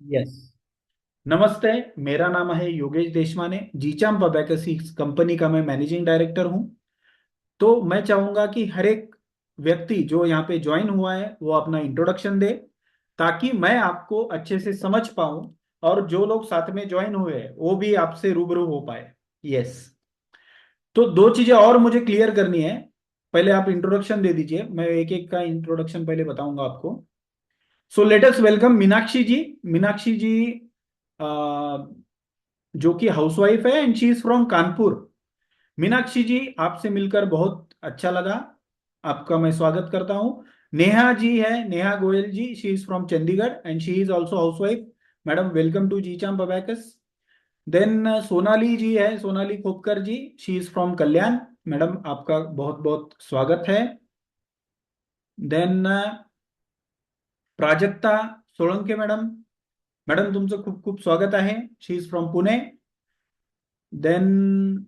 Yes. नमस्ते। मेरा नाम है योगेश देशमाने। जीचाम अबैकस कंपनी का मैं मैनेजिंग डायरेक्टर हूं। तो मैं चाहूंगा कि हर एक व्यक्ति जो यहाँ पे ज्वाइन हुआ है वो अपना इंट्रोडक्शन दे, ताकि मैं आपको अच्छे से समझ पाऊं और जो लोग साथ में ज्वाइन हुए हैं वो भी आपसे रूबरू हो पाए। यस। तो दो चीजें और मुझे क्लियर करनी है। पहले आप इंट्रोडक्शन दे दीजिए, मैं एक एक का इंट्रोडक्शन पहले बताऊंगा आपको। So let us welcome Meenakshi ji. Meenakshi ji जो कि हाउसवाइफ है and she is from Kanpur. Meenakshi ji, आपसे मिलकर बहुत अच्छा लगा। आपका मैं स्वागत करता हूं। नेहा जी है, Neha Goyal ji, she is from Chandigarh and she is also housewife. Madam welcome to G Champ Abacus. Then Sonali ji है, Sonali Khopkar ji, she is from Kalyan. Madam आपका बहुत बहुत स्वागत है। Then Prajakta Solanke madam, madam तुमचं खूप खूप स्वागत आहे। She is from Pune. Then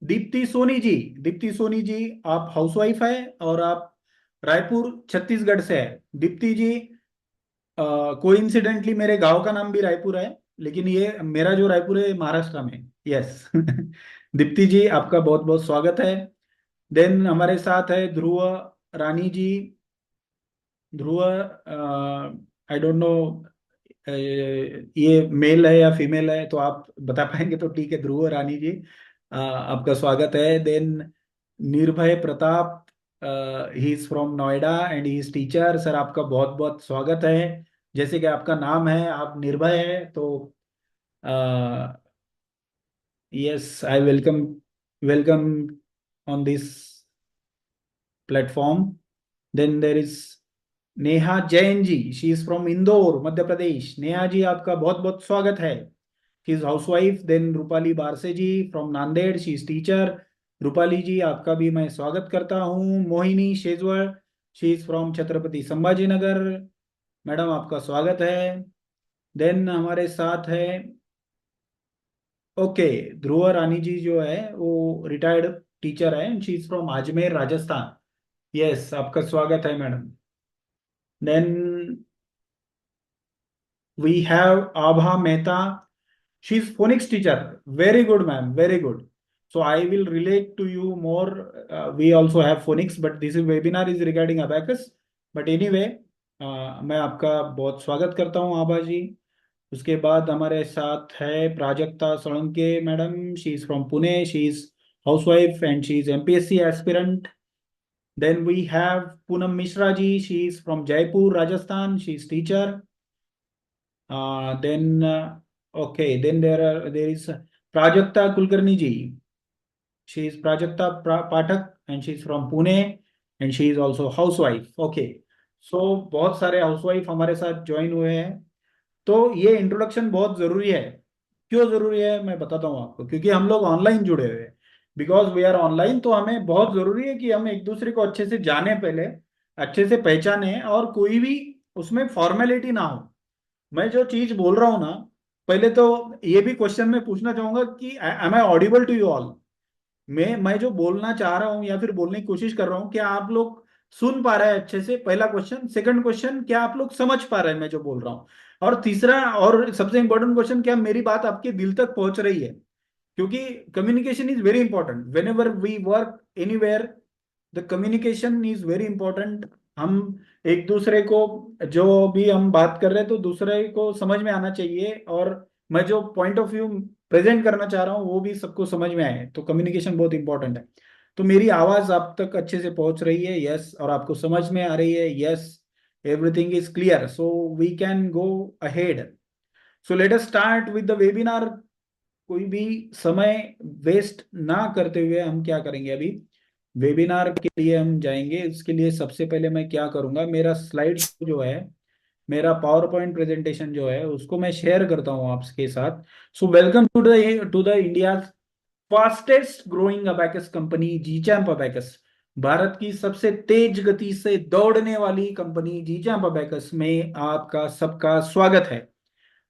Deepti Soni ji. Deepti Soni ji, आप हाउसवाइफ है और आप रायपुर छत्तीसगढ़ से है। दीप्ति जी, कोइंसिडेंटली मेरे गांव का नाम भी रायपुर है, लेकिन ये मेरा जो रायपुर है महाराष्ट्र में। यस। दीप्ति जी आपका बहुत बहुत स्वागत है। देन हमारे साथ है ध्रुव रानी जी। ध्रुव, आई डोंट नो ये मेल है या फीमेल है, तो आप बता पाएंगे तो ठीक है। ध्रुव रानी जी, आपका स्वागत है। देन निर्भय Pratap, he is from Noida and he is teacher. Sir आपका बहुत बहुत स्वागत है। जैसे कि आपका नाम है, आप निर्भय है, तो yes, I welcome, welcome on this platform. Then there is Neha Jain ji, she is from Indore Madhya Pradesh. Neha ji आपका बहुत बहुत स्वागत है। She is housewife. Then Rupali Barse ji from Nanded, she is teacher. Rupali ji आपका भी मैं स्वागत करता हूँ। Mohini Shejwar, she is from Chhatrapati Sambhajinagar. Madam आपका स्वागत है। देन हमारे साथ है, ओके, ध्रुव रानी जी जो है वो रिटायर्ड टीचर है, she is from Ajmer Rajasthan. Yes, आपका स्वागत है madam. Then we have Abha Mehta, she is phonics teacher. Very good ma'am, very good. So I will relate to you more. We also have phonics, but this webinar is regarding abacus. But anyway, मैं आपका बहुत स्वागत करता हूँ आभा जी। उसके बाद हमारे साथ है Prajakta Solanke madam, she is from Pune, she is housewife and she is MPSC aspirant. Then we have Poonam Mishra ji, she is from Jaipur Rajasthan, she is teacher. Then okay, then there is Prajakta Kulkarni ji. She is Prajakta Pathak and she is from Pune and she is also housewife. Okay, so बहुत सारे housewife हमारे साथ join हुए हैं। तो ये introduction बहुत जरूरी है। क्यों जरूरी है मैं बताता हूँ आपको, क्योंकि हम लोग ऑनलाइन जुड़े हुए हैं। बिकॉज वी आर ऑनलाइन, तो हमें बहुत जरूरी है कि हम एक दूसरे को अच्छे से जाने, पहले अच्छे से पहचाने, और कोई भी उसमें फॉर्मेलिटी ना हो। मैं जो चीज बोल रहा हूँ ना, पहले तो ये भी क्वेश्चन मैं पूछना चाहूंगा कि am I audible to you all. मैं जो बोलना चाह रहा हूँ या फिर बोलने की कोशिश कर रहा हूँ, क्या आप लोग सुन पा रहे हैं अच्छे से? पहला क्वेश्चन। सेकंड क्वेश्चन, क्या आप लोग समझ पा रहे हैं मैं जो बोल रहा हूँ? और तीसरा और सबसे इंपॉर्टेंट क्वेश्चन, क्या मेरी बात आपके दिल तक पहुंच रही है? क्योंकि communication is very important whenever we work anywhere. The communication is very important. हम एक दूसरे को, जो भी हम बात कर रहे हैं, तो दूसरे को समझ में आना चाहिए, और मैं जो पॉइंट ऑफ व्यू प्रेजेंट करना चाह रहा हूँ वो भी सबको समझ में आए। तो कम्युनिकेशन बहुत इंपॉर्टेंट है। तो मेरी आवाज आप तक अच्छे से पहुंच रही है? यस। और आपको समझ में आ रही है? Yes. Everything is clear, so we can go ahead. So let us start with the webinar. कोई भी समय वेस्ट ना करते हुए हम क्या करेंगे अभी, वेबिनार के लिए हम जाएंगे। उसके लिए सबसे पहले मैं क्या करूंगा, मेरा स्लाइड जो है, मेरा पावर पॉइंट प्रेजेंटेशन जो है, उसको मैं शेयर करता हूं आपके साथ। So welcome to the India fastest growing abacus company, GChamp Abacus. Bharat की सबसे तेज गति से दौड़ने वाली कंपनी जीचैम्प अबैकस में आपका सबका स्वागत है।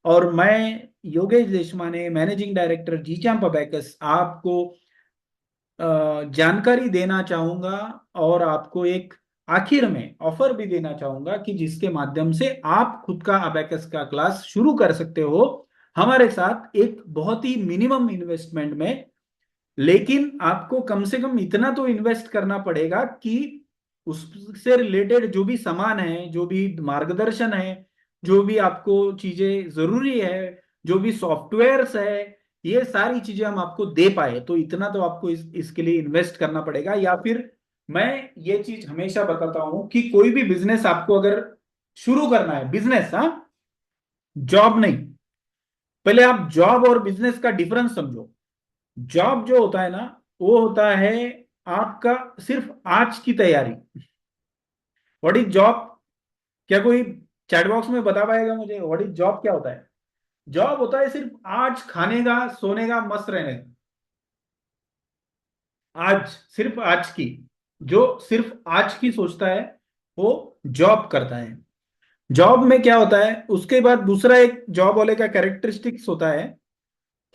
और मैं Yogesh Deshmane, managing director GChamp Abacus, आपको जानकारी देना चाहूंगा और आपको एक आखिर में ऑफर भी देना चाहूंगा कि जिसके माध्यम से आप खुद का अबेकस का क्लास शुरू कर सकते हो हमारे साथ एक बहुत ही मिनिमम इन्वेस्टमेंट में। लेकिन आपको कम से कम इतना तो इन्वेस्ट करना पड़ेगा कि उससे रिलेटेड जो भी सामान है, जो भी मार्गदर्शन है, जो भी आपको चीजें जरूरी है, जो भी सॉफ्टवेयर्स है, ये सारी चीजें हम आपको दे पाए तो इतना तो आपको इसके लिए इन्वेस्ट करना पड़ेगा। या फिर मैं ये चीज हमेशा बताता हूं कि कोई भी बिजनेस आपको अगर शुरू करना है, बिजनेस, हाँ, जॉब नहीं। पहले आप जॉब और बिजनेस का डिफरेंस समझो। जॉब जो होता है ना, वो होता है आपका सिर्फ आज की तैयारी। What is job? क्या कोई चैट बॉक्स में बता पाएगा मुझे व्हाट इज जॉब क्या होता है? जॉब होता है सिर्फ आज खाने का, सोने का, मस्त रहने का। आज, सिर्फ आज की, जो सिर्फ आज की सोचता है वो जॉब करता है। जॉब में क्या होता है, उसके बाद दूसरा एक जॉब वाले का कैरेक्टरिस्टिक्स होता है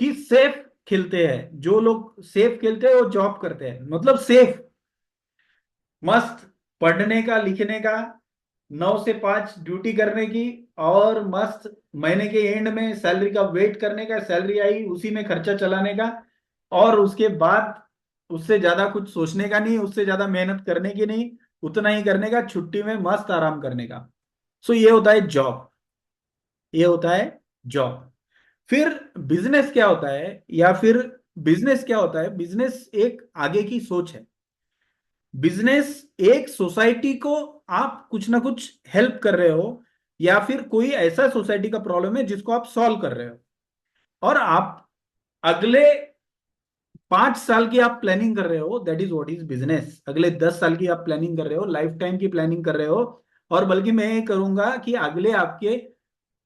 कि सेफ खेलते हैं। जो लोग सेफ खेलते हैं वो जॉब करते हैं, मतलब सेफ, मस्त पढ़ने का, लिखने का, 9 से 5 ड्यूटी करने की, और मस्त महीने के एंड में सैलरी का वेट करने का, सैलरी आई उसी में खर्चा चलाने का, और उसके बाद उससे ज्यादा कुछ सोचने का नहीं, उससे ज्यादा मेहनत करने की नहीं, उतना ही करने का, छुट्टी में मस्त आराम करने का। सो ये होता है जॉब, ये होता है जॉब। फिर बिजनेस क्या होता है, या फिर बिजनेस क्या होता है? बिजनेस एक आगे की सोच है। बिजनेस एक सोसाइटी को आप कुछ ना कुछ हेल्प कर रहे हो, या फिर कोई ऐसा सोसाइटी का प्रॉब्लम है जिसको आप सॉल्व कर रहे हो, और आप अगले 5 साल की आप प्लानिंग कर रहे हो। That is what is business. अगले 10 साल की आप प्लानिंग कर रहे हो, लाइफ टाइम की प्लानिंग कर रहे हो। और बल्कि मैं ये करूंगा कि अगले आपके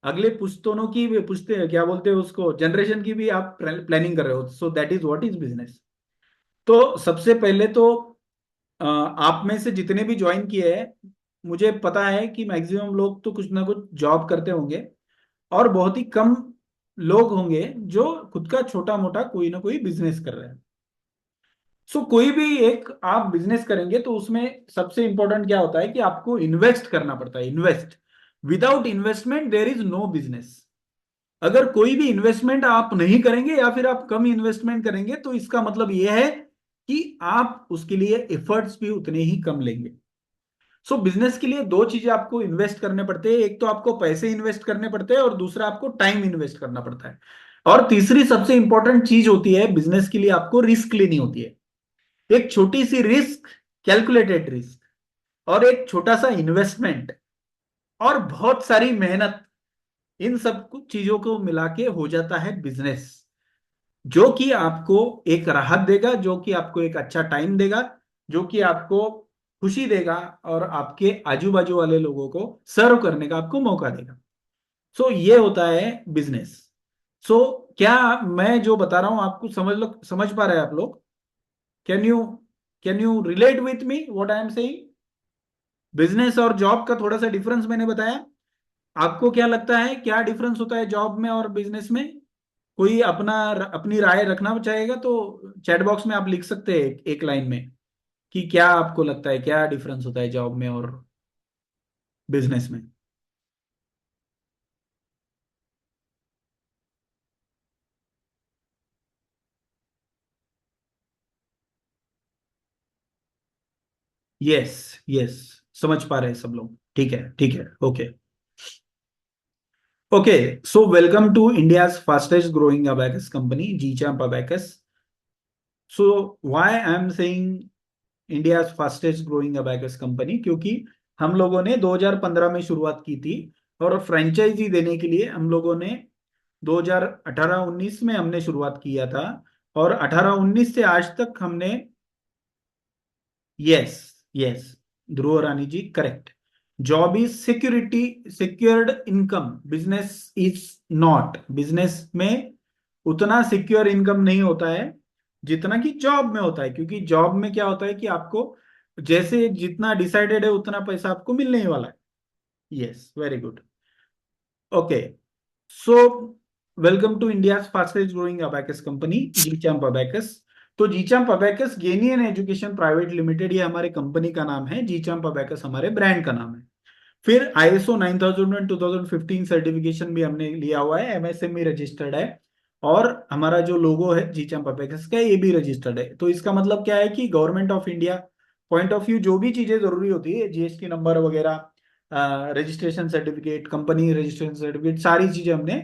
अगले पुश्तोनों की भी, पुश्ते क्या बोलते हैं उसको, जनरेशन की भी आप प्लानिंग कर रहे हो। So that is what is business. तो सबसे पहले तो आप में से जितने भी ज्वाइन किए हैं, मुझे पता है कि मैक्सिमम लोग तो कुछ ना कुछ जॉब करते होंगे, और बहुत ही कम लोग होंगे जो खुद का छोटा मोटा कोई ना कोई बिजनेस कर रहे हैं। सो कोई भी एक आप बिजनेस करेंगे तो उसमें सबसे इंपॉर्टेंट क्या होता है कि आपको इन्वेस्ट करना पड़ता है। Invest, without investment there is no business. अगर कोई भी इन्वेस्टमेंट आप नहीं करेंगे, या फिर आप कम इन्वेस्टमेंट करेंगे, तो इसका मतलब यह है कि आप उसके लिए एफर्ट्स भी उतने ही कम लेंगे। सो बिजनेस के लिए दो चीजें आपको इन्वेस्ट करने पड़ते हैं। एक तो आपको पैसे इन्वेस्ट करने पड़ते हैं, और दूसरा आपको टाइम इन्वेस्ट करना पड़ता है। और तीसरी सबसे इंपॉर्टेंट चीज होती है बिजनेस के लिए, आपको रिस्क लेनी होती है। एक छोटी सी रिस्क, कैलकुलेटेड रिस्क, और एक छोटा सा इन्वेस्टमेंट, और बहुत सारी मेहनत, इन सब कुछ चीजों को मिला के हो जाता है बिजनेस, जो कि आपको एक राहत देगा, जो कि आपको एक अच्छा टाइम देगा, जो कि आपको खुशी देगा, और आपके आजू बाजू वाले लोगों को सर्व करने का आपको मौका देगा। सो ये होता है बिजनेस। सो क्या मैं जो बता रहा हूं आपको समझ पा रहे हैं आप लोग? Can you can you relate with me what I am saying? Business और जॉब का थोड़ा सा डिफरेंस मैंने बताया। आपको क्या लगता है, क्या डिफरेंस होता है जॉब में और बिजनेस में? कोई अपनी राय रखना चाहेगा तो चैट बॉक्स में आप लिख सकते हैं एक लाइन में कि क्या आपको लगता है, क्या डिफरेंस होता है जॉब में और बिजनेस में। यस, यस, समझ पा रहे हैं सब लोग। ठीक है, ठीक है, okay. Okay, so welcome to India's fastest growing abacus company, GChamp Abacus. So why I am saying India's fastest growing abacus company, क्योंकि हम लोगों ने 2015 में शुरुआत की थी, और फ्रेंचाइजी देने के लिए हम लोगों ने 2018-19 में हमने शुरुआत किया था। और 18-19 से आज तक हमने, yes, yes, Dhruv Rani ji, correct. Job is security, secured income. Business is not. Business में उतना सिक्योर इनकम नहीं होता है जितना कि जॉब में होता है, क्योंकि जॉब में क्या होता है कि आपको जैसे जितना डिसाइडेड है उतना पैसा आपको मिलने ही वाला है। Yes, very good. Okay, so welcome to India fastest growing abacus company, GChamp Abacus. तो GChamp Abacus Genian education private limited, ये हमारे कंपनी का नाम है, जीचाम अबेकस हमारे ब्रांड का नाम है। फिर आईएसओ 9001 2015 सर्टिफिकेशन भी हमने लिया हुआ है, एमएसएमई रजिस्टर्ड है, और हमारा जो लोगो है जीचाम अबेकस का ये भी रजिस्टर्ड है। तो इसका मतलब क्या है कि government of India point of view जो भी चीजें जरूरी होती है, जीएसटी नंबर वगैरह, registration certificate, company registration certificate, सारी चीजें हमने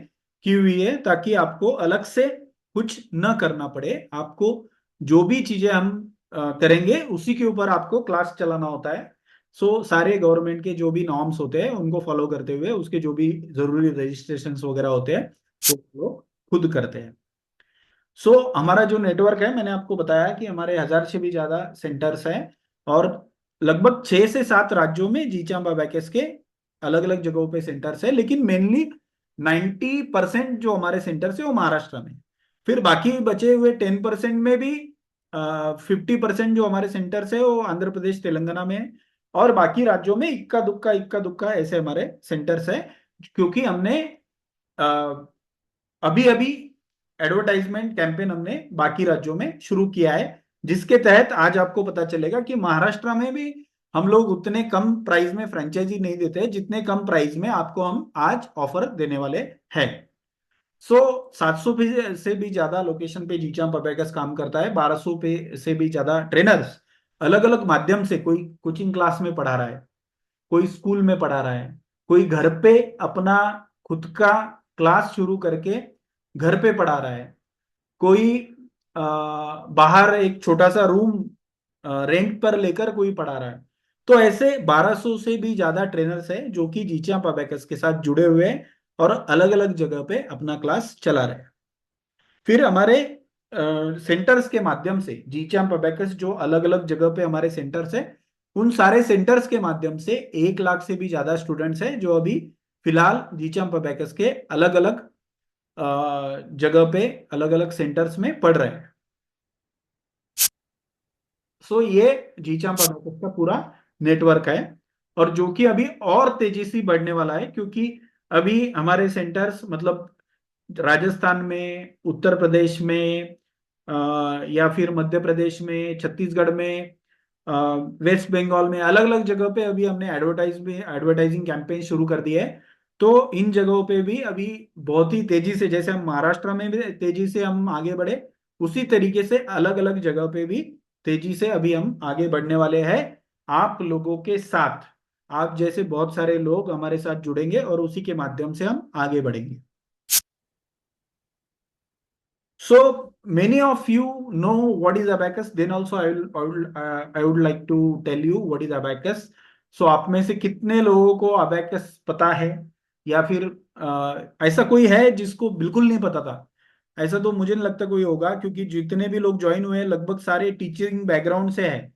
की हुई है, ताकि आपको अलग से कुछ न करना पड़े। आपको जो भी चीजें हम करेंगे उसी के ऊपर आपको क्लास चलाना होता है। सो सारे गवर्नमेंट के जो भी नॉर्म्स होते हैं उनको फॉलो करते हुए उसके जो भी जरूरी रजिस्ट्रेशन वगैरह होते हैं तो वो खुद करते हैं। सो हमारा जो नेटवर्क है, मैंने आपको बताया कि हमारे 1000 से भी ज्यादा सेंटर्स हैं, और लगभग 6 से 7 राज्यों में जीचाम अबेकस के अलग अलग जगहों पे सेंटर्स है, लेकिन मेनली 90% जो हमारे सेंटर्स है वो महाराष्ट्र में। फिर बाकी बचे हुए 10% में भी 50% जो हमारे सेंटर्स है वो आंध्र प्रदेश तेलंगाना में है, और बाकी राज्यों में इक्का दुक्का ऐसे हमारे सेंटर्स है, क्योंकि हमने अभी अभी एडवर्टाइजमेंट कैंपेन हमने बाकी राज्यों में शुरू किया है, जिसके तहत आज आपको पता चलेगा कि महाराष्ट्र में भी हम लोग उतने कम प्राइस में फ्रेंचाइजी नहीं देते हैं जितने कम प्राइस में आपको हम आज ऑफर देने वाले हैं। सो 700 से भी ज्यादा लोकेशन पे जीचाम अबेकस काम करता है, 1200 पे से भी ज्यादा ट्रेनर्स अलग अलग माध्यम से, कोई कोचिंग क्लास में पढ़ा रहा है, कोई स्कूल में पढ़ा रहा है, कोई घर पे अपना खुद का क्लास शुरू करके घर पे पढ़ा रहा है, कोई बाहर एक छोटा सा रूम रेंट पर लेकर कोई पढ़ा रहा है। तो ऐसे 1200 से भी ज्यादा ट्रेनर्स हैं जो कि जीचाम अबेकस के साथ जुड़े हुए हैं और अलग अलग जगह पे अपना क्लास चला रहे हैं। फिर हमारे सेंटर्स के माध्यम से जीचाम अबेकस जो अलग अलग जगह पे हमारे सेंटर्स है, उन सारे सेंटर्स के माध्यम से 1 लाख से भी ज्यादा स्टूडेंट्स हैं जो अभी फिलहाल जीचाम अबेकस के अलग अलग जगह पे अलग अलग सेंटर्स में पढ़ रहे हैं। सो ये जीचाम अबेकस का पूरा नेटवर्क है, और जो कि अभी और तेजी से बढ़ने वाला है, क्योंकि अभी हमारे सेंटर्स मतलब राजस्थान में, उत्तर प्रदेश में, या फिर मध्य प्रदेश में, छत्तीसगढ़ में, वेस्ट बंगाल में, अलग अलग जगह पे अभी हमने एडवर्टाइजिंग कैंपेन शुरू कर दिया है। तो इन जगहों पे भी अभी बहुत ही तेजी से, जैसे हम महाराष्ट्र में भी तेजी से हम आगे बढ़े, उसी तरीके से अलग अलग जगह पे भी तेजी से अभी हम आगे बढ़ने वाले हैं, आप लोगों के साथ। आप जैसे बहुत सारे लोग हमारे साथ जुड़ेंगे और उसी के माध्यम से हम आगे बढ़ेंगे। So many of you know what is abacus. Then also I would like to tell you what is abacus. So आप में से कितने लोगों को abacus पता है, या फिर ऐसा कोई है जिसको बिल्कुल नहीं पता था? ऐसा तो मुझे नहीं लगता कोई होगा, क्योंकि जितने भी लोग ज्वाइन हुए हैं लगभग सारे टीचिंग बैकग्राउंड से हैं,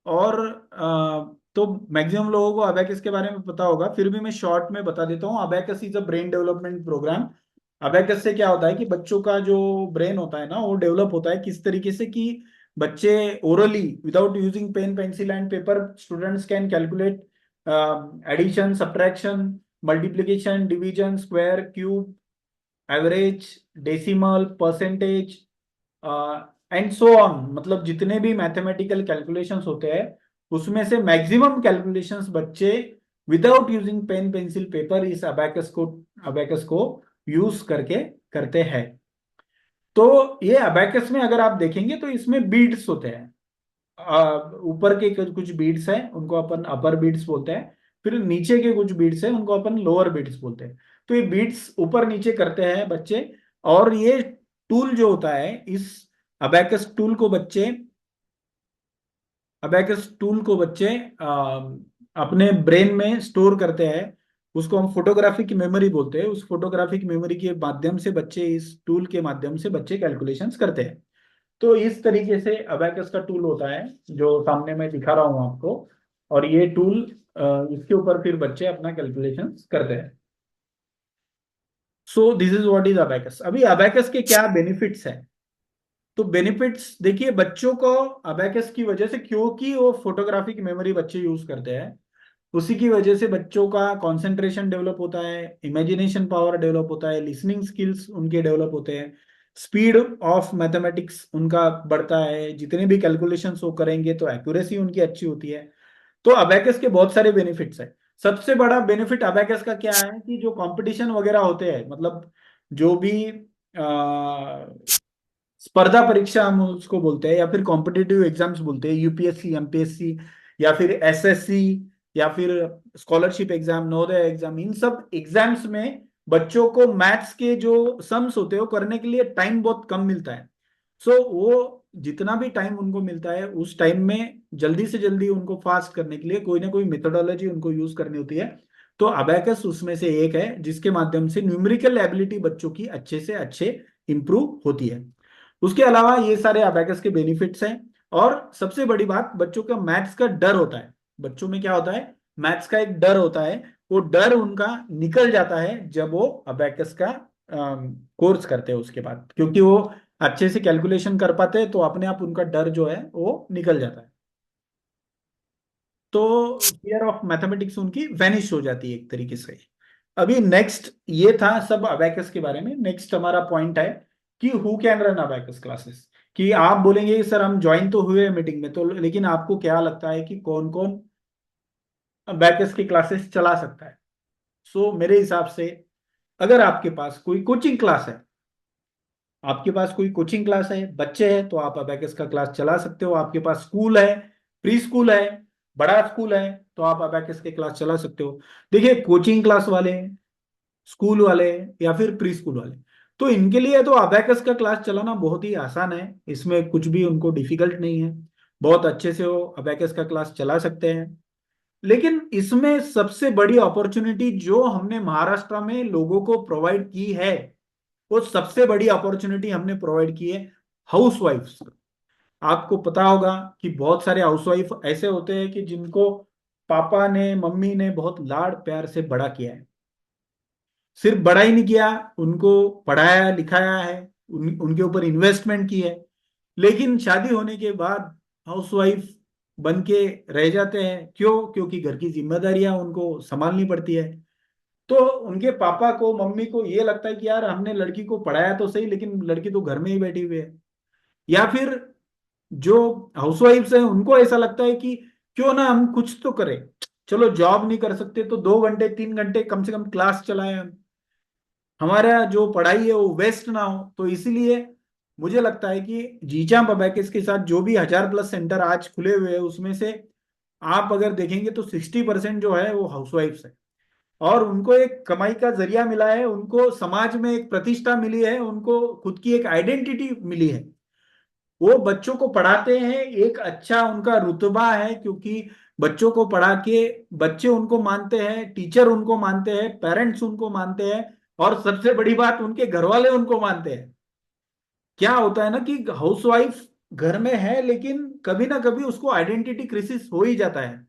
और तो मैक्सिमम लोगों को अबेकस के बारे में पता होगा। फिर भी मैं शॉर्ट में बता देता हूँ, abacus is a brain development programme. Abacus से क्या होता है कि बच्चों का जो ब्रेन होता है ना, वो डेवलप होता है किस तरीके से कि बच्चे orally without using pen pencil and paper students can calculate addition, subtraction, multiplication, division, square, cube, average, decimal, percentage and so on. मतलब जितने भी मैथमेटिकल कैलकुलेशंस होते हैं उसमें से मैक्सिमम कैलकुलेशंस बच्चे without using pen pencil paper इस abacus को यूज करके करते हैं। तो ये अबेकस में अगर आप देखेंगे तो इसमें बीड्स होते हैं, ऊपर के कुछ बीड्स हैं उनको अपन अपर बीड्स बोलते हैं, फिर नीचे के कुछ बीड्स हैं उनको अपन लोअर बीड्स बोलते हैं। तो ये बीड्स ऊपर नीचे करते हैं बच्चे, और ये टूल जो होता है, इस अबेकस टूल को बच्चे अबेकस टूल को बच्चे अपने ब्रेन में स्टोर करते हैं। उसको हम फोटोग्राफिक मेमोरी बोलते हैं। उस फोटोग्राफिक मेमोरी के माध्यम से बच्चे, इस टूल के माध्यम से बच्चे कैलकुलेशंस करते हैं। तो इस तरीके से अबेकस का टूल होता है जो सामने मैं दिखा रहा हूं आपको, और ये टूल इसके ऊपर फिर बच्चे अपना कैलकुलेशंस करते हैं। So this is what is abacus. अभी अबेकस के क्या बेनिफिट्स हैं? तो बेनिफिट्स देखिए, बच्चों को अबेकस की वजह से, क्योंकि वो फोटोग्राफिक मेमोरी बच्चे यूज करते हैं, उसी की वजह से बच्चों का कंसंट्रेशन डेवलप होता है, इमेजिनेशन पावर डेवलप होता है, लिसनिंग स्किल्स उनके डेवलप होते हैं, स्पीड ऑफ मैथमेटिक्स उनका बढ़ता है, जितने भी कैलकुलेशंस वो करेंगे तो एक्यूरेसी उनकी अच्छी होती है। तो अबेकस के बहुत सारे बेनिफिट्स है। सबसे बड़ा बेनिफिट अबेकस का क्या है कि जो कंपटीशन वगैरह होते हैं, मतलब जो भी स्पर्धा परीक्षा हम उसको बोलते हैं, या फिर कॉम्पिटिटिव एग्जाम्स बोलते हैं, यूपीएससी, एमपीएससी, या फिर एसएससी, या फिर स्कॉलरशिप एग्जाम, नवोदय एग्जाम, इन सब एग्जाम्स में बच्चों को मैथ्स के जो सम्स होते हैं वो करने के लिए टाइम बहुत कम मिलता है। सो वो जितना भी टाइम उनको मिलता है उस टाइम में जल्दी से जल्दी उनको फास्ट करने के लिए कोई ना कोई मेथोडोलॉजी उनको यूज करनी होती है। तो अबेकस उसमें से एक है जिसके माध्यम से न्यूमेरिकल एबिलिटी बच्चों की अच्छे से अच्छे इंप्रूव होती है। उसके अलावा ये सारे अबेकस के बेनिफिट्स हैं। और सबसे बड़ी बात, बच्चों का मैथ्स का डर होता है। बच्चों में क्या होता है, मैथ्स का एक डर होता है। वो डर उनका निकल जाता है जब वो अबेकस का कोर्स करते हैं उसके बाद, क्योंकि वो अच्छे से कैलकुलेशन कर पाते हैं, तो अपने आप उनका डर जो है वो निकल जाता है। तो फियर ऑफ मैथमेटिक्स उनकी वैनिश हो जाती है एक तरीके से। अभी नेक्स्ट, ये था सब अबेकस के बारे में। नेक्स्ट हमारा पॉइंट है कि who can run abacus classes. कि आप बोलेंगे कि सर हम ज्वाइन तो हुए मीटिंग में, तो लेकिन आपको क्या लगता है कि कौन कौन अबेकस की क्लासेस चला सकता है। सो मेरे हिसाब से, अगर आपके पास कोई कोचिंग क्लास है, आपके पास कोई कोचिंग क्लास है, बच्चे हैं, तो आप अबेकस का क्लास चला सकते हो। आपके पास स्कूल है, प्री स्कूल है, बड़ा स्कूल है, तो आप अबेकस के क्लास चला सकते हो। देखिए, कोचिंग क्लास वाले, स्कूल वाले, या फिर प्री स्कूल वाले, तो इनके लिए तो अबेकस का क्लास चलाना बहुत ही आसान है। इसमें कुछ भी उनको डिफिकल्ट नहीं है। बहुत अच्छे से वो अबेकस का क्लास चला सकते हैं। लेकिन इसमें सबसे बड़ी अपॉर्चुनिटी जो हमने महाराष्ट्र में लोगों को प्रोवाइड की है, वो सबसे बड़ी अपॉर्चुनिटी हमने प्रोवाइड की है हाउस वाइफ्स। आपको पता होगा कि बहुत सारे हाउसवाइफ ऐसे होते हैं कि जिनको पापा ने, मम्मी ने बहुत लाड प्यार से बड़ा किया है। सिर्फ बड़ा ही नहीं किया, उनको पढ़ाया लिखाया है, उनके ऊपर इन्वेस्टमेंट की है। लेकिन शादी होने के बाद हाउसवाइफ बन के रह जाते हैं। क्यों? क्योंकि घर की जिम्मेदारियां उनको संभालनी पड़ती है। तो उनके पापा को, मम्मी को ये लगता है कि यार हमने लड़की को पढ़ाया तो सही, लेकिन लड़की तो घर में ही बैठी हुई है। या फिर जो हाउसवाइफ्स हैं उनको ऐसा लगता है कि क्यों ना हम कुछ तो करें। चलो जॉब नहीं कर सकते तो 2 घंटे 3 घंटे कम से कम क्लास चलाएं हम, हमारा जो पढ़ाई है वो वेस्ट ना हो। तो इसीलिए मुझे लगता है कि जीचाम पबैकेस के साथ जो भी 1000+ सेंटर आज खुले हुए हैं, उसमें से आप अगर देखेंगे तो 60% जो है वो हाउसवाइफ्स है। और उनको एक कमाई का जरिया मिला है, उनको समाज में एक प्रतिष्ठा मिली है, उनको खुद की एक आइडेंटिटी मिली है। वो बच्चों को पढ़ाते हैं, एक अच्छा उनका रुतबा है, क्योंकि बच्चों को पढ़ा के बच्चे उनको मानते हैं, टीचर उनको मानते हैं, पेरेंट्स उनको मानते हैं, और सबसे बड़ी बात उनके घर वाले उनको मानते हैं। क्या होता है ना कि हाउसवाइफ घर में है, लेकिन कभी ना कभी उसको आइडेंटिटी क्रिसिस हो ही जाता है।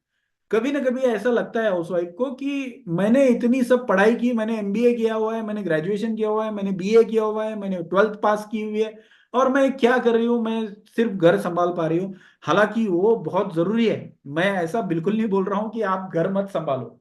कभी ना कभी ऐसा लगता है हाउसवाइफ को कि मैंने इतनी सब पढ़ाई की, मैंने एमबीए किया हुआ है, मैंने ग्रेजुएशन किया हुआ है, मैंने बीए किया हुआ है, मैंने 12th पास की हुई है, और मैं क्या कर रही हूँ, मैं सिर्फ घर संभाल पा रही हूँ। हालांकि वो बहुत जरूरी है। मैं ऐसा बिल्कुल नहीं बोल रहा हूँ कि आप घर मत संभालो।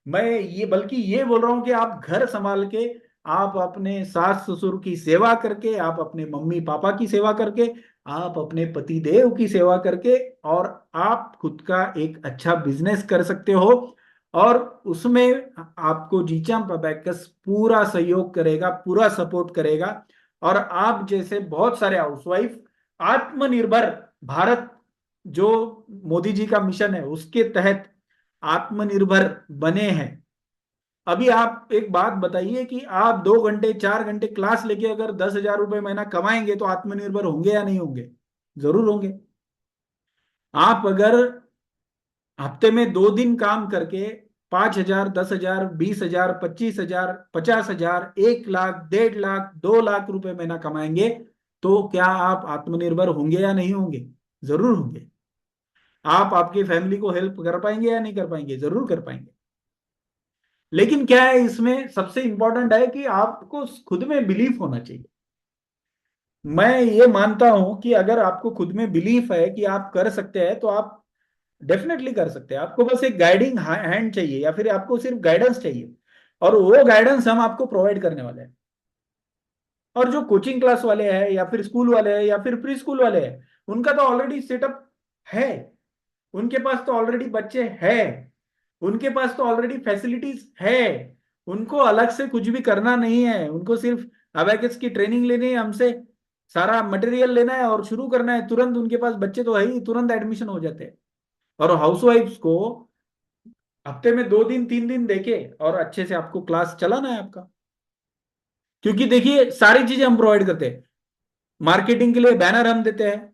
मैं ये बल्कि ये बोल रहा हूं कि आप घर संभाल के, आप अपने सास ससुर की सेवा करके, आप अपने मम्मी पापा की सेवा करके, आप अपने पति देव की सेवा करके, और आप खुद का एक अच्छा बिजनेस कर सकते हो। और उसमें आपको जीचाम अबैकस पूरा सहयोग करेगा, पूरा सपोर्ट करेगा। और आप जैसे बहुत सारे हाउसवाइफ आत्मनिर्भर भारत, जो मोदी जी का मिशन है उसके तहत आत्मनिर्भर बने हैं। अभी आप एक बात बताइए कि आप 2 घंटे 4 घंटे क्लास लेके अगर 10,000 रुपये महीना कमाएंगे तो आत्मनिर्भर होंगे या नहीं होंगे? जरूर होंगे। आप अगर हफ्ते में 2 दिन काम करके 5,000, 10,000, 20,000, 25,000, 50,000, 1 लाख, 1.5 लाख, 2 लाख रुपए महीना कमाएंगे, तो क्या आप आत्मनिर्भर होंगे या नहीं होंगे? जरूर होंगे। आप आपकी फैमिली को हेल्प कर पाएंगे या नहीं कर पाएंगे? जरूर कर पाएंगे। लेकिन क्या है, इसमें सबसे इंपॉर्टेंट है कि आपको खुद में बिलीफ होना चाहिए। मैं ये मानता हूं कि अगर आपको खुद में बिलीफ है कि आप कर सकते हैं, तो आप डेफिनेटली कर सकते हैं। आपको बस एक गाइडिंग हैंड चाहिए, या फिर आपको सिर्फ गाइडेंस चाहिए, और वो गाइडेंस हम आपको प्रोवाइड करने वाले हैं। और जो कोचिंग क्लास वाले हैं या फिर स्कूल वाले हैं या फिर प्री स्कूल वाले हैं, उनका तो ऑलरेडी सेटअप है, उनके पास तो ऑलरेडी बच्चे हैं, उनके पास तो ऑलरेडी फैसिलिटीज है, उनको अलग से कुछ भी करना नहीं है, उनको सिर्फ अबैकस की ट्रेनिंग लेनी है हमसे, सारा मटेरियल लेना है और शुरू करना है तुरंत। उनके पास बच्चे तो है ही, तुरंत एडमिशन हो जाते हैं। और हाउसवाइफ्स को हफ्ते में 2 दिन 3 दिन देके और अच्छे से आपको क्लास चलाना है आपका। क्योंकि देखिए सारी चीजें हम प्रोवाइड करते हैं। मार्केटिंग के लिए बैनर हम देते हैं,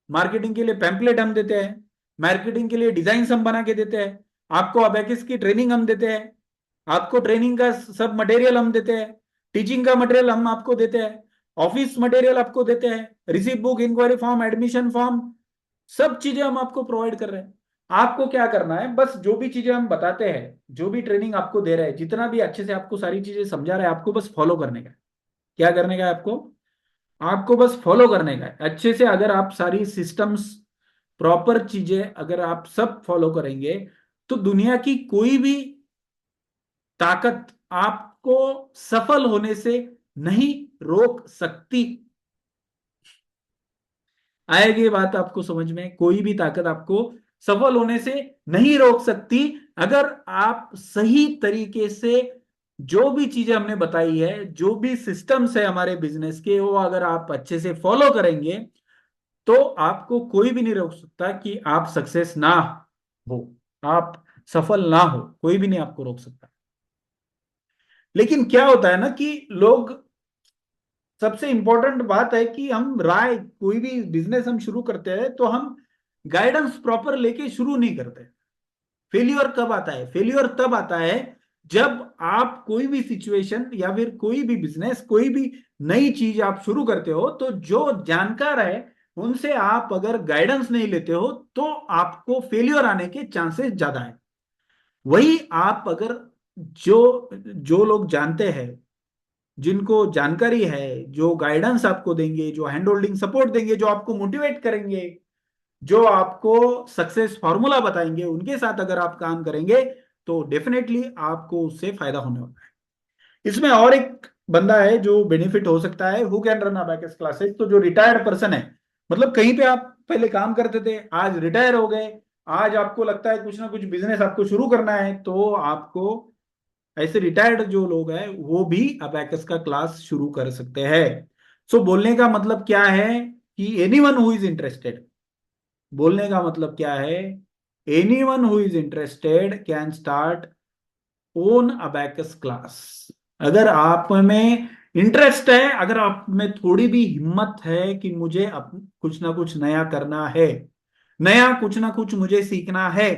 मार्केटिंग के लिए पैम्पलेट हम देते हैं, मार्केटिंग के लिए डिजाइन हम बना के देते हैं, आपको अबैकस की ट्रेनिंग हम देते हैं, आपको ट्रेनिंग का सब मटेरियल हम देते हैं, टीचिंग का मटेरियल हम आपको देते हैं, ऑफिस मटेरियल आपको देते हैं, receipt book, inquiry form, admission form, सब चीजें हम आपको प्रोवाइड कर रहे हैं। आपको क्या करना है, बस जो भी चीजें हम बताते हैं, जो भी ट्रेनिंग आपको दे रहे हैं, जितना भी अच्छे से आपको सारी चीजें समझा रहे हैं, आपको बस फॉलो करने का है। क्या करने का है आपको? आपको बस फॉलो करने का है अच्छे से। अगर आप सारी सिस्टम्स, प्रॉपर चीजें अगर आप सब फॉलो करेंगे, तो दुनिया की कोई भी ताकत आपको सफल होने से नहीं रोक सकती। आएगी ये बात आपको समझ में? कोई भी ताकत आपको सफल होने से नहीं रोक सकती। अगर आप सही तरीके से जो भी चीजें हमने बताई है, जो भी सिस्टम्स है हमारे बिजनेस के, वो अगर आप अच्छे से फॉलो करेंगे, तो आपको कोई भी नहीं रोक सकता कि आप सक्सेस ना हो, आप सफल ना हो, कोई भी नहीं आपको रोक सकता। लेकिन क्या होता है ना कि लोग, सबसे इंपॉर्टेंट बात है कि हम राय, कोई भी बिजनेस हम शुरू करते हैं तो हम गाइडेंस प्रॉपर लेके शुरू नहीं करते। फेल्यूर कब आता है? फेल्यूर तब आता है जब आप कोई भी सिचुएशन या फिर कोई भी बिजनेस, कोई भी नई चीज आप शुरू करते हो, तो जो जानकार है उनसे आप अगर गाइडेंस नहीं लेते हो, तो आपको फेल्यूर आने के चांसेस ज्यादा है। वही आप अगर, जो जो लोग जानते हैं, जिनको जानकारी है, जो गाइडेंस आपको देंगे, जो हैंड होल्डिंग सपोर्ट देंगे, जो आपको मोटिवेट करेंगे, जो आपको सक्सेस फॉर्मूला बताएंगे, उनके साथ अगर आप काम करेंगे, तो डेफिनेटली आपको उससे फायदा होने वाला है। इसमें और एक बंदा है जो बेनिफिट हो सकता है, who can run abacus classes. तो जो रिटायर्ड पर्सन है, मतलब कहीं पे आप पहले काम करते थे, आज रिटायर हो गए, आज आपको लगता है कुछ ना कुछ बिजनेस आपको शुरू करना है, तो आपको, ऐसे रिटायर्ड जो लोग हैं वो भी अबैकस का क्लास शुरू कर सकते हैं। सो बोलने का मतलब क्या है कि एनीवन हु इज इंटरेस्टेड, बोलने का मतलब क्या है, anyone who is interested can start own abacus class. अगर आप में इंटरेस्ट है, अगर आप में थोड़ी भी हिम्मत है कि मुझे कुछ ना कुछ नया करना है, नया कुछ ना कुछ मुझे सीखना है,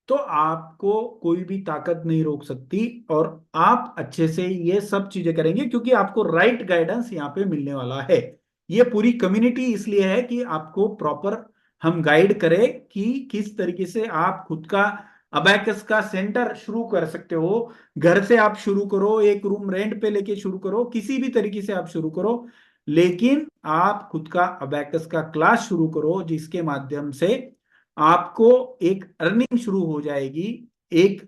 तो आपको कोई भी ताकत नहीं रोक सकती। और आप अच्छे से ये सब चीजें करेंगे क्योंकि आपको राइट गाइडेंस यहाँ पे मिलने वाला है। ये पूरी कम्युनिटी इसलिए है कि आपको प्रॉपर हम गाइड करें कि किस तरीके से आप खुद का अबैकस का सेंटर शुरू कर सकते हो। घर से आप शुरू करो, एक रूम रेंट पे लेके शुरू करो, किसी भी तरीके से आप शुरू करो, लेकिन आप खुद का अबैकस का क्लास शुरू करो, जिसके माध्यम से आपको एक अर्निंग शुरू हो जाएगी, एक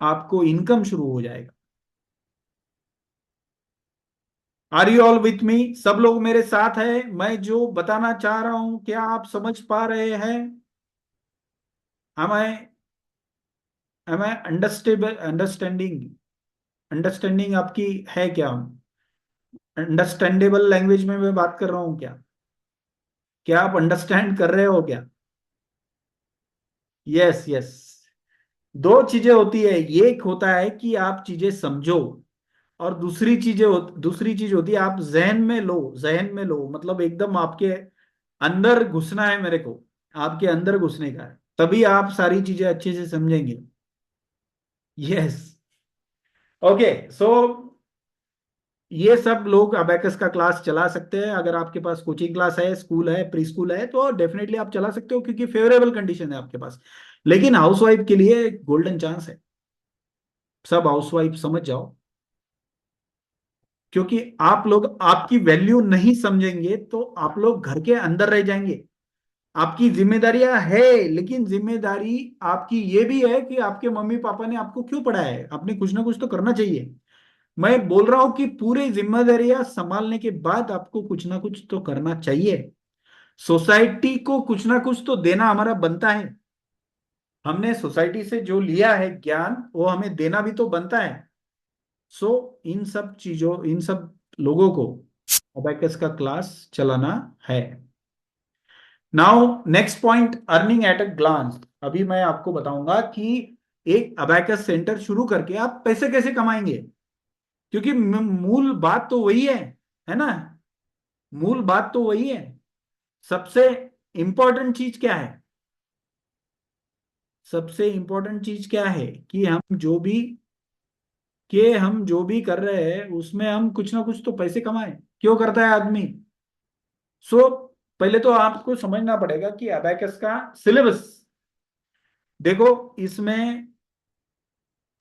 आपको इनकम शुरू हो जाएगा। Are you all with me? सब लोग मेरे साथ है? मैं जो बताना चाह रहा हूं, क्या आप समझ पा रहे हैं? am i am I understandable, understanding, understanding आपकी है क्या? अंडरस्टैंडेबल लैंग्वेज में मैं बात कर रहा हूं क्या? क्या आप अंडरस्टैंड कर रहे हो क्या? Yes yes. दो चीजें होती है, एक होता है कि आप चीजें समझो, और दूसरी चीज होती है आप जहन में लो। जहन में लो मतलब एकदम आपके अंदर घुसना है मेरे को, आपके अंदर घुसने का है, तभी आप सारी चीजें अच्छे से समझेंगे। यस। ओके। सो ये सब लोग अबैकस का क्लास चला सकते हैं। अगर आपके पास कोचिंग क्लास है, स्कूल है, प्री स्कूल है, तो डेफिनेटली आप चला सकते हो क्योंकि फेवरेबल कंडीशन है आपके पास। लेकिन हाउसवाइफ के लिए गोल्डन चांस है, सब हाउसवाइफ समझ जाओ। क्योंकि आप लोग आपकी वैल्यू नहीं समझेंगे तो आप लोग घर के अंदर रह जाएंगे। आपकी जिम्मेदारियां है, लेकिन जिम्मेदारी आपकी ये भी है कि आपके मम्मी पापा ने आपको क्यों पढ़ाया है, आपने कुछ ना कुछ तो करना चाहिए। मैं बोल रहा हूं कि पूरी जिम्मेदारियां संभालने के बाद आपको कुछ ना कुछ तो करना चाहिए। सोसाइटी को कुछ ना कुछ तो देना हमारा बनता है। हमने सोसाइटी से जो लिया है ज्ञान, वो हमें देना भी तो बनता है। सो इन सब चीजों, इन सब लोगों को अबैकस का क्लास चलाना है। Now next point, earning at a glance. अभी मैं आपको बताऊंगा कि एक अबैकस सेंटर शुरू करके आप पैसे कैसे कमाएंगे। क्योंकि मूल बात तो वही है ना। मूल बात तो वही है। सबसे इंपॉर्टेंट चीज क्या है? सबसे इंपॉर्टेंट चीज क्या है कि हम जो भी कर रहे हैं उसमें हम कुछ ना कुछ तो पैसे कमाएं। क्यों करता है आदमी? सो पहले तो आपको समझना पड़ेगा कि अबैकस का सिलेबस देखो। इसमें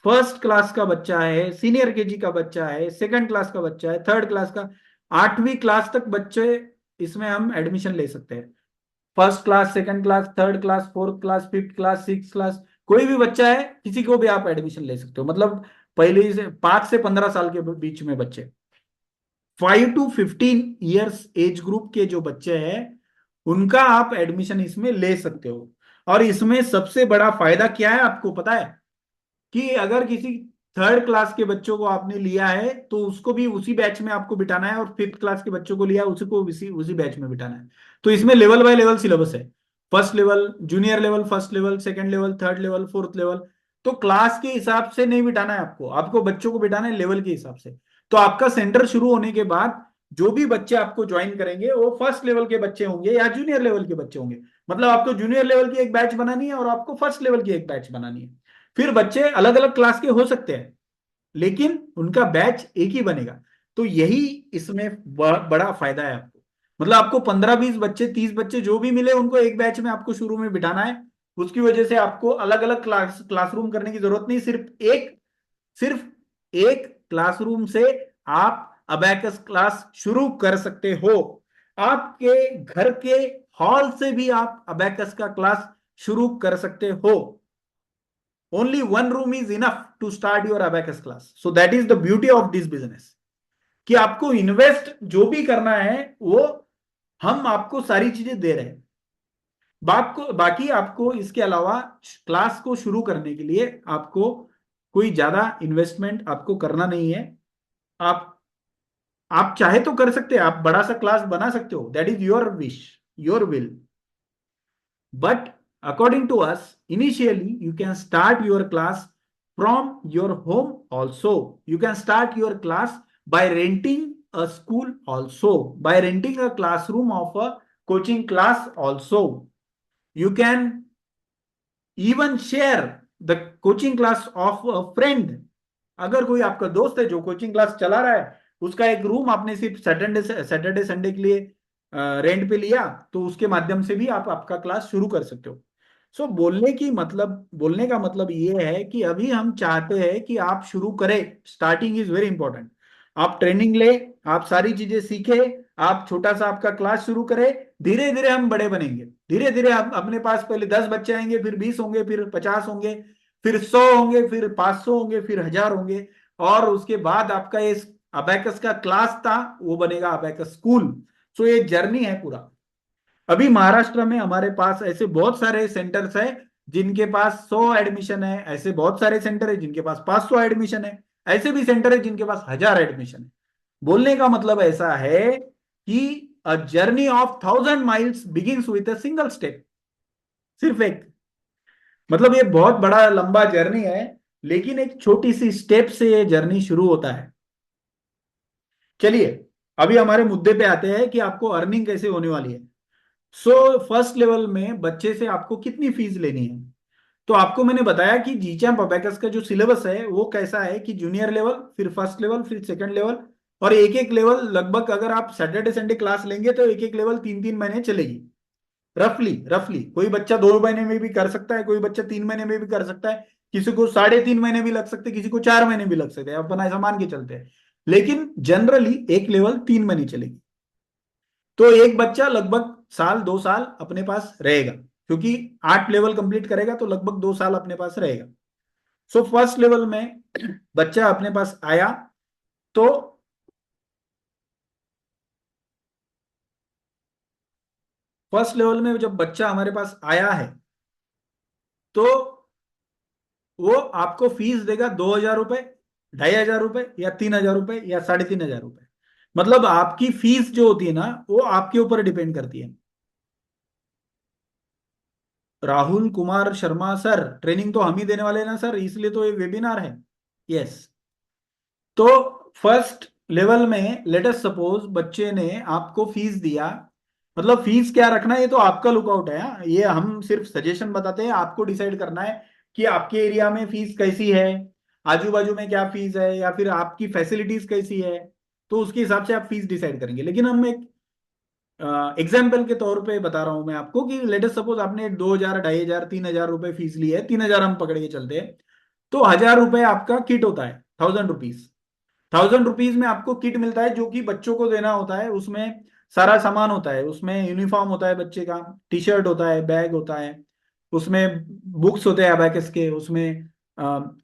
फर्स्ट क्लास का बच्चा है, सीनियर केजी का बच्चा है, सेकंड क्लास का बच्चा है, थर्ड क्लास का, 8वीं क्लास तक बच्चे इसमें हम एडमिशन ले सकते हैं। First class, second class, third class, fourth class, fifth class, six class, कोई भी बच्चा है, किसी को भी आप एडमिशन ले सकते हो। मतलब पहले से 5 से 15 साल के बीच में बच्चे, 5 to 15 ईयर्स एज ग्रुप के जो बच्चे हैं, उनका आप एडमिशन इसमें ले सकते हो। और इसमें सबसे बड़ा फायदा क्या है आपको पता है? कि अगर किसी थर्ड क्लास के बच्चों को आपने लिया है तो उसको भी उसी बैच में आपको बिठाना है, और फिफ्थ क्लास के बच्चों को लिया है उसको उसी उसी बैच में बिठाना है। तो इसमें लेवल बाय लेवल सिलेबस है। First level, junior level, first level, second level, third level, fourth level. तो क्लास के हिसाब से नहीं बिठाना है आपको, आपको बच्चों को बिठाना है लेवल के हिसाब से। तो आपका सेंटर शुरू होने के बाद जो भी बच्चे आपको ज्वाइन करेंगे वो फर्स्ट लेवल के बच्चे होंगे या जूनियर लेवल के बच्चे होंगे। मतलब आपको जूनियर लेवल की एक बैच बनानी है और आपको फर्स्ट लेवल की एक बैच बनानी है। फिर बच्चे अलग अलग क्लास के हो सकते हैं, लेकिन उनका बैच एक ही बनेगा। तो यही इसमें बड़ा फायदा है आपको। मतलब आपको 15 20 बच्चे, 30 बच्चे जो भी मिले उनको एक बैच में आपको शुरू में बिठाना है। उसकी वजह से आपको अलग अलग क्लासरूम करने की जरूरत नहीं। सिर्फ एक क्लासरूम से आप अबैकस क्लास शुरू कर सकते हो। आपके घर के हॉल से भी आप अबैकस का क्लास शुरू कर सकते हो। Only one room is enough to start your abacus class. So that is the beauty of this business, कि आपको इन्वेस्ट जो भी करना है वो हम आपको सारी चीजें दे रहे हैं। बाकी आपको इसके अलावा क्लास को शुरू करने के लिए आपको कोई ज्यादा इन्वेस्टमेंट आपको करना नहीं है। आप आप चाहे तो कर सकते हैं, आप बड़ा सा क्लास बना सकते हो, that is your wish, your will. But according to us, initially you can start your class from your home also. You can start your class by renting a school also, by renting a classroom of a coaching class also. You can even share the coaching class of a friend. अगर कोई आपका दोस्त है जो coaching class चला रहा है, उसका एक रूम आपने सिर्फ सैटरडे सैटरडे संडे के लिए रेंट पे लिया, तो उसके माध्यम से भी आप आपका क्लास शुरू कर सकते हो। सो बोलने का मतलब ये है कि अभी हम चाहते हैं कि आप शुरू करें। Starting is very important. आप ट्रेनिंग ले, आप सारी चीजें सीखे, आप छोटा सा आपका क्लास शुरू करें। धीरे धीरे हम बड़े बनेंगे। धीरे धीरे आप अपने पास पहले 10 बच्चे आएंगे, फिर 20 होंगे, फिर 50 होंगे, फिर 100 होंगे, फिर 500 होंगे, फिर 1000 होंगे। और उसके बाद आपका इस अबैकस का क्लास था वो बनेगा अबैकस स्कूल। सो ये जर्नी है पूरा। अभी महाराष्ट्र में हमारे पास ऐसे बहुत सारे सेंटर्स हैं जिनके पास 100 एडमिशन है, ऐसे बहुत सारे सेंटर है जिनके पास 500 एडमिशन है, ऐसे भी सेंटर है जिनके पास 1000 एडमिशन है। बोलने का मतलब ऐसा है कि a journey of 1000 miles begins with a single step. सिर्फ एक, मतलब ये बहुत बड़ा लंबा जर्नी है, लेकिन एक छोटी सी स्टेप से ये जर्नी शुरू होता है। चलिए, अभी हमारे मुद्दे पे आते हैं कि आपको अर्निंग कैसे होने वाली है। सो फर्स्ट लेवल में बच्चे से आपको कितनी फीस लेनी है? तो आपको मैंने बताया कि जीचैम्प अबैकस का जो सिलेबस है वो कैसा है कि जूनियर लेवल, फिर फर्स्ट लेवल, फिर सेकंड लेवल, और एक एक लेवल लगभग अगर आप सैटरडे संडे क्लास लेंगे तो एक एक लेवल 3 3 महीने चलेगी। रफली रफली कोई बच्चा 2 महीने में भी कर सकता है, कोई बच्चा 3 महीने में भी कर सकता है, किसी को 3.5 महीने भी लग सकते हैं, किसी को 4 महीने भी लग सकते हैं, अपन ऐसा मान के चलते हैं। लेकिन जनरली एक लेवल 3 महीने चलेगी। तो एक बच्चा लगभग साल 2 साल अपने पास रहेगा, क्योंकि 8 लेवल कंप्लीट करेगा तो लगभग 2 साल अपने पास रहेगा। सो फर्स्ट लेवल में बच्चा अपने पास आया, तो फर्स्ट लेवल में जब बच्चा हमारे पास आया है तो वो आपको फीस देगा 2,000 रुपए, 2,500 रुपए, या 3,000 रुपए, या 3,500 रुपए। मतलब आपकी फीस जो होती है ना वो आपके ऊपर डिपेंड करती है। राहुल कुमार शर्मा सर, ट्रेनिंग तो हम ही देने वाले हैं ना सर, इसलिए तो ये वेबिनार है। यस। तो फर्स्ट लेवल में लेट अस सपोज बच्चे ने आपको फीस दिया। मतलब फीस क्या रखना है ये तो आपका लुकआउट है, हाँ? ये हम सिर्फ सजेशन बताते हैं, आपको डिसाइड करना है कि आपके एरिया में फीस कैसी है, आजू बाजू में क्या फीस है, या फिर आपकी फैसिलिटीज कैसी है। तो उसके हिसाब से आप फीस डिसाइड करेंगे। लेकिन हम एक एग्जाम्पल के तौर पे बता रहा हूं मैं आपको कि लेट अस सपोज आपने 2,000, 2,500, 3,000 रुपए फीस ली है, 3,000 हम पकड़ के चलते हैं। तो 1,000 रुपए आपका किट होता है, 1,000 रुपीज। 1,000 रुपीज में आपको किट मिलता है जो कि बच्चों को देना होता है। उसमें सारा सामान होता है, उसमें यूनिफॉर्म होता है बच्चे का, टी शर्ट होता है, बैग होता है, उसमें बुक्स होते हैं अबैकस के, उसमें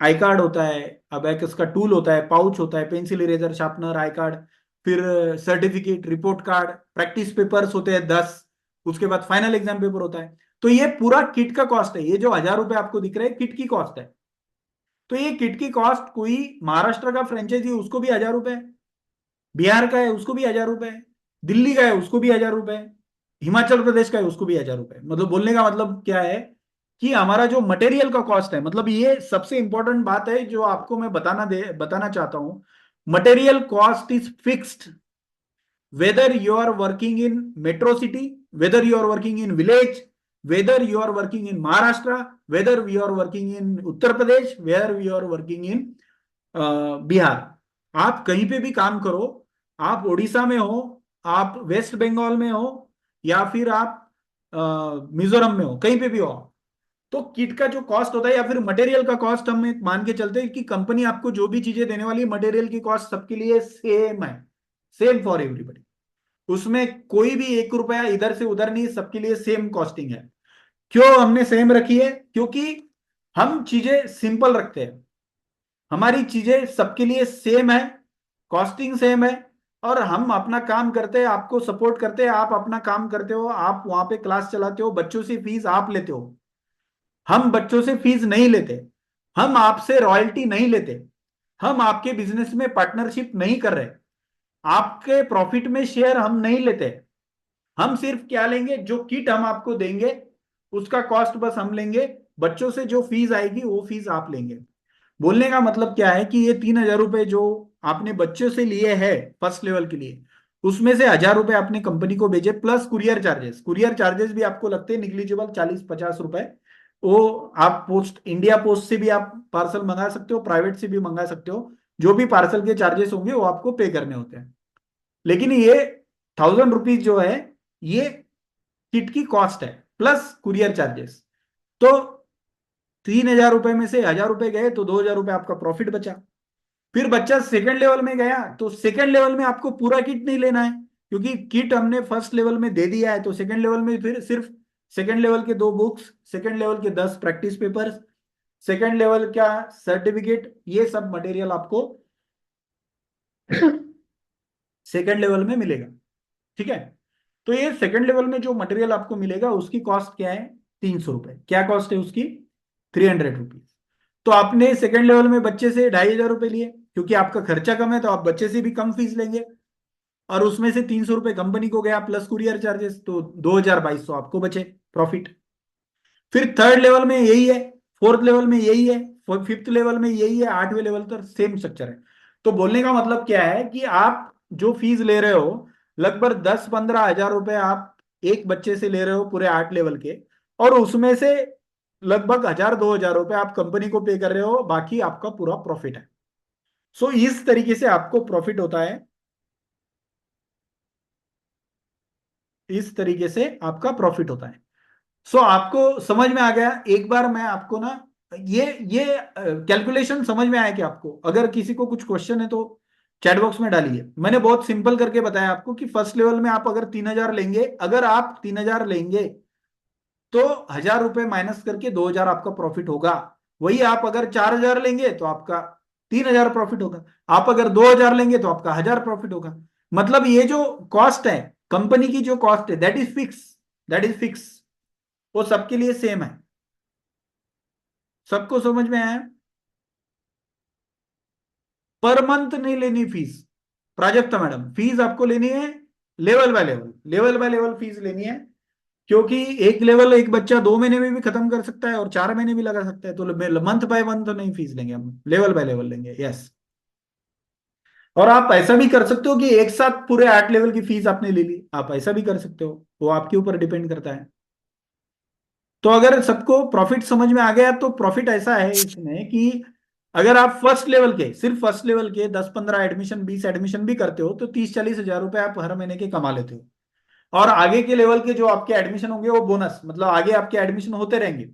आई कार्ड होता है, अबैकस का टूल होता है, पाउच होता है, pencil, eraser, sharpener, I card, फिर certificate, report card, practice papers होते हैं 10। उसके बाद फाइनल एग्जाम पेपर होता है। तो ये पूरा किट का कॉस्ट है। ये जो 1,000 रुपए आपको दिख रहे हैं किट की कॉस्ट है। तो ये किट की कॉस्ट, कोई महाराष्ट्र का फ्रेंचाइजी उसको भी 1,000 रुपए है, बिहार का है उसको भी 1,000 रुपए है, दिल्ली का है उसको भी 1,000 रुपए है, हिमाचल प्रदेश का है उसको भी 1,000 रुपए। मतलब बोलने का मतलब क्या है कि हमारा जो मटेरियल का कॉस्ट है, मतलब ये सबसे इंपॉर्टेंट बात है जो आपको मैं बताना चाहता हूं। Material cost is fixed, whether you are working in metro city, whether you are working in village, whether you are working in Maharashtra, whether you are working in Uttar Pradesh, where you are working in Bihar. आप कहीं पे भी काम करो, आप उड़ीसा में हो, आप वेस्ट बंगाल में हो, या फिर आप मिजोरम में हो, कहीं पे भी हो, तो किट का जो कॉस्ट होता है या फिर मटेरियल का कॉस्ट हम एक मान के चलते हैं कि कंपनी आपको जो भी चीजें देने वाली है मटेरियल की कॉस्ट सबके लिए सेम है, सेम फॉर एवरीबडी। उसमें कोई भी 1 रुपया इधर से उधर नहीं, सबके लिए सेम कॉस्टिंग है। क्यों हमने सेम रखी है? क्योंकि हम चीजें सिंपल रखते हैं, हमारी चीजें सबके लिए सेम है, कॉस्टिंग सेम है, और हम अपना काम करते हैं, आपको सपोर्ट करते हैं, आप अपना काम करते हो, आप वहां पे क्लास चलाते हो, बच्चों से फीस आप लेते हो। हम बच्चों से फीस नहीं लेते, हम आपसे रॉयल्टी नहीं लेते, हम आपके बिजनेस में पार्टनरशिप नहीं कर रहे, आपके प्रॉफिट में शेयर हम नहीं लेते। हम सिर्फ क्या लेंगे, जो किट हम आपको देंगे उसका कॉस्ट बस हम लेंगे, बच्चों से जो फीस आएगी वो फीस आप लेंगे। बोलने का मतलब क्या है कि ये 3,000 रुपए जो आपने बच्चों से लिए हैं फर्स्ट लेवल के लिए, उसमें से 1,000 रुपए आपने कंपनी को भेजे, plus courier charges. Courier charges भी आपको लगते हैं निग्लिजिबल, 40-50 रुपए। वो आप पोस्ट, इंडिया पोस्ट से भी आप पार्सल मंगा सकते हो, प्राइवेट से भी मंगा सकते हो। जो भी पार्सल के चार्जेस होंगे वो आपको पे करने होते हैं। लेकिन ये 1,000 रुपीज जो है ये किट की कॉस्ट है, प्लस कुरियर चार्जेस। तो 3,000 रुपए में से 1,000 रुपए गए तो 2,000 रुपए आपका प्रॉफिट बचा। फिर बच्चा सेकंड लेवल में गया तो सेकंड लेवल में आपको पूरा किट नहीं लेना है, क्योंकि किट हमने फर्स्ट लेवल में दे दिया है। तो सेकंड लेवल में फिर सिर्फ सेकंड लेवल के 2 बुक्स, सेकंड लेवल के 10 प्रैक्टिस पेपर्स, सेकंड लेवल का सर्टिफिकेट, ये सब मटेरियल आपको सेकंड लेवल में मिलेगा। ठीक है। तो ये सेकंड लेवल में जो मटेरियल आपको मिलेगा उसकी कॉस्ट क्या है? 300 रुपए। क्या कॉस्ट है उसकी? 300 रुपीज। तो आपने सेकंड लेवल में बच्चे से 2,500 रुपए लिए, क्योंकि आपका खर्चा कम है तो आप बच्चे से भी कम फीस लेंगे, और उसमें से 300 रुपए कंपनी को गया प्लस कुरियर चार्जेस, तो 2,200 आपको बचे प्रॉफिट। फिर थर्ड लेवल में यही है, फोर्थ लेवल में यही है, फिफ्थ लेवल में यही है, 8वें लेवल तक सेम स्ट्रक्चर है। तो बोलने का मतलब क्या है कि आप जो फीस ले रहे हो, लगभग 10-15 हजार रुपए आप एक बच्चे से ले रहे हो पूरे 8 लेवल के, और उसमें से लगभग 1,000-2,000 रुपए आप कंपनी को पे कर रहे हो, बाकी आपका पूरा प्रॉफिट है। सो इस तरीके से आपको प्रॉफिट होता है, इस तरीके से आपका प्रॉफिट होता है। सो आपको समझ में आ गया? एक बार मैं आपको ना ये कैलकुलेशन समझ में आया कि आपको, अगर किसी को कुछ क्वेश्चन है तो चैट बॉक्स में डालिए। मैंने बहुत सिंपल करके बताया आपको कि फर्स्ट लेवल में आप अगर 3,000 लेंगे, अगर आप 3,000 लेंगे तो 1,000 रुपए माइनस करके 2,000 आपका प्रॉफिट होगा। वही आप अगर 4,000 लेंगे तो आपका 3,000 प्रॉफिट होगा। आप अगर 2,000 लेंगे तो आपका 1,000 प्रॉफिट होगा। मतलब ये जो कॉस्ट है, कंपनी की जो कॉस्ट है, that is fix, that is fix. वो सबके लिए सेम है। सबको समझ में आया? पर मंथ नहीं लेनी फीस प्राजक्ता मैडम, फीस आपको लेनी है level by level, level by level fees लेनी है। क्योंकि एक लेवल एक बच्चा 2 महीने में भी खत्म कर सकता है और 4 महीने भी लगा सकता है, तो मंथ बाय मंथ नहीं फीस लेंगे हम, लेवल बाय लेवल लेंगे। यस। और आप ऐसा भी कर सकते हो कि एक साथ पूरे 8 लेवल की फीस आपने ले ली, आप ऐसा भी कर सकते हो, वो आपके ऊपर डिपेंड करता है। तो अगर सबको प्रॉफिट समझ में आ गया, तो प्रॉफिट ऐसा है इसमें कि अगर आप फर्स्ट लेवल के, सिर्फ फर्स्ट लेवल के 10-15 एडमिशन, 20 एडमिशन भी करते हो, तो 30-40 हजार रुपए आप हर महीने के कमा लेते हो। और आगे के लेवल के जो आपके एडमिशन होंगे वो बोनस, मतलब आगे आपके एडमिशन होते रहेंगे।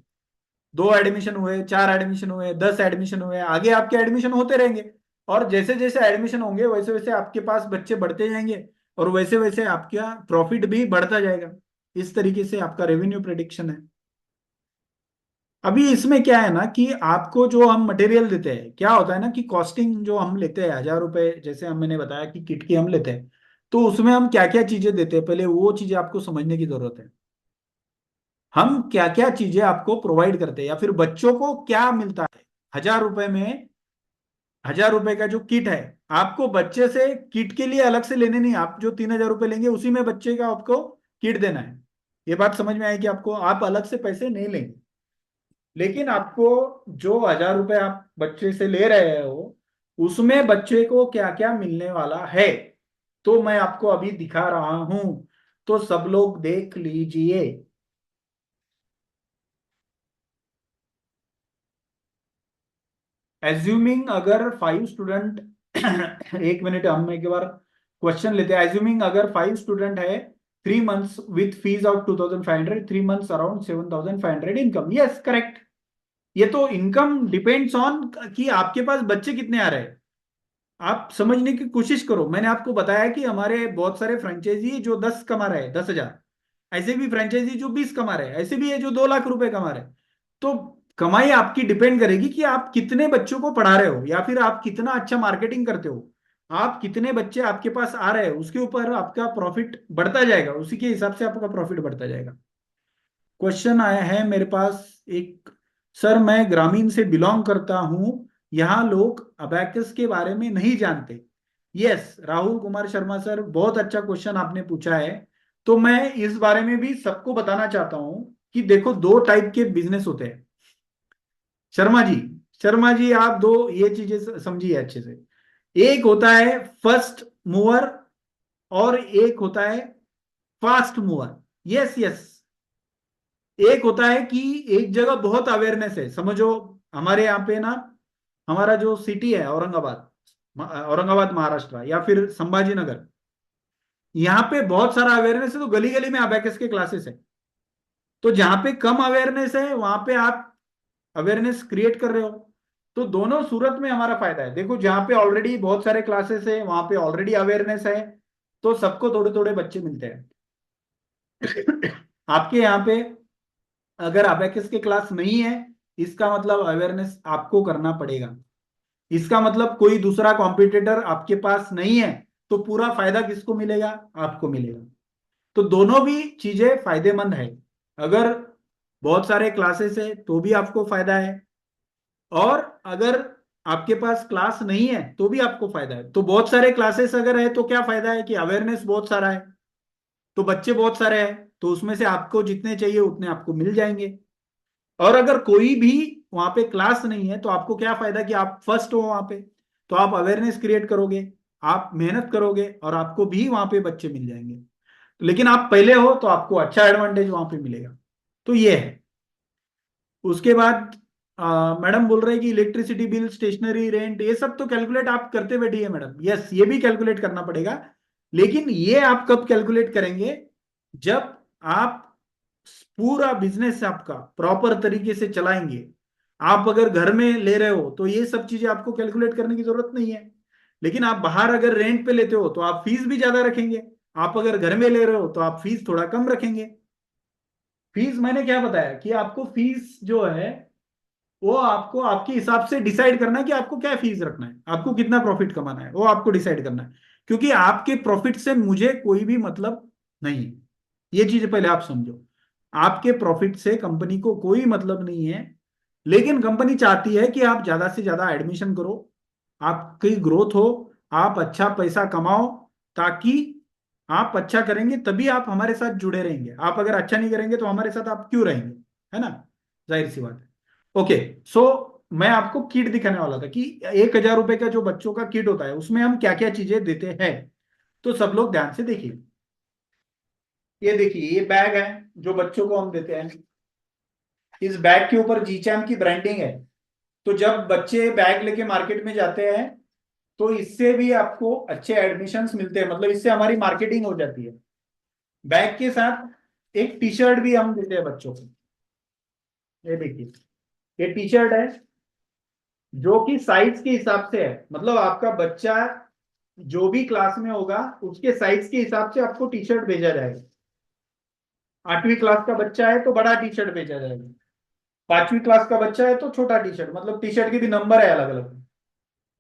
2 एडमिशन हुए, 4 एडमिशन हुए, 10 एडमिशन हुए, आगे आपके एडमिशन होते रहेंगे। और जैसे जैसे एडमिशन होंगे वैसे वैसे आपके पास बच्चे बढ़ते जाएंगे, और वैसे वैसे आपका प्रॉफिट भी बढ़ता जाएगा। इस तरीके से आपका रेवेन्यू प्रेडिक्शन है। अभी इसमें क्या है ना कि आपको जो हम मटेरियल देते हैं, क्या होता है ना कि कॉस्टिंग जो हम लेते हैं 1,000 रुपए, जैसे हम मैंने बताया कि किट की हम लेते हैं, तो उसमें हम क्या क्या चीजें देते हैं, पहले वो चीजें आपको समझने की जरूरत है। हम क्या क्या चीजें आपको प्रोवाइड करते हैं, या फिर बच्चों को क्या मिलता है 1,000 रुपए में। 1,000 रुपए का जो किट है, आपको बच्चे से किट के लिए अलग से लेने नहीं, आप जो 3,000 रुपए लेंगे उसी में बच्चे का आपको किट देना है। ये बात समझ में आएगी आपको, आप अलग से पैसे नहीं लेंगे। लेकिन आपको जो 1,000 रुपए आप बच्चे से ले रहे हो, उसमें बच्चे को क्या क्या मिलने वाला है, तो मैं आपको अभी दिखा रहा हूं। तो सब लोग देख लीजिए। एज्यूमिंग अगर 5 स्टूडेंट एक मिनट, हम एक बार क्वेश्चन लेते हैं। एज्यूमिंग अगर 5 स्टूडेंट है, 3 months with fees of 2,500, 3 months around 7,500 income. Yes, correct. ये तो इनकम डिपेंड्स ऑन कि आपके पास बच्चे कितने आ रहे हैं। आप समझने की कोशिश करो, मैंने आपको बताया कि हमारे बहुत सारे फ्रेंचाइजी जो 10 कमा रहे हैं, 10,000। ऐसे भी फ्रेंचाइजी जो 20 कमा रहे हैं, ऐसे भी है जो 2 लाख रुपए कमा रहे हैं। तो कमाई आपकी डिपेंड करेगी कि आप कितने बच्चों को पढ़ा रहे हो, या फिर आप कितना अच्छा मार्केटिंग करते हो। आप कितने बच्चे आपके पास आ रहे हैं, उसके ऊपर आपका प्रॉफिट बढ़ता जाएगा, उसी के हिसाब से आपका प्रॉफिट बढ़ता जाएगा। क्वेश्चन आया है मेरे पास एक। सर, मैं ग्रामीण से बिलोंग करता हूं, यहाँ लोग अबैकस के बारे में नहीं जानते। यस, राहुल कुमार शर्मा सर, बहुत अच्छा क्वेश्चन आपने पूछा है। तो मैं इस बारे में भी सबको बताना चाहता हूं कि देखो, 2 टाइप के बिजनेस होते हैं। शर्मा जी, शर्मा जी, आप दो ये चीजें समझिए अच्छे से। एक होता है फर्स्ट मूवर, और एक होता है फास्ट मूवर। Yes yes. एक होता है कि एक जगह बहुत अवेयरनेस है, समझो। हमारे यहाँ पे ना, हमारा जो सिटी है औरंगाबाद, औरंगाबाद महाराष्ट्र, या फिर संभाजी नगर, यहाँ पे बहुत सारा अवेयरनेस है, तो गली गली में अबैकस के क्लासेस है। तो जहाँ पे कम अवेयरनेस है वहां पे आप अवेयरनेस क्रिएट कर रहे हो। तो दोनों सूरत में हमारा फायदा है। देखो, जहाँ पे ऑलरेडी बहुत सारे क्लासेस है, वहां पे ऑलरेडी अवेयरनेस है, तो सबको थोड़े थोड़े बच्चे मिलते हैं। आपके यहाँ पे अगर अबेकस के क्लास नहीं है, इसका मतलब अवेयरनेस आपको करना पड़ेगा। इसका मतलब कोई दूसरा कॉम्पिटिटर आपके पास नहीं है, तो पूरा फायदा किसको मिलेगा? आपको मिलेगा। तो दोनों भी चीजें फायदेमंद है। अगर बहुत सारे क्लासेस है तो भी आपको फायदा है, और अगर आपके पास क्लास नहीं है तो भी आपको फायदा है। तो बहुत सारे क्लासेस अगर है तो क्या फायदा है कि अवेयरनेस बहुत सारा है, तो बच्चे बहुत सारे हैं, तो उसमें से आपको जितने चाहिए उतने आपको मिल जाएंगे। और अगर कोई भी वहां पे क्लास नहीं है, तो आपको क्या फायदा कि आप फर्स्ट हो वहां पे, तो आप अवेयरनेस क्रिएट करोगे, आप मेहनत करोगे, और आपको भी वहां पे बच्चे मिल जाएंगे। लेकिन आप पहले हो तो आपको अच्छा एडवांटेज वहां पे मिलेगा। तो ये है। उसके बाद मैडम बोल रहे हैं कि इलेक्ट्रिसिटी बिल, स्टेशनरी रेंट, ये सब तो कैलकुलेट आप करते बैठिए मैडम। यस, ये भी कैलकुलेट करना पड़ेगा। लेकिन ये आप कब कैलकुलेट करेंगे? जब आप पूरा बिजनेस आपका प्रॉपर तरीके से चलाएंगे। आप अगर घर में ले रहे हो तो ये सब चीजें आपको कैलकुलेट करने की जरूरत नहीं है। लेकिन आप बाहर अगर रेंट पे लेते हो तो आप फीस भी ज्यादा रखेंगे। आप अगर घर में ले रहे हो तो आप फीस थोड़ा कम रखेंगे। फीस मैंने क्या बताया कि आपको फीस जो है वो आपको आपके हिसाब से डिसाइड करना है कि आपको क्या फीस रखना है, आपको कितना प्रॉफिट कमाना है, वो आपको डिसाइड करना है। क्योंकि आपके प्रॉफिट से मुझे कोई भी मतलब नहीं है। ये चीज पहले आप समझो। आपके प्रॉफिट से कंपनी को कोई मतलब नहीं है। लेकिन कंपनी चाहती है कि आप ज्यादा से ज्यादा एडमिशन करो, आपकी ग्रोथ हो, आप अच्छा पैसा कमाओ, ताकि आप अच्छा करेंगे तभी आप हमारे साथ जुड़े रहेंगे। आप अगर अच्छा नहीं करेंगे तो हमारे साथ आप क्यों रहेंगे, है ना? जाहिर सी बात है। ओके। सो मैं आपको किट दिखाने वाला था कि 1,000 रुपए का जो बच्चों का किट होता है उसमें हम क्या क्या चीजें देते हैं। तो सब लोग ध्यान से देखिए। ये देखिए, ये बैग है जो बच्चों को हम देते हैं। इस बैग के ऊपर जीचैम की ब्रांडिंग है। तो जब बच्चे बैग लेके मार्केट में जाते हैं तो इससे भी आपको अच्छे एडमिशन्स मिलते हैं, मतलब इससे हमारी मार्केटिंग हो जाती है। बैग के साथ एक टी शर्ट भी हम देते हैं बच्चों को। ये देखिए, ये टी शर्ट है जो कि साइज के हिसाब से है, मतलब आपका बच्चा जो भी क्लास में होगा उसके साइज के हिसाब से आपको टी शर्ट भेजा जाएगा। 8वीं क्लास का बच्चा है तो बड़ा टी शर्ट भेजा जाएगा, 5वीं क्लास का बच्चा है तो छोटा टी शर्ट, मतलब टी शर्ट के भी नंबर है अलग अलग।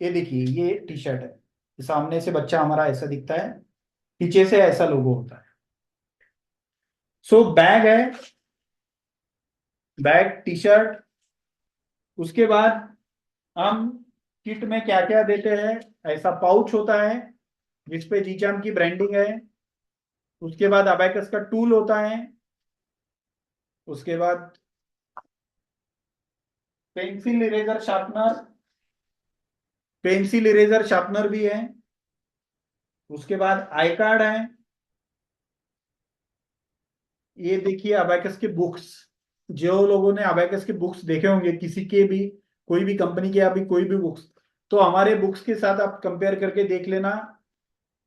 ये देखिए, ये टी शर्ट है, सामने से बच्चा हमारा ऐसा दिखता है, पीछे से ऐसा लोगो होता है। सो बैग है, बैग टी शर्ट। उसके बाद हम किट में क्या क्या देते हैं, ऐसा पाउच होता है जिसपे जीचाम की ब्रांडिंग है। उसके बाद अबैकस का टूल होता है। उसके बाद pencil eraser sharpener, pencil eraser sharpener भी है। उसके बाद आई कार्ड है। ये देखिए अबैकस के बुक्स। जो लोगों ने अबैकस के बुक्स देखे होंगे, किसी के भी, कोई भी कंपनी के, अभी कोई भी बुक्स, तो हमारे बुक्स के साथ आप कंपेयर करके देख लेना।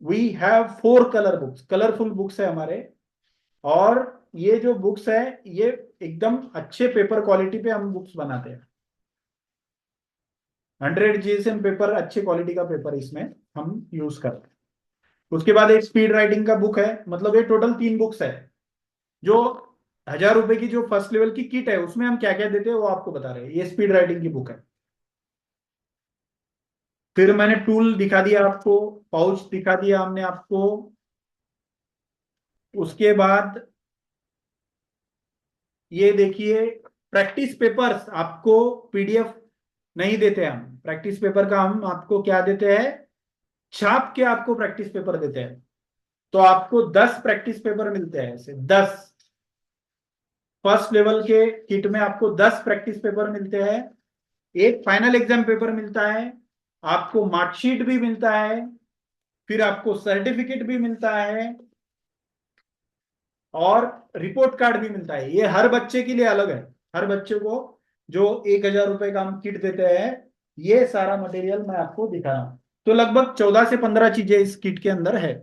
We have 4 colour books, colourful books है हमारे। और ये जो बुक्स है, ये एकदम अच्छे पेपर क्वालिटी पे हम बुक्स बनाते हैं। 100 GSM पेपर, अच्छे क्वालिटी का पेपर इसमें हम यूज करते हैं। उसके बाद एक स्पीड राइटिंग का बुक है, मतलब ये टोटल 3 बुक्स है। जो 1,000 रुपए की जो फर्स्ट लेवल की किट है उसमें हम क्या क्या देते हैं वो आपको बता रहे हैं। ये स्पीड राइटिंग की बुक है। फिर मैंने टूल दिखा दिया आपको, पाउच दिखा दिया हमने आपको। उसके बाद ये देखिए, प्रैक्टिस पेपर्स आपको पीडीएफ नहीं देते हम। प्रैक्टिस पेपर का हम आपको क्या देते हैं, छाप के आपको प्रैक्टिस पेपर देते हैं। तो आपको 10 प्रैक्टिस पेपर मिलते हैं, ऐसे 10। फर्स्ट लेवल के किट में आपको 10 प्रैक्टिस पेपर मिलते हैं। एक फाइनल एग्जाम पेपर मिलता है, आपको मार्कशीट भी मिलता है, फिर आपको सर्टिफिकेट भी मिलता है, और रिपोर्ट कार्ड भी मिलता है। ये हर बच्चे के लिए अलग है। हर बच्चे को जो 1,000 रुपए का हम किट देते हैं, ये सारा मटेरियल मैं आपको दिखा रहा हूं। तो लगभग 14 से 15 चीजें इस किट के अंदर है।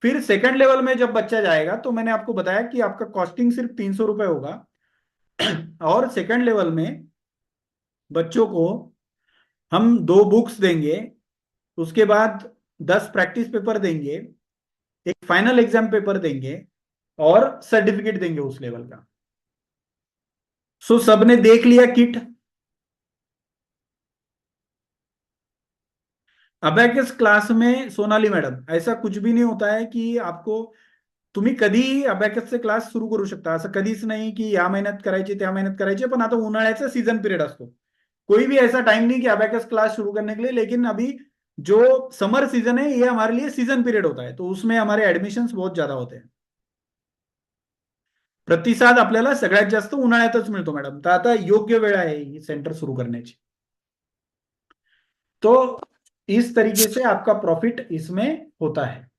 फिर सेकंड लेवल में जब बच्चा जाएगा तो मैंने आपको बताया कि आपका कॉस्टिंग सिर्फ 300 रुपये होगा। और सेकंड लेवल में बच्चों को हम 2 बुक्स देंगे, उसके बाद 10 प्रैक्टिस पेपर देंगे, एक फाइनल एग्जाम पेपर देंगे, और सर्टिफिकेट देंगे उस लेवल का। सो सबने देख लिया किट। अबैकस क्लास में सोनाली मैडम, ऐसा कुछ भी नहीं होता है कि आपको, तुम्ही कधी अबॅकस चे क्लास सुरू करू शकता, असं कधीच नाही की या महिन्यात करायचे त्या महिन्यात करायचे। पण आता उन्हाळ्याचा सीजन पीरियड असतो, कोई भी ऐसा टाइम नहीं कि अबैकस क्लास शुरू करने के लिए। लेकिन अभी जो समर सीजन है ये हमारे लिए सीजन पीरियड होता है, तो उसमें हमारे ऍडमिशन्स बहुत ज्यादा होते हैं। प्रतिसाद आपल्याला सगळ्यात जास्त उन्हाळ्यातच मिळतो मॅडम, तर आता योग्य वेळ आहे ही सेंटर सुरू करण्याची। तो इस तरीके से आपका प्रॉफिट इसमें होता है।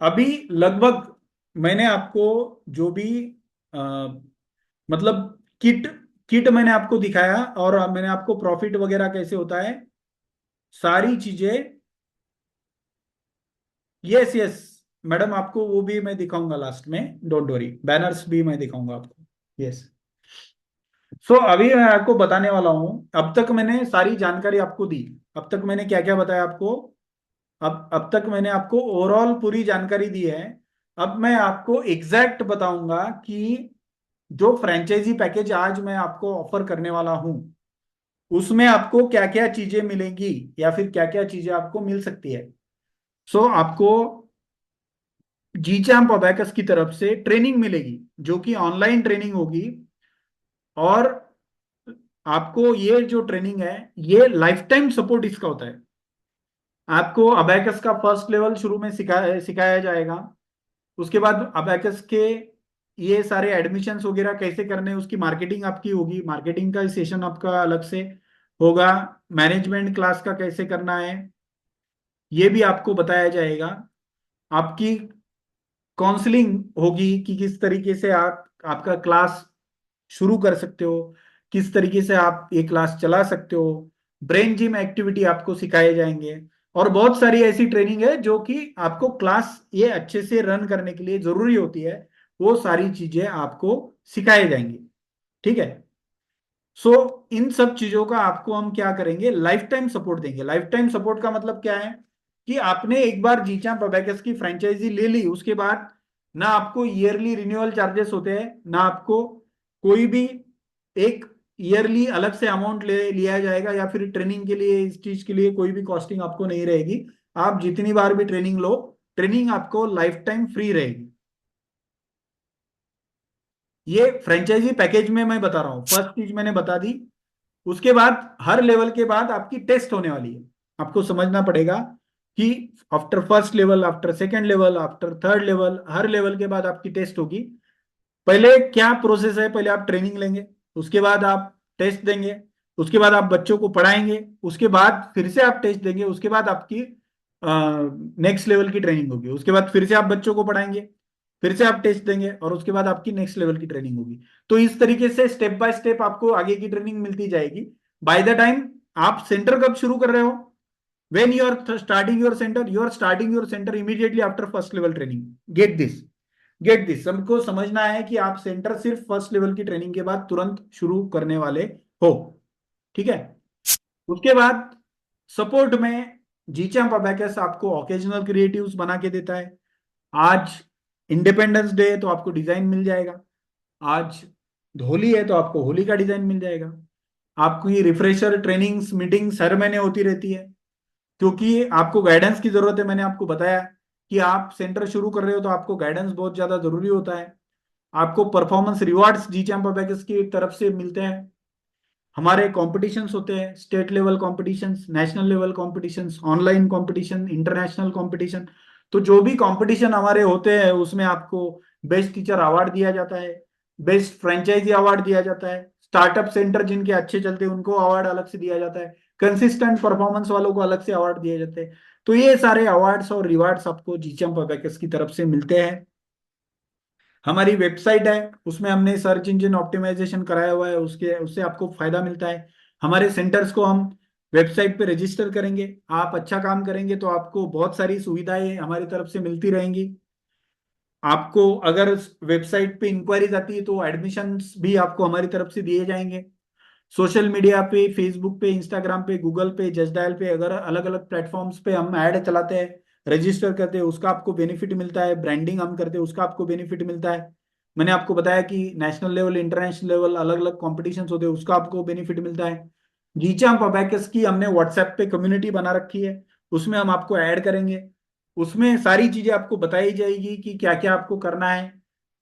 अभी लगभग मैंने आपको जो भी अ, मतलब किट किट मैंने आपको दिखाया, और मैंने आपको प्रॉफिट वगैरह कैसे होता है, सारी चीजें। यस यस मैडम, आपको वो भी मैं दिखाऊंगा लास्ट में, डोंट वरी, बैनर्स भी मैं दिखाऊंगा आपको। यस। सो अभी मैं आपको बताने वाला हूं, अब तक मैंने सारी जानकारी आपको दी। अब तक मैंने क्या क्या बताया आपको, अब तक मैंने आपको ओवरऑल पूरी जानकारी दी है। अब मैं आपको एग्जैक्ट बताऊंगा कि जो फ्रेंचाइजी पैकेज आज मैं आपको ऑफर करने वाला हूं, उसमें आपको क्या क्या चीजें मिलेंगी या फिर क्या क्या चीजें आपको मिल सकती है। सो आपको जी चैम्प अबैकस की तरफ से ट्रेनिंग मिलेगी, जो कि ऑनलाइन ट्रेनिंग होगी। और आपको ये जो ट्रेनिंग है, ये लाइफ टाइम सपोर्ट इसका होता है। आपको अबैकस का फर्स्ट लेवल शुरू में सिखाया जाएगा। उसके बाद अबैकस के ये सारे एडमिशन्स वगैरह कैसे करने हैं, उसकी मार्केटिंग आपकी होगी, मार्केटिंग का सेशन आपका अलग से होगा। मैनेजमेंट क्लास का कैसे करना है, ये भी आपको बताया जाएगा। आपकी काउंसलिंग होगी कि किस तरीके से आप आपका क्लास शुरू कर सकते हो, किस तरीके से आप ये क्लास चला सकते हो। ब्रेन जिम एक्टिविटी आपको सिखाए जाएंगे। और बहुत सारी ऐसी ट्रेनिंग है जो कि आपको क्लास ये अच्छे से रन करने के लिए जरूरी होती है, वो सारी चीजें आपको सिखाई जाएंगी। ठीक है। सो इन सब चीजों का आपको हम क्या करेंगे, लाइफ टाइम सपोर्ट देंगे। लाइफ टाइम सपोर्ट का मतलब क्या है कि आपने एक बार जीचाम अबैकस की फ्रेंचाइजी ले ली, उसके बाद ना आपको ईयरली रिन्यूअल चार्जेस होते हैं, ना आपको कोई भी एक ईयरली अलग से अमाउंट ले लिया जाएगा, या फिर ट्रेनिंग के लिए इस चीज के लिए कोई भी कॉस्टिंग आपको नहीं रहेगी। आप जितनी बार भी ट्रेनिंग लो, ट्रेनिंग आपको लाइफ टाइम फ्री रहेगी। ये फ्रेंचाइजी पैकेज में मैं बता रहा हूं, फर्स्ट चीज मैंने बता दी। उसके बाद हर लेवल के बाद आपकी टेस्ट होने वाली है। आपको समझना पड़ेगा कि after first level, after second level, after third level, हर लेवल के बाद आपकी टेस्ट होगी। पहले क्या प्रोसेस है, पहले आप ट्रेनिंग लेंगे, उसके बाद आप टेस्ट देंगे, उसके बाद आप बच्चों को पढ़ाएंगे, उसके बाद फिर से आप टेस्ट देंगे, उसके बाद आपकी नेक्स्ट लेवल की ट्रेनिंग होगी, उसके बाद फिर से आप बच्चों को पढ़ाएंगे, फिर से आप टेस्ट देंगे, और उसके बाद आपकी नेक्स्ट लेवल की ट्रेनिंग होगी। तो इस तरीके से स्टेप बाय स्टेप आपको आगे की ट्रेनिंग मिलती जाएगी। बाय द टाइम आप सेंटर कब शुरू कर रहे हो, when you are starting your center, you are starting your center immediately after first level training. get this get this, हमको समझना है कि आप सेंटर सिर्फ फर्स्ट लेवल की ट्रेनिंग के बाद तुरंत शुरू करने वाले हो। ठीक है। उसके बाद सपोर्ट में जीचैम्प अबैकस आपको ओकेजनल क्रिएटिव्स बना के देता है। आज इंडिपेंडेंस डे है तो आपको डिजाइन मिल जाएगा। आज होली है तो आपको होली का डिजाइन मिल जाएगा। आपको ये रिफ्रेशर ट्रेनिंग्स मीटिंग्स हर महीने होती रहती है, क्योंकि आपको गाइडेंस की जरूरत है। मैंने आपको बताया कि आप सेंटर शुरू कर रहे हो तो आपको गाइडेंस बहुत ज्यादा जरूरी होता है। आपको परफॉर्मेंस रिवार्ड्स जी चैम्प अबैकस की तरफ से मिलते हैं। हमारे कॉम्पिटिशन्स होते हैं, state level competitions, national level competitions, online competition, international competition. तो जो भी कॉम्पिटिशन हमारे होते हैं उसमें आपको बेस्ट टीचर अवार्ड दिया जाता है, बेस्ट फ्रेंचाइजी अवार्ड दिया जाता है, स्टार्टअप सेंटर जिनके अच्छे चलते हैं उनको अवार्ड अलग से दिया जाता है, कंसिस्टेंट परफॉर्मेंस वालों को अलग से अवार्ड दिए जाते हैं। तो ये सारे अवार्ड्स और रिवार्ड्स आपको जीचैम्प अबैकस की तरफ से मिलते हैं। हमारी वेबसाइट है, उसमें हमने सर्च इंजन ऑप्टिमाइजेशन कराया हुआ है, उसके उससे आपको फायदा मिलता है। हमारे सेंटर्स को हम वेबसाइट पे रजिस्टर करेंगे, आप अच्छा काम करेंगे तो आपको बहुत सारी सुविधाएं हमारी तरफ से मिलती रहेंगी। आपको अगर वेबसाइट पे इंक्वायरीज आती है तो एडमिशन्स भी आपको हमारी तरफ से दिए जाएंगे। सोशल मीडिया पे, फेसबुक पे, इंस्टाग्राम पे, गूगल पे, जस्ट डायल पे, अगर अलग अलग प्लेटफॉर्म्स पे हम ऐड चलाते हैं, रजिस्टर करते हैं, उसका आपको बेनिफिट मिलता है। ब्रांडिंग हम करते हैं, उसका आपको बेनिफिट मिलता है। मैंने आपको बताया कि नेशनल लेवल, इंटरनेशनल लेवल अलग अलग कॉम्पिटिशन्स होते हैं, उसका आपको बेनिफिट मिलता है। जीचाम्प अबैकस की हमने व्हाट्सएप पे कम्युनिटी बना रखी है, उसमें हम आपको ऐड करेंगे। उसमें सारी चीजें आपको बताई जाएगी कि क्या क्या आपको करना है,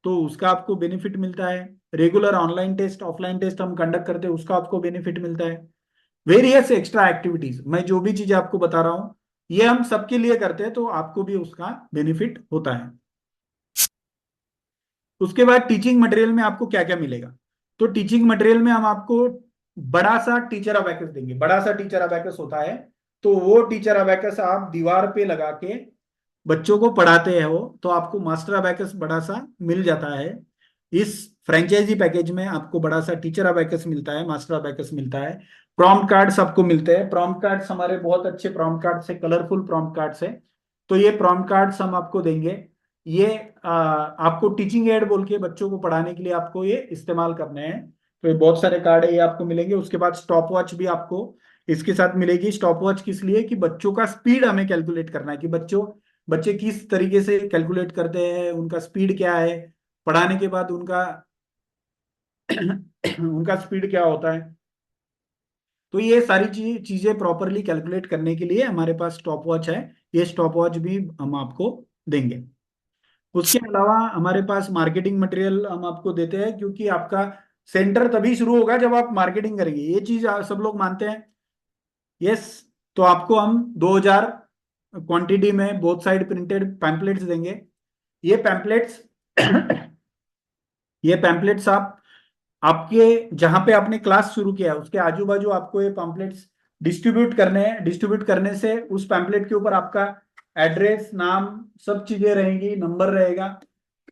तो उसका आपको बेनिफिट मिलता है। Regular online test, offline test हम कंडक्ट करते हैं, उसका आपको बेनिफिट मिलता है। वेरियस एक्स्ट्रा एक्टिविटीज, मैं जो भी चीजें आपको बता रहा हूं ये हम सबके लिए करते हैं, तो आपको भी उसका बेनिफिट होता है। उसके बाद टीचिंग मटेरियल में आपको क्या क्या मिलेगा, तो टीचिंग मटेरियल में हम आपको बड़ा सा टीचर अबैकस देंगे। बड़ा सा टीचर अबैकस होता है, तो वो टीचर अबैकस आप दीवार पे लगा के बच्चों को पढ़ाते हैं, वो तो आपको मास्टर अबैकस बड़ा सा मिल जाता है। इस फ्रेंचाइजी पैकेज में आपको बड़ा सा टीचर अबैकस मिलता है, मास्टर अबैकस मिलता है। प्रॉम्प्ट कार्ड्स आपको मिलते हैं। प्रॉम्प्ट कार्ड्स हमारे बहुत अच्छे प्रॉम्प्ट कार्ड्स है, कलरफुल प्रॉम्प्ट कार्ड्स है। तो ये प्रॉम्प्ट कार्ड्स हम आपको देंगे। ये आपको टीचिंग एड बोल के बच्चों को पढ़ाने के लिए आपको ये इस्तेमाल करने हैं। तो ये बहुत सारे कार्ड है, ये आपको मिलेंगे। उसके बाद स्टॉप वॉच भी आपको इसके साथ मिलेगी। स्टॉप वॉच किस लिए, कि बच्चों का स्पीड हमें कैलकुलेट करना है, कि बच्चे किस तरीके से कैलकुलेट करते हैं, उनका स्पीड क्या है, पढ़ाने के बाद उनका उनका स्पीड क्या होता है। तो ये सारी चीजें प्रॉपरली कैलकुलेट करने के लिए हमारे पास स्टॉप वॉच है। ये स्टॉप वॉच भी हम आपको देंगे। उसके अलावा हमारे पास मार्केटिंग मटेरियल हम आपको देते हैं, क्योंकि आपका सेंटर तभी शुरू होगा जब आप मार्केटिंग करेंगे। ये चीज सब लोग मानते हैं। यस। तो आपको हम 2000 क्वांटिटी में बोथ साइड प्रिंटेड पैम्पलेट्स देंगे। ये पैम्पलेट्स ये पैम्पलेट्स आप आपके जहां पे आपने क्लास शुरू किया है उसके आजू बाजू आपको ये पैम्पलेट्स डिस्ट्रीब्यूट करने हैं। डिस्ट्रीब्यूट करने से उस पैम्पलेट के ऊपर आपका एड्रेस, नाम, सब चीजें रहेंगी, नंबर रहेगा।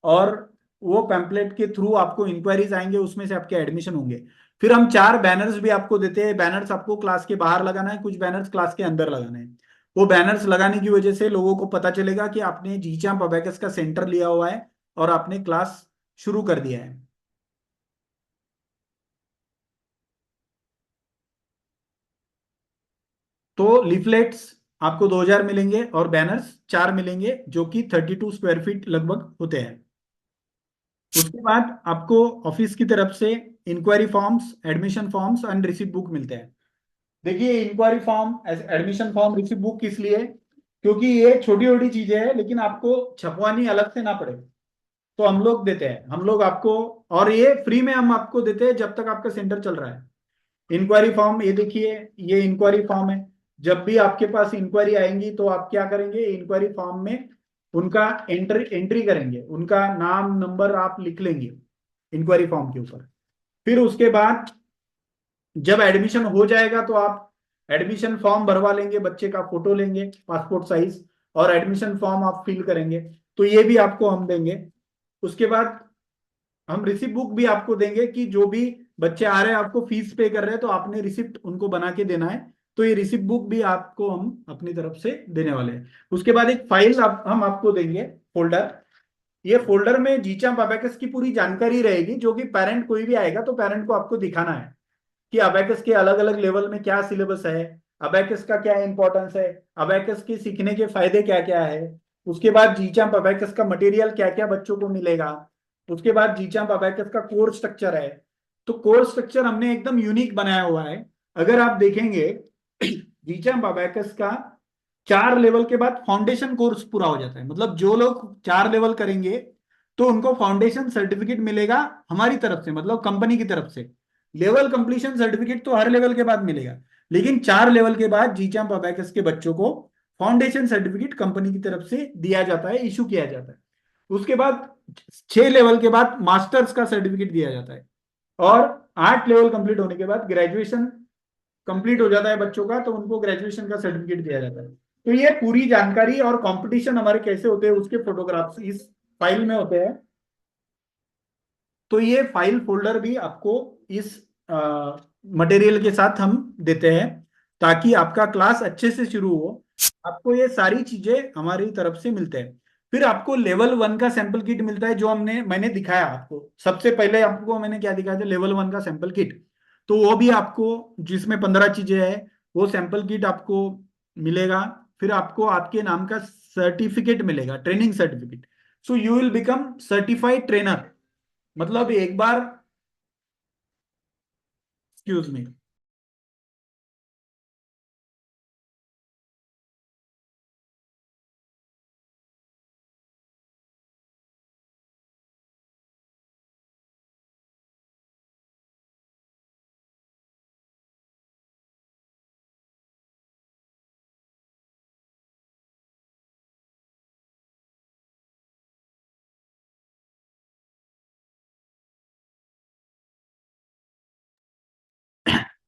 और वो पैम्पलेट के थ्रू आपको इंक्वायरीज आएंगे, उसमें से आपके एडमिशन होंगे। फिर हम 4 बैनर्स भी आपको देते हैं। बैनर्स आपको क्लास के बाहर लगाना है, कुछ बैनर्स क्लास के अंदर लगाने हैं। वो बैनर्स लगाने की वजह से लोगों को पता चलेगा कि आपने जीचाम अबेकस का सेंटर लिया हुआ है और आपने क्लास शुरू कर दिया है। तो लीफलेट्स आपको 2000 मिलेंगे और बैनर्स 4 मिलेंगे, जो कि 32 स्क्वायर फीट लगभग होते हैं। उसके बाद आपको ऑफिस की तरफ से inquiry forms, admission forms and receipt book मिलते हैं। देखिए, inquiry form, admission form, receipt book किस लिए? क्योंकि ये छोटी छोटी चीजें हैं, लेकिन आपको छपवानी अलग से ना पड़े, तो हम लोग देते हैं। हम लोग आपको, और ये फ्री में हम आपको देते हैं जब तक आपका सेंटर चल रहा है। इंक्वायरी फॉर्म ये देखिए, ये इंक्वायरी फॉर्म है। जब भी आपके पास इंक्वायरी आएंगी तो आप क्या करेंगे, इंक्वायरी फॉर्म में उनका एंट्री करेंगे, उनका नाम नंबर आप लिख लेंगे इंक्वायरी फॉर्म के ऊपर। फिर उसके बाद जब एडमिशन हो जाएगा तो आप एडमिशन फॉर्म भरवा लेंगे, बच्चे का फोटो लेंगे पासपोर्ट साइज, और एडमिशन फॉर्म आप फिल करेंगे। तो ये भी आपको हम देंगे। उसके बाद हम रिसिप्ट बुक भी आपको देंगे कि जो भी बच्चे आ रहे हैं आपको फीस पे कर रहे हैं तो आपने रिसिप्ट उनको बना के देना है। तो ये रिसिप्ट बुक भी आपको हम अपनी तरफ से देने वाले हैं। उसके बाद एक फाइल हम आपको देंगे, फोल्डर। ये फोल्डर में जीचाम अबेकस की पूरी जानकारी रहेगी, जो कि पेरेंट कोई भी आएगा तो पेरेंट को आपको दिखाना है कि अबेकस के अलग अलग लेवल में क्या सिलेबस है, अबेकस का क्या इंपॉर्टेंस है, अबेकस के सीखने के फायदे क्या क्या है। उसके बाद जीचाम अबेकस का मटेरियल क्या क्या बच्चों को मिलेगा। उसके बाद जीचाम अबेकस का कोर्स स्ट्रक्चर है। तो कोर्स स्ट्रक्चर हमने एकदम यूनिक बनाया हुआ है। अगर आप देखेंगे जीचाम अबेकस का 4 लेवल के बाद फाउंडेशन कोर्स पूरा हो जाता है। मतलब जो लोग 4 लेवल करेंगे तो उनको फाउंडेशन सर्टिफिकेट मिलेगा हमारी तरफ से, मतलब कंपनी की तरफ से। लेवल कंप्लीशन सर्टिफिकेट तो हर लेवल के बाद मिलेगा, लेकिन 4 लेवल के बाद जीचाम अबेकस के बच्चों को फाउंडेशन सर्टिफिकेट कंपनी की तरफ से दिया जाता है, इशू किया जाता है। उसके बाद 6 लेवल के बाद मास्टर्स का सर्टिफिकेट दिया जाता है। और 8 लेवल कंप्लीट होने के बाद ग्रेजुएशन कंप्लीट हो जाता है बच्चों का, तो उनको ग्रेजुएशन का सर्टिफिकेट दिया जाता है। तो ये पूरी जानकारी और कंपटीशन हमारे कैसे होते हैं उसके फोटोग्राफ्स इस फाइल में होते हैं। तो ये फाइल फोल्डर भी आपको इस मटेरियल के साथ हम देते हैं, ताकि आपका क्लास अच्छे से शुरू हो। आपको ये सारी चीजें हमारी तरफ से मिलते हैं। फिर आपको लेवल 1 का सैंपल किट मिलता है, जो मैंने दिखाया आपको। सबसे पहले आपको मैंने क्या दिखाया था, लेवल 1 का सैंपल किट। तो वो भी आपको, जिसमें 15 चीजें हैं, वो सैंपल किट आपको मिलेगा। फिर आपको आपके नाम का सर्टिफिकेट मिलेगा, training certificate. So you will become certified trainer. मतलब एक बार, एक्सक्यूज मी।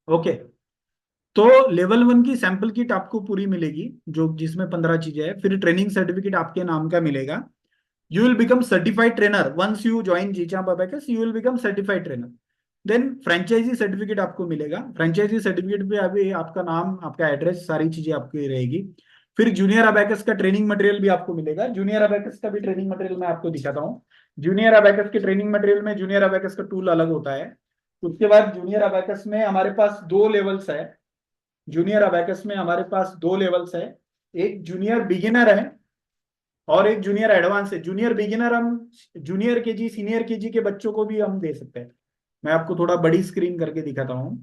ओके। तो लेवल 1 की सैंपल किट आपको पूरी मिलेगी, जो जिसमें 15 चीजें हैं। फिर ट्रेनिंग सर्टिफिकेट आपके नाम का मिलेगा। You will become certified trainer once you join GChamp Abacus, you will become certified trainer. Then franchisee certificate आपको मिलेगा। फ्रेंचाइजी सर्टिफिकेट पे अभी आपका नाम, आपका एड्रेस, सारी चीजें आपकी रहेगी। फिर जूनियर अबेकस का ट्रेनिंग मटेरियल भी आपको मिलेगा। जूनियर अबेकस का भी ट्रेनिंग मटेरियल मैं आपको दिखाता हूँ। जूनियर अबेकस के ट्रेनिंग मटेरियल में जूनियर अबेकस का टूल अलग होता है। उसके बाद जूनियर अबेकस में हमारे पास 2 लेवल्स है। जूनियर अबेकस में हमारे पास 2 लेवल्स है। एक जूनियर बिगिनर है और एक जूनियर एडवांस है। जूनियर बिगिनर हम जूनियर केजी, सीनियर केजी के बच्चों को भी हम दे सकते हैं। मैं आपको थोड़ा बड़ी स्क्रीन करके दिखाता हूँ।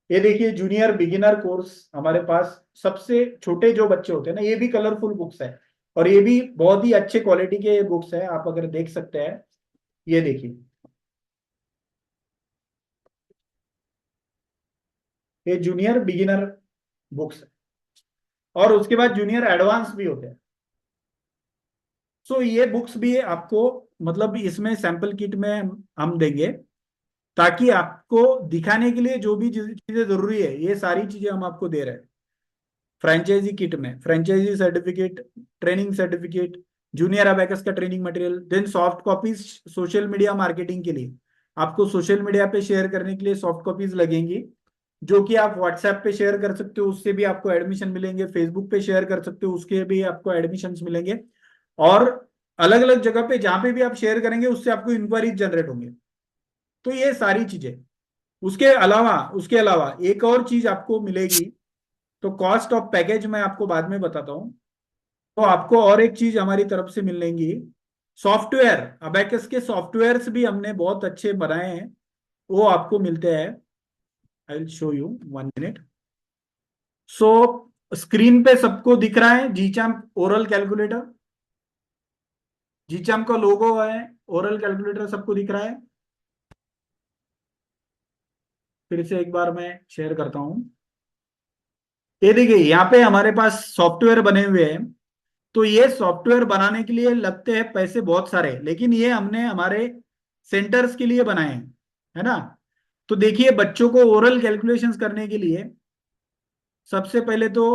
ये देखिए जूनियर बिगिनर कोर्स हमारे पास, सबसे छोटे जो बच्चे होते हैं ना, ये भी कलरफुल बुक्स है और ये भी बहुत ही अच्छे क्वालिटी के बुक्स है, आप अगर देख सकते हैं। ये देखिए, ये जूनियर बिगिनर बुक्स है और उसके बाद जूनियर एडवांस भी होते हैं। सो ये बुक्स भी आपको, मतलब इसमें सैंपल किट में हम देंगे, ताकि आपको दिखाने के लिए जो भी चीजें जरूरी है ये सारी चीजें हम आपको दे रहे हैं। फ्रेंचाइजी किट में franchisee certificate, training certificate, junior abacus का training material, then soft copies social media marketing के लिए, आपको सोशल मीडिया पे शेयर करने के लिए सॉफ्ट कॉपीज लगेंगी, जो कि आप व्हाट्सएप पे शेयर कर सकते हो, उससे भी आपको एडमिशन मिलेंगे, फेसबुक पे शेयर कर सकते हो, उसके भी आपको एडमिशन मिलेंगे, और अलग अलग जगह पे जहां पे भी आप शेयर करेंगे उससे आपको इंक्वायरीज जनरेट होंगे। तो ये सारी चीजें, उसके अलावा एक और चीज आपको मिलेगी। तो कॉस्ट ऑफ पैकेज मैं आपको बाद में बताता हूँ। तो आपको और एक चीज हमारी तरफ से मिलेंगी, सॉफ्टवेयर, अबैकस के सॉफ्टवेयर्स भी हमने बहुत अच्छे बनाए हैं, वो आपको मिलते हैं। I will show you, 1 minute. So screen पे सबको दिख रहा है जीचैम ओरल कैलकुलेटर, जीचैम का लोगो है, ओरल कैलकुलेटर सबको दिख रहा है। फिर से एक बार मैं शेयर करता हूँ। ये देखिए यहाँ पे हमारे पास सॉफ्टवेयर बने हुए हैं। तो ये सॉफ्टवेयर बनाने के लिए लगते हैं पैसे बहुत सारे, लेकिन ये हमने हमारे सेंटर्स के लिए बनाए हैं, है ना। तो देखिए बच्चों को ओरल कैलकुलेशंस करने के लिए सबसे पहले तो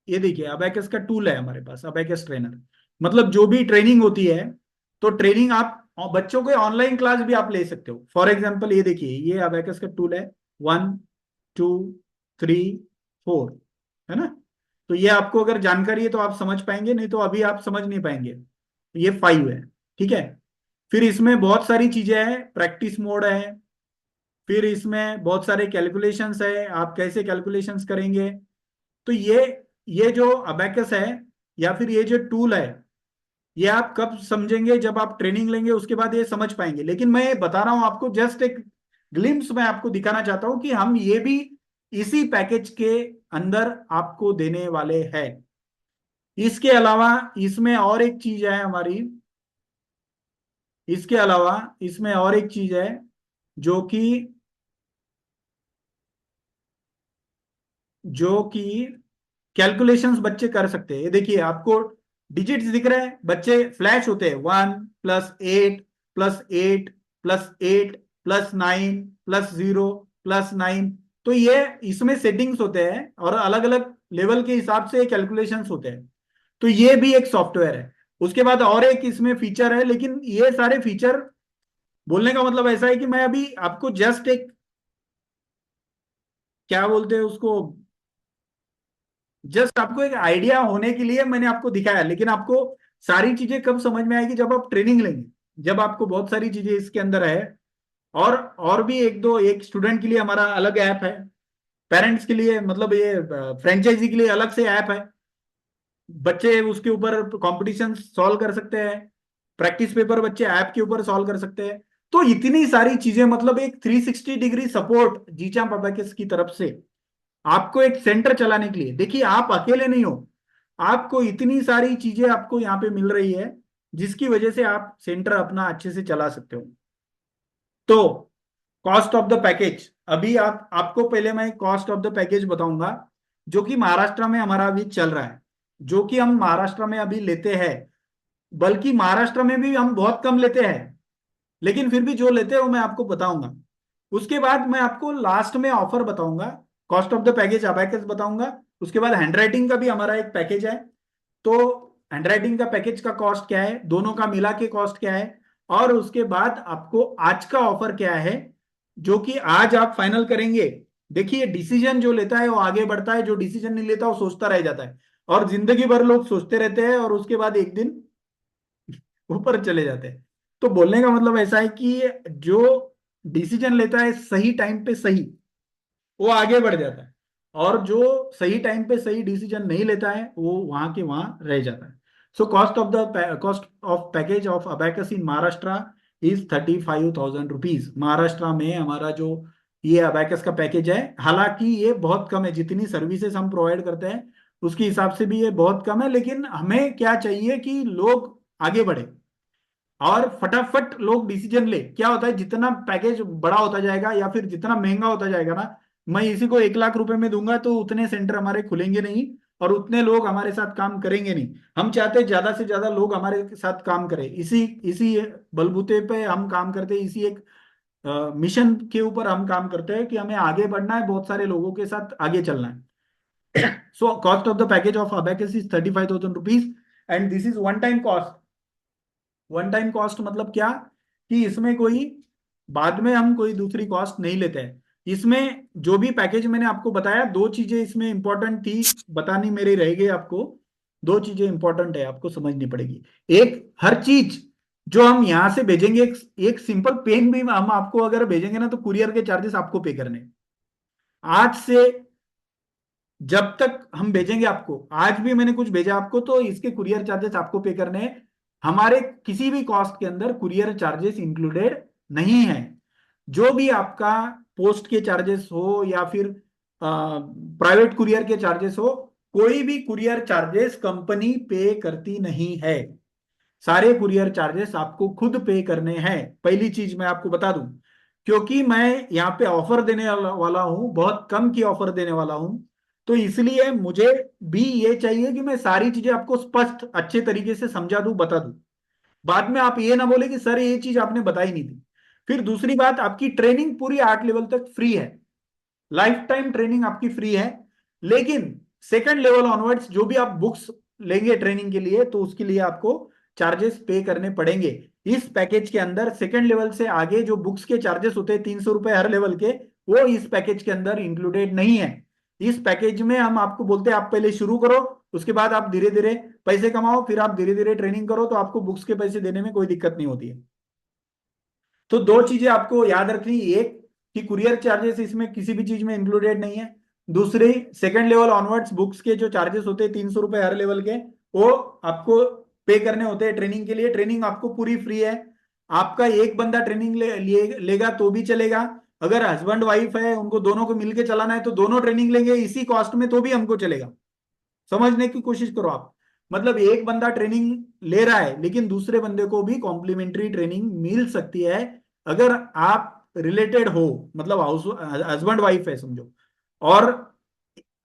ये देखिए अबैकस का टूल है हमारे पास, अबैकस ट्रेनर, मतलब जो भी ट्रेनिंग होती है, तो ट्रेनिंग आप बच्चों को ऑनलाइन क्लास भी आप ले सकते हो। फॉर एग्जाम्पल ये देखिए, ये अबैकस का टूल है, 1 2 3 4, है ना। तो ये आपको अगर जानकारी है तो आप समझ पाएंगे, नहीं तो अभी आप समझ नहीं पाएंगे। ये 5 है, ठीक है। फिर इसमें बहुत सारी चीजें हैं, प्रैक्टिस मोड है, फिर इसमें बहुत सारे कैलकुलेशंस है, आप कैसे कैलकुलेशंस करेंगे। तो ये जो अबैकस है या फिर ये जो टूल है, ये आप कब समझेंगे, जब आप ट्रेनिंग लेंगे उसके बाद ये समझ पाएंगे। लेकिन मैं बता रहा हूं आपको, जस्ट एक ग्लिम्स मैं आपको दिखाना चाहता हूं कि हम ये भी इसी पैकेज के अंदर आपको देने वाले हैं। इसके अलावा इसमें और एक चीज है हमारी, इसके अलावा इसमें और एक चीज है जो कि कैलकुलेशंस बच्चे कर सकते हैं। ये देखिए आपको डिजिट्स दिख रहे हैं, बच्चे फ्लैश होते हैं, 1 + 8 + 8 + 9 + 9। तो ये इसमें सेटिंग्स होते हैं और अलग अलग लेवल के हिसाब से कैलकुलेशंस होते हैं। तो ये भी एक सॉफ्टवेयर है। उसके बाद और एक इसमें फीचर है, लेकिन ये सारे फीचर, बोलने का मतलब ऐसा है कि मैं अभी आपको जस्ट एक, क्या बोलते हैं उसको, जस्ट आपको एक आइडिया होने के लिए मैंने आपको दिखाया, लेकिन आपको सारी चीजें कब समझ में आएगी, जब आप ट्रेनिंग लेंगे, जब आपको बहुत सारी चीजें इसके अंदर है। और भी एक दो, एक स्टूडेंट के लिए हमारा अलग ऐप है, पेरेंट्स के लिए, मतलब ये फ्रेंचाइजी के लिए अलग से ऐप है। बच्चे उसके ऊपर कंपटीशन सॉल्व कर सकते हैं, प्रैक्टिस पेपर बच्चे ऐप के ऊपर सॉल्व कर सकते हैं। तो इतनी सारी चीजें, मतलब एक 360 डिग्री सपोर्ट जीचाम पब्लिक की तरफ से आपको एक सेंटर चलाने के लिए। देखिए आप अकेले नहीं हो, आपको इतनी सारी चीजें आपको यहाँ पे मिल रही है, जिसकी वजह से आप सेंटर अपना अच्छे से चला सकते हो। तो कॉस्ट ऑफ द पैकेज, अभी आपको पहले मैं कॉस्ट ऑफ द पैकेज बताऊंगा, जो कि महाराष्ट्र में हमारा अभी चल रहा है, जो कि हम महाराष्ट्र में अभी लेते हैं। बल्कि महाराष्ट्र में भी हम बहुत कम लेते हैं, लेकिन फिर भी जो लेते हैं वो मैं आपको बताऊंगा। उसके बाद मैं आपको लास्ट में ऑफर बताऊंगा, cost of the package abacus बताऊंगा। उसके बाद हैंडराइटिंग का भी हमारा एक पैकेज है। तो हैंडराइटिंग का पैकेज का कॉस्ट क्या है, दोनों का मिला के कॉस्ट क्या है, और उसके बाद आपको आज का ऑफर क्या है, जो कि आज आप फाइनल करेंगे। देखिए डिसीजन जो लेता है वो आगे बढ़ता है, जो डिसीजन नहीं लेता वो सोचता रह जाता है, और जिंदगी भर लोग सोचते रहते हैं और उसके बाद एक दिन ऊपर चले जाते हैं। तो बोलने का मतलब ऐसा है कि जो डिसीजन लेता है सही टाइम पे सही, वो आगे बढ़ जाता है, और जो सही टाइम पे सही डिसीजन नहीं लेता है वो वहां के वहां रह जाता है। So cost of package of abacus in Maharashtra is 35,000 rupees. Maharashtra में हमारा जो ये अबैकस का पैकेज है, हालांकि ये बहुत कम है, जितनी सर्विसेज हम प्रोवाइड करते हैं उसके हिसाब से भी ये बहुत कम है, लेकिन हमें क्या चाहिए कि लोग आगे बढ़े और फटाफट लोग डिसीजन ले। क्या होता है, जितना पैकेज बड़ा होता जाएगा या फिर जितना महंगा होता जाएगा ना, मैं इसी को 1 लाख रुपए में दूंगा तो उतने सेंटर हमारे खुलेंगे नहीं और उतने लोग हमारे साथ काम करेंगे नहीं। हम चाहते हैं ज्यादा से ज्यादा लोग हमारे साथ काम करें, इसी इसी बलबूते पे हम काम करते हैं, इसी एक मिशन के ऊपर हम काम करते हैं कि हमें आगे बढ़ना है, बहुत सारे लोगों के साथ आगे चलना है। So cost of the package of abacus is 35,000 rupees and this is one time cost. One time cost मतलब क्या, कि इसमें कोई बाद में हम कोई दूसरी कॉस्ट नहीं लेते हैं। इसमें जो भी पैकेज मैंने आपको बताया, दो चीजें इसमें इंपॉर्टेंट थी बतानी मेरी रह गई आपको। दो चीजें इंपॉर्टेंट है, आपको समझनी पड़ेगी। एक, हर चीज जो हम यहां से भेजेंगे, एक सिंपल पेन भी हम आपको अगर भेजेंगे ना, तो कुरियर के चार्जेस आपको पे करने हैं। आज से जब तक हम भेजेंगे आपको, आज भी मैंने कुछ भेजा आपको तो इसके कुरियर चार्जेस आपको पे करने हैं। हमारे किसी भी कॉस्ट के अंदर कुरियर चार्जेस इंक्लूडेड नहीं है। जो भी आपका पोस्ट के चार्जेस हो या फिर प्राइवेट कुरियर के चार्जेस हो, कोई भी कुरियर चार्जेस कंपनी पे करती नहीं है। सारे कुरियर चार्जेस आपको खुद पे करने हैं। पहली चीज मैं आपको बता दूं, क्योंकि मैं यहाँ पे ऑफर देने वाला हूं, बहुत कम की ऑफर देने वाला हूं, तो इसलिए मुझे भी ये चाहिए कि मैं सारी चीजें आपको स्पष्ट अच्छे तरीके से समझा दूं, बता दूं। बाद में आप ये ना बोले कि सर ये चीज आपने बताई नहीं थी। फिर दूसरी बात, आपकी ट्रेनिंग पूरी 8 लेवल तक फ्री है, लाइफ टाइम ट्रेनिंग आपकी फ्री है। लेकिन सेकंड लेवल ऑनवर्ड्स जो भी आप बुक्स लेंगे ट्रेनिंग के लिए, तो उसके लिए आपको चार्जेस पे करने पड़ेंगे। इस पैकेज के अंदर सेकंड लेवल से आगे जो बुक्स के चार्जेस होते हैं 300 रुपए हर लेवल के, वो इस पैकेज के अंदर इंक्लूडेड नहीं है। इस पैकेज में हम आपको बोलते हैं आप पहले शुरू करो, उसके बाद आप धीरे धीरे पैसे कमाओ, फिर आप धीरे धीरे ट्रेनिंग करो, तो आपको बुक्स के पैसे देने में कोई दिक्कत नहीं होती है। तो दो चीजें आपको याद रखनी, एक कि कुरियर चार्जेस इसमें किसी भी चीज में इंक्लूडेड नहीं है। दूसरी, सेकंड लेवल ऑनवर्ड्स बुक्स के जो चार्जेस होते हैं 300 रुपए हर लेवल के, वो आपको पे करने होते हैं ट्रेनिंग के लिए। ट्रेनिंग आपको पूरी फ्री है। आपका एक बंदा ट्रेनिंग लेगा तो भी चलेगा। अगर हस्बैंड वाइफ है, उनको दोनों को मिलके चलाना है, तो दोनों ट्रेनिंग लेंगे इसी कॉस्ट में, तो भी हमको चलेगा। समझने की कोशिश करो आप। मतलब एक बंदा ट्रेनिंग ले रहा है, लेकिन दूसरे बंदे को भी कॉम्प्लीमेंट्री ट्रेनिंग मिल सकती है, अगर आप रिलेटेड हो, मतलब हाउस हस्बैंड वाइफ है समझो। और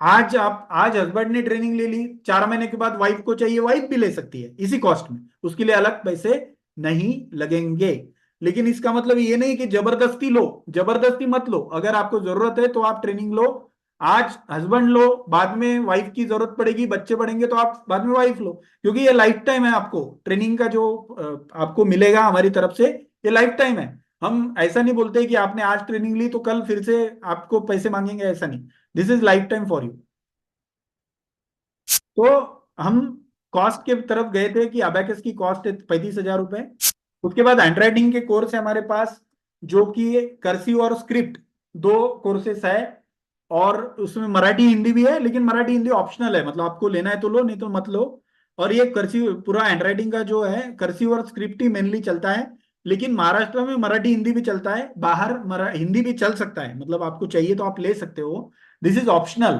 आज हस्बैंड ने ट्रेनिंग ले ली, 4 महीने के बाद वाइफ को चाहिए, वाइफ भी ले सकती है इसी कॉस्ट में, उसके लिए अलग पैसे नहीं लगेंगे। लेकिन इसका मतलब ये नहीं कि जबरदस्ती लो, जबरदस्ती मत लो। अगर आपको जरूरत है तो आप ट्रेनिंग लो, आज हस्बैंड लो, बाद में वाइफ की जरूरत पड़ेगी, बच्चे बढ़ेंगे तो आप बाद में वाइफ लो, क्योंकि ये लाइफ टाइम है। आपको ट्रेनिंग का जो आपको मिलेगा हमारी तरफ से, ये लाइफ टाइम है। हम ऐसा नहीं बोलते कि आपने आज ट्रेनिंग ली तो कल फिर से आपको पैसे मांगेंगे, ऐसा नहीं। This is life time for you. तो हम कॉस्ट के तरफ गए थे कि अबैकस की कॉस्ट है 35,000 रुपए। उसके बाद हैंडराइटिंग के कोर्स है हमारे पास, जो कि कर्सिव और स्क्रिप्ट, दो कोर्सेस है। और उसमें मराठी हिंदी भी है, लेकिन मराठी हिंदी ऑप्शनल है, मतलब आपको लेना है तो लो, नहीं तो मत लो। और ये कर्सिव पूरा हैंडराइटिंग का जो है, कर्सिव और स्क्रिप्ट ही मेनली चलता है। लेकिन महाराष्ट्र में मराठी हिंदी भी चलता है, बाहर हिंदी भी चल सकता है, मतलब आपको चाहिए तो आप ले सकते हो। This is optional.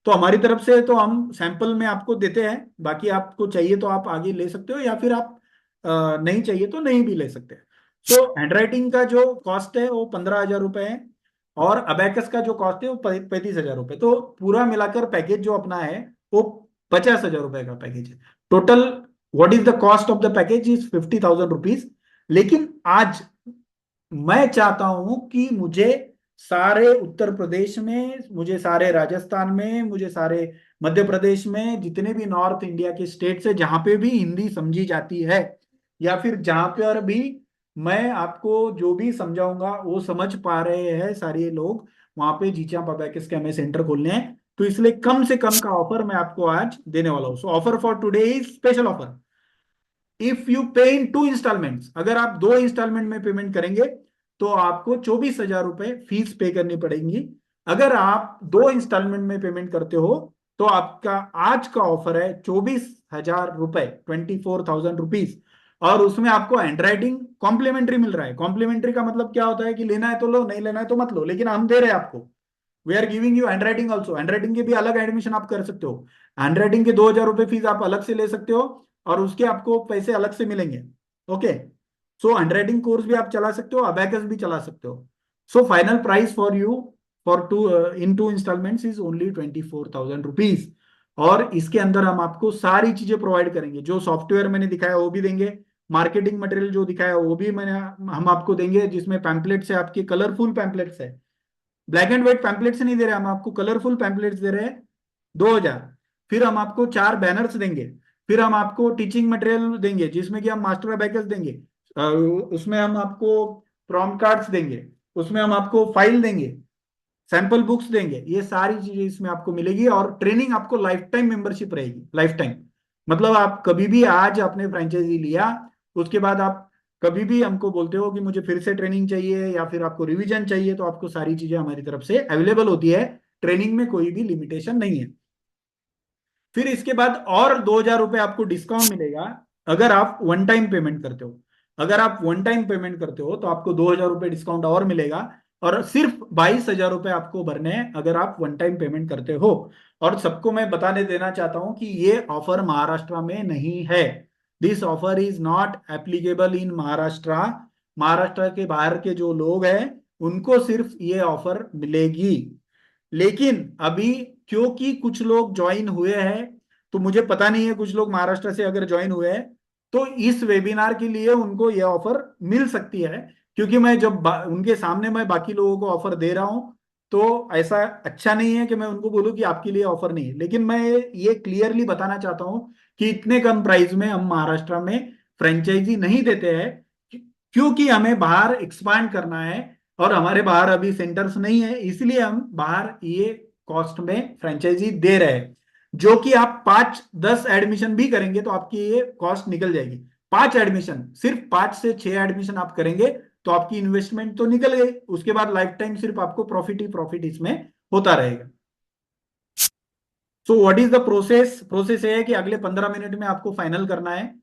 तो हमारी तरफ से तो हम सैंपल में आपको देते हैं, बाकी आपको चाहिए तो आप आगे ले सकते हो, या फिर आप नहीं चाहिए तो नहीं भी ले सकते हैं। सो हैंडराइटिंग का जो कॉस्ट है वो 15,000 रुपए है, और अबैकस का जो कॉस्ट है वो 35,000 रुपए। तो पूरा मिलाकर पैकेज जो अपना है वो 50,000 रुपए का पैकेज है total. What is the cost of the package is 50,000 rupees. लेकिन आज मैं चाहता हूं कि मुझे सारे उत्तर प्रदेश में, मुझे सारे राजस्थान में, मुझे सारे मध्य प्रदेश में, जितने भी नॉर्थ इंडिया के स्टेट्स है जहां पे भी हिंदी समझी जाती है, या फिर जहां पर भी मैं आपको जो भी समझाऊंगा वो समझ पा रहे हैं सारे लोग, वहां पे जीचा पबैकस के हमें सेंटर खोलने हैं। तो इसलिए कम से कम का ऑफर मैं आपको आज देने वाला हूं। सो offer for today is special offer. If you पे इन 2 इंस्टॉलमेंट्स, अगर आप 2 इंस्टॉलमेंट में पेमेंट करेंगे तो आपको 24,000 रुपए फीस पे करनी पड़ेगी। अगर आप 2 इंस्टॉलमेंट में पेमेंट करते हो तो आपका आज का ऑफर है 24,000 रुपए, 24,000 रुपीज। और उसमें आपको हैंडराइटिंग कॉम्प्लीमेंट्री मिल रहा है। कॉम्प्लीमेंट्री का मतलब क्या होता है कि लेना है तो लो, नहीं लेना है तो मत लो, लेकिन हम दे रहे हैं आपको। We are giving you handwriting also. Handwriting के भी अलग एडमिशन आप कर सकते हो। हैंडराइटिंग के 2,000 रुपये फीस आप अलग से ले सकते हो, और उसके आपको पैसे अलग से मिलेंगे। ओके। सो हैंडराइटिंग कोर्स भी आप चला सकते हो, अबैकस भी चला सकते हो। So final price for you for two in two instalments is only 24,000 rupees. और इसके अंदर हम आपको सारी चीजें प्रोवाइड करेंगे। जो सॉफ्टवेयर मैंने दिखाया वो भी देंगे, मार्केटिंग मटेरियल जो दिखाया वो भी मैंने हम आपको देंगे, जिसमें पैम्पलेट्स है, आपके कलरफुल पैम्पलेट्स है। ब्लैक एंड व्हाइट पैम्पलेट्स नहीं दे रहे, हम आपको कलरफुल पैम्पलेट्स दे रहे हैं 2,000। फिर हम आपको 4 बैनर्स देंगे। फिर हम आपको टीचिंग मटेरियल देंगे, जिसमें कि हम मास्टर अबैकस देंगे। उसमें हम आपको प्रॉम्प्ट कार्ड्स देंगे। उसमें हम आपको फाइल देंगे, सैंपल बुक्स देंगे। ये सारी चीजें इसमें आपको मिलेगी, और ट्रेनिंग आपको लाइफ टाइम मेंबरशिप रहेगी, लाइफ टाइम। मतलब आप कभी भी आज आपने फ्रेंचाइजी लिया, उसके बाद आप कभी भी हमको बोलते हो कि मुझे फिर से ट्रेनिंग चाहिए या फिर आपको रिवीजन चाहिए, तो आपको सारी चीजें हमारी तरफ से अवेलेबल होती है। ट्रेनिंग में कोई भी लिमिटेशन नहीं है। फिर इसके बाद और 2,000 रुपये आपको डिस्काउंट मिलेगा अगर आप वन टाइम पेमेंट करते हो। अगर आप वन टाइम पेमेंट करते हो तो आपको 2,000 रुपये डिस्काउंट और मिलेगा। और सिर्फ 22,000 रुपये आपको भरने हैं अगर आप वन टाइम पेमेंट करते हो। और सबको मैं बताने देना चाहता हूं कि ये ऑफर महाराष्ट्र में नहीं है। This offer is not applicable in Maharashtra. Maharashtra के बाहर के जो लोग हैं उनको सिर्फ ये ऑफर मिलेगी। लेकिन अभी क्योंकि कुछ लोग ज्वाइन हुए हैं, तो मुझे पता नहीं है, कुछ लोग महाराष्ट्र से अगर ज्वाइन हुए हैं तो इस वेबिनार के लिए उनको यह ऑफर मिल सकती है। क्योंकि मैं जब उनके सामने मैं बाकी लोगों को ऑफर दे रहा हूं, तो ऐसा अच्छा नहीं है कि मैं उनको बोलूं कि आपके लिए ऑफर नहीं है। लेकिन मैं ये क्लियरली बताना चाहता हूं कि इतने कम प्राइस में हम महाराष्ट्र में फ्रेंचाइजी नहीं देते हैं, क्योंकि हमें बाहर एक्सपांड करना है। और हमारे बाहर अभी सेंटर्स नहीं है, इसलिए हम बाहर ये कॉस्ट में फ्रेंचाइजी दे रहे हैं। जो कि आप 5-10 एडमिशन भी करेंगे तो आपकी ये कॉस्ट निकल जाएगी। 5 एडमिशन, सिर्फ 5 से 6 एडमिशन आप करेंगे तो आपकी इन्वेस्टमेंट तो निकल गई। उसके बाद लाइफ टाइम सिर्फ आपको प्रॉफिट ही प्रॉफिट इसमें होता रहेगा। So what is the process? Process ये है कि अगले 15 मिनट में आपको फाइनल करना है।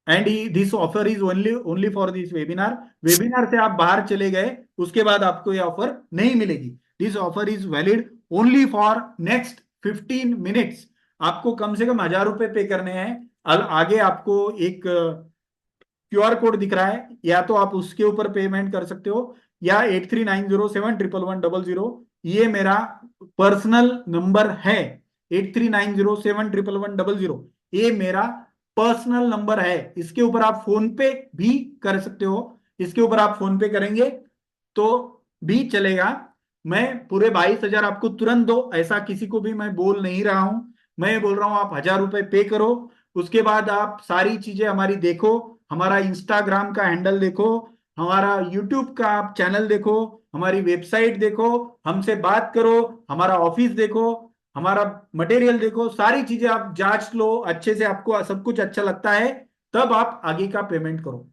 And this offer is only only for this webinar. Webinar से आप बाहर चले गए, उसके बाद आपको ये ऑफर नहीं मिलेगी। This offer is valid only for next 15 minutes. आपको कम से कम 1,000 रुपए पे करने हैं। आगे आपको एक क्यूआर कोड दिख रहा है, या तो आप उसके ऊपर पेमेंट कर सकते हो, या 8390711100, ये मेरा पर्सनल नंबर है। 8390711100, ये मेरा पर्सनल नंबर है। इसके ऊपर आप फोन पे भी कर सकते हो। इसके ऊपर आप फोन पे करेंगे तो भी चलेगा। मैं पूरे 22,000 आपको तुरंत दो ऐसा किसी को भी मैं बोल नहीं रहा हूं। मैं बोल रहा हूं आप 1,000 रुपए पे करो। उसके बाद आप सारी चीजें हमारी देखो। हमारा इंस्टाग्राम का हैंडल देखो, हमारा यूट्यूब का आप चैनल देखो, हमारी वेबसाइट देखो, हमसे बात करो, हमारा ऑफिस देखो, हमारा मटेरियल देखो, सारी चीजें आप जांच लो अच्छे से। आपको सब कुछ अच्छा लगता है तब आप आगे का पेमेंट करो।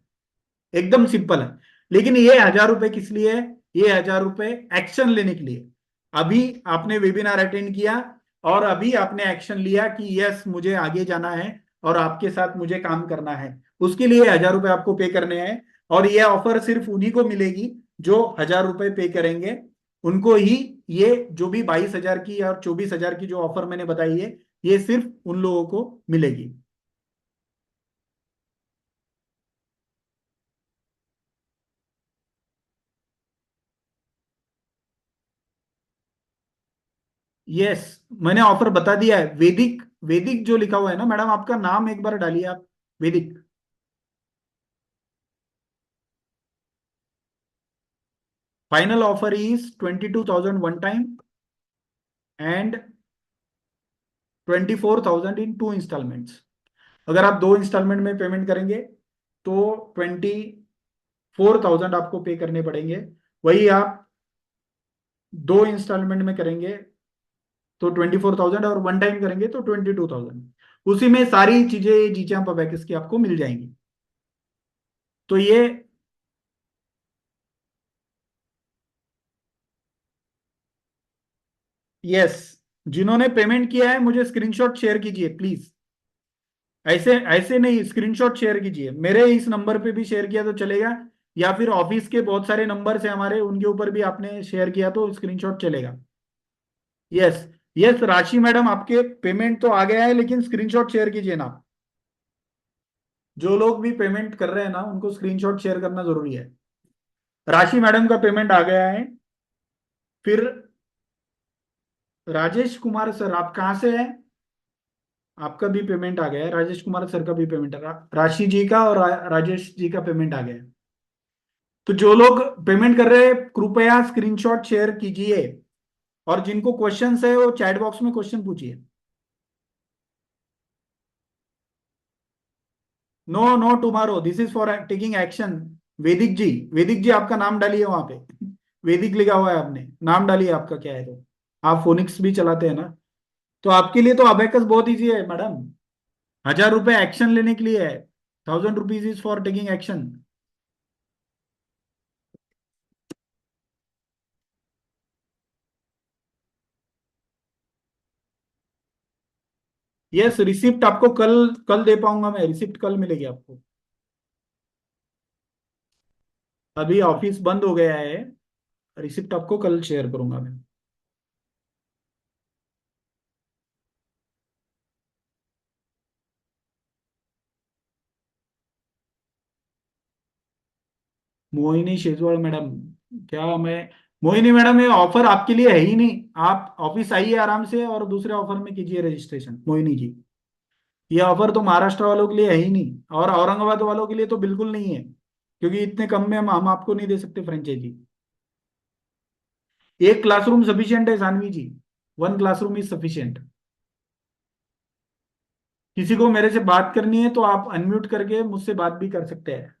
एकदम सिंपल है। लेकिन ये 1,000 रुपए किस लिए है? ये 1,000 रुपए एक्शन लेने के लिए। अभी आपने वेबिनार अटेंड किया और अभी आपने एक्शन लिया कि यस मुझे आगे जाना है और आपके साथ मुझे काम करना है, उसके लिए 1,000 रुपए आपको पे करने हैं। और ये ऑफर सिर्फ उन्हीं को मिलेगी जो 1,000 रुपए पे करेंगे। उनको ही ये जो भी 22,000 की और 24,000 की जो ऑफर मैंने बताई है, ये सिर्फ उन लोगों को मिलेगी। यस, मैंने ऑफर बता दिया है। वैदिक, वैदिक जो लिखा हुआ है ना मैडम, आपका नाम एक बार डालिए आप। Vaidik. Final offer is 22,000 one time and 24,000 in 2 instalments. अगर आप 2 इंस्टॉलमेंट में पेमेंट करेंगे तो 24,000 आपको पे करने पड़ेंगे। वही आप 2 इंस्टॉलमेंट में करेंगे तो 24,000, और वन टाइम करेंगे तो 22,000। उसी में सारी चीजें जीचे पैकेज की आपको मिल जाएंगी। तो ये, यस, जिन्होंने पेमेंट किया है मुझे स्क्रीनशॉट शेयर कीजिए प्लीज। ऐसे ऐसे नहीं, स्क्रीनशॉट शेयर कीजिए, मेरे इस नंबर पे भी शेयर किया तो चलेगा, या फिर ऑफिस के बहुत सारे नंबर है हमारे, उनके ऊपर भी आपने शेयर किया तो स्क्रीनशॉट चलेगा। यस। यस राशि मैडम, आपके पेमेंट तो आ गया है, लेकिन स्क्रीनशॉट शेयर कीजिए ना। जो लोग भी पेमेंट कर रहे हैं ना, उनको स्क्रीनशॉट शेयर करना जरूरी है। राशि मैडम का पेमेंट आ गया है। फिर राजेश कुमार सर, आप कहाँ से हैं? आपका भी पेमेंट आ गया है, राजेश कुमार सर का भी पेमेंट आ गया, राशि जी का और राजेश जी का पेमेंट आ गया है। तो जो लोग पेमेंट कर रहे हैं, कृपया स्क्रीनशॉट शेयर कीजिए, और जिनको क्वेश्चंस है वो चैट बॉक्स में क्वेश्चन पूछिए। No no tomorrow, this is for taking action. Vaidik ji, वैदिक जी आपका नाम डालिए वहां पे। वैदिक लिखा हुआ है, आपने नाम डालिए आपका क्या है तो। आप फोनिक्स भी चलाते हैं ना, तो आपके लिए तो अबेकस बहुत इजी है मैडम। 1,000 रुपए एक्शन लेने के लिए है। 1,000 rupees is for taking action. Yes, receipt आपको कल, कल दे पाऊंगा मैं, रिसिप्ट कल मिलेगी आपको। अभी ऑफिस बंद हो गया है, रिसिप्ट आपको कल शेयर करूंगा मैं। मोहिनी शेजवाल मैडम, क्या मैं, मोहिनी मैडम ये ऑफर आपके लिए है ही नहीं। आप ऑफिस आइए आराम से और दूसरे ऑफर में कीजिए रजिस्ट्रेशन, मोहिनी जी। ये ऑफर तो महाराष्ट्र वालों के लिए है ही नहीं, और औरंगाबाद वालों के लिए तो बिल्कुल नहीं है, क्योंकि इतने कम में हम आपको नहीं दे सकते फ्रेंचाइजी। एक क्लासरूम सफिशियंट है सानवी जी, 1 क्लासरूम इज सफिशियंट। किसी को मेरे से बात करनी है तो आप अनम्यूट करके मुझसे बात भी कर सकते हैं।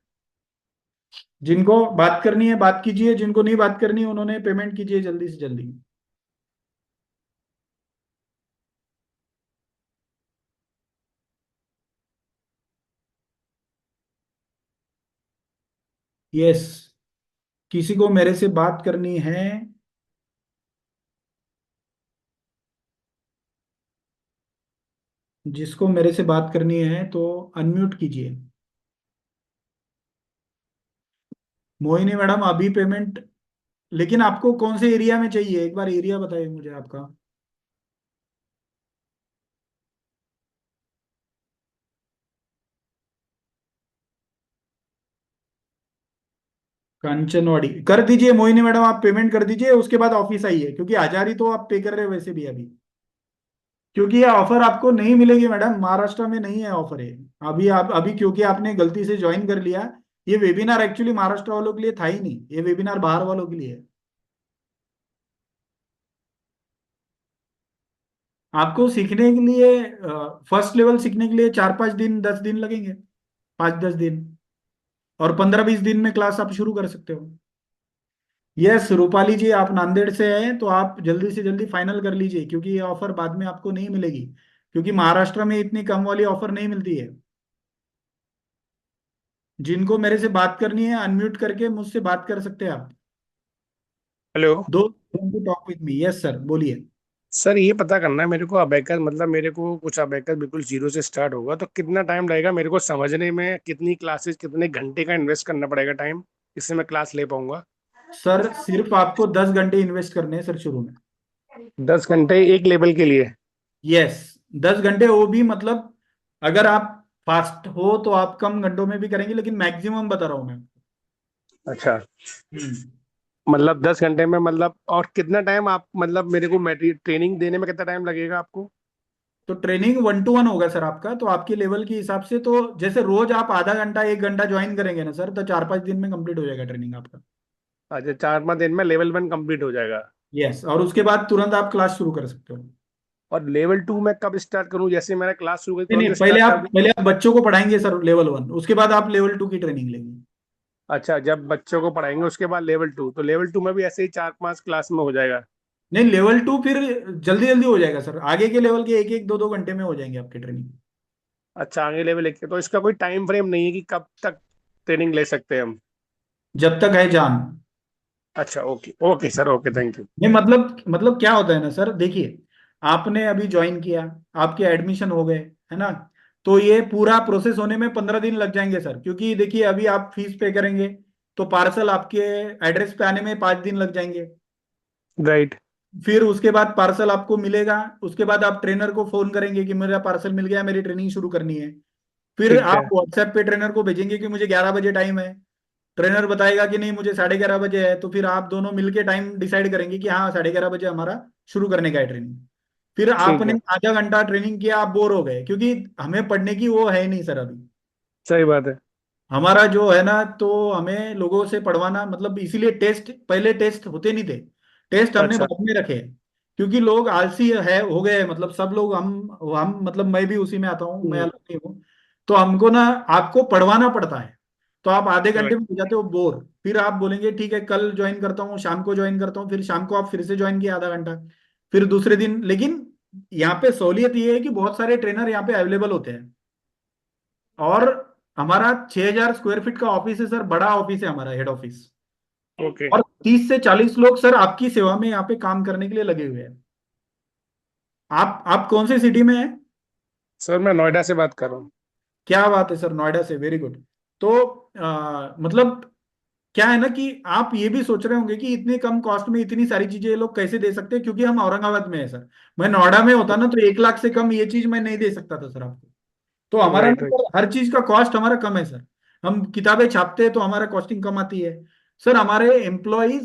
जिनको बात करनी है बात कीजिए, जिनको नहीं बात करनी है उन्होंने पेमेंट कीजिए जल्दी से जल्दी। यस, किसी को मेरे से बात करनी है, जिसको मेरे से बात करनी है तो अनम्यूट कीजिए। मोहिनी मैडम अभी पेमेंट, लेकिन आपको कौन से एरिया में चाहिए, एक बार एरिया बताइए मुझे आपका। कंचनवाड़ी कर दीजिए मोहिनी मैडम, आप पेमेंट कर दीजिए, उसके बाद ऑफिस आइए, क्योंकि 1,000 ही तो आप पे कर रहे हो वैसे भी अभी। क्योंकि ये ऑफर आपको नहीं मिलेगी मैडम, महाराष्ट्र में नहीं है ऑफर है। अभी आप अभी क्योंकि आपने गलती से ज्वाइन कर लिया, ये वेबिनार एक्चुअली महाराष्ट्र वालों के लिए था ही नहीं, ये वेबिनार बाहर वालों के लिए है। आपको सीखने के लिए, फर्स्ट लेवल सीखने के लिए 4-5 दिन 10 दिन लगेंगे, 5-10 दिन, और 15-20 दिन में क्लास आप शुरू कर सकते हो। यस रूपाली जी, आप नांदेड़ से हैं तो आप जल्दी से जल्दी फाइनल कर लीजिए, क्योंकि ये ऑफर बाद में आपको नहीं मिलेगी, क्योंकि महाराष्ट्र में इतनी कम वाली ऑफर नहीं मिलती है। जिनको मेरे से बात करनी है अनम्यूट करके मुझसे बात कर सकते हैं आप। हेलो। दो talk with me, yes sir बोलिए। सर ये पता करना है मेरे को, अबेकर मतलब मेरे को कुछ अबेकर बिल्कुल जीरो से स्टार्ट होगा तो कितना टाइम लगेगा मेरे को समझने में, कितनी क्लासेस कितने घंटे का इन्वेस्ट करना पड़ेगा टाइम, इससे मैं क्लास ले पाऊंगा। सर सिर्फ आपको 10 घंटे इन्वेस्ट करने हैं सर शुरू में। 10 घंटे एक लेवल के लिए? यस, 10 घंटे, वो भी मतलब अगर आप फास्ट हो तो आप कम घंटों में भी करेंगे, लेकिन मैक्सिमम बता रहा हूं मैं। अच्छा। हम्म। मतलब 10 घंटे में मतलब, और कितना टाइम आप मतलब मेरे को मेटेरियल ट्रेनिंग देने में कितना टाइम लगेगा आपको? तो ट्रेनिंग 1-to-1 होगा सर आपका, तो आपके लेवल के हिसाब से, तो जैसे रोज आप आधा घंटा 1 घंटा ज्वाइन करेंगे ना सर, तो 4-5 दिन में कंप्लीट हो जाएगा ट्रेनिंग आपका। अच्छा, 4-5 दिन में लेवल 1 कंप्लीट हो जाएगा? यस, और उसके बाद तुरंत आप क्लास शुरू कर सकते हो। और लेवल 2 में कब स्टार्ट करूं? जैसे मैंने क्लास शुरू की नहीं नहीं, तुरंत स्टार्ट कर दूं? पहले आप बच्चों को पढ़ाएंगे सर लेवल 1, उसके बाद आप लेवल 2 की ट्रेनिंग लेंगे। अच्छा, जब बच्चों को पढ़ाएंगे उसके बाद लेवल 2, तो लेवल 2 में भी ऐसे ही 4-5 क्लास में हो जाएगा? नहीं, लेवल 2 फिर जल्दी जल्दी हो जाएगा सर, आगे के लेवल के 1-1 2-2 घंटे में हो जाएंगे आपकी ट्रेनिंग। अच्छा, आगे लेवल 1 के, तो इसका कोई टाइम फ्रेम नहीं है कि कब तक ट्रेनिंग ले सकते हैं हम? जब तक है जान। अच्छा, okay okay sir, okay, thank you. नहीं मतलब क्या होता है ना सर, देखिए, आपने अभी ज्वाइन किया, आपके एडमिशन हो गए, है ना, तो ये पूरा प्रोसेस होने में 15 दिन लग जाएंगे सर, क्योंकि देखिए अभी आप फीस पे करेंगे तो पार्सल आपके एड्रेस पे आने में 5 दिन लग जाएंगे। राइट। फिर उसके बाद पार्सल आपको मिलेगा, उसके बाद आप ट्रेनर को फोन करेंगे कि मेरा पार्सल मिल गया, मेरी ट्रेनिंग शुरू करनी है। फिर ठीक आप है। व्हाट्सएप पे ट्रेनर को भेजेंगे कि मुझे 11 बजे टाइम है। ट्रेनर बताएगा कि नहीं मुझे 11:30 बजे है, तो फिर आप दोनों मिलके टाइम डिसाइड करेंगे कि हाँ 11:30 बजे हमारा शुरू करने का है ट्रेनिंग। फिर ठीक आपने है। आधा घंटा ट्रेनिंग किया, आप बोर हो गए, क्योंकि हमें पढ़ने की वो है ही नहीं सर अभी। सही बात है। हमारा जो है ना, तो हमें लोगों से पढ़वाना, मतलब इसीलिए टेस्ट, पहले टेस्ट होते नहीं थे, टेस्ट हमने अच्छा। बाद में रखे हैं। क्योंकि लोग आलसी है हो गए हैं, मतलब सब लोग, हम मतलब मैं भी उसी में आता हूँ, मैं अलग नहीं हूँ। तो हमको ना आपको पढ़वाना पड़ता है, तो आप आधे घंटे राइट। में हो जाते हो बोर। फिर आप बोलेंगे ठीक है कल ज्वाइन करता हूँ, शाम को ज्वाइन करता हूँ, फिर शाम को आप फिर से ज्वाइन किया आधा घंटा, फिर दूसरे दिन। लेकिन यहाँ पे सहूलियत ये है कि बहुत सारे ट्रेनर यहाँ पे अवेलेबल होते हैं। और हमारा 6,000 स्क्वायर फीट का ऑफिस है सर, बड़ा ऑफिस है हमारा, हेड ऑफिस। ओके। और 30 से 40 लोग सर आपकी सेवा में यहाँ पे काम करने के लिए लगे हुए हैं। आप कौन सी सिटी में हैं? सर मैं नोएडा से बात कर रहा हूँ। क्या बात है सर, नोएडा से, वेरी गुड। तो मतलब क्या है ना कि आप ये भी सोच रहे होंगे कि इतने कम कॉस्ट में इतनी सारी चीजें ये लोग कैसे दे सकते हैं, क्योंकि हम औरंगाबाद में है सर। मैं नोएडा में होता ना तो 1 लाख से कम ये चीज मैं नहीं दे सकता था सर आपको। तो हमारा राइट ना राइट। सर हर चीज का कॉस्ट हमारा कम है सर। हम किताबें छापते हैं तो हमारा कॉस्टिंग कम आती है। सर हमारे एम्प्लॉयज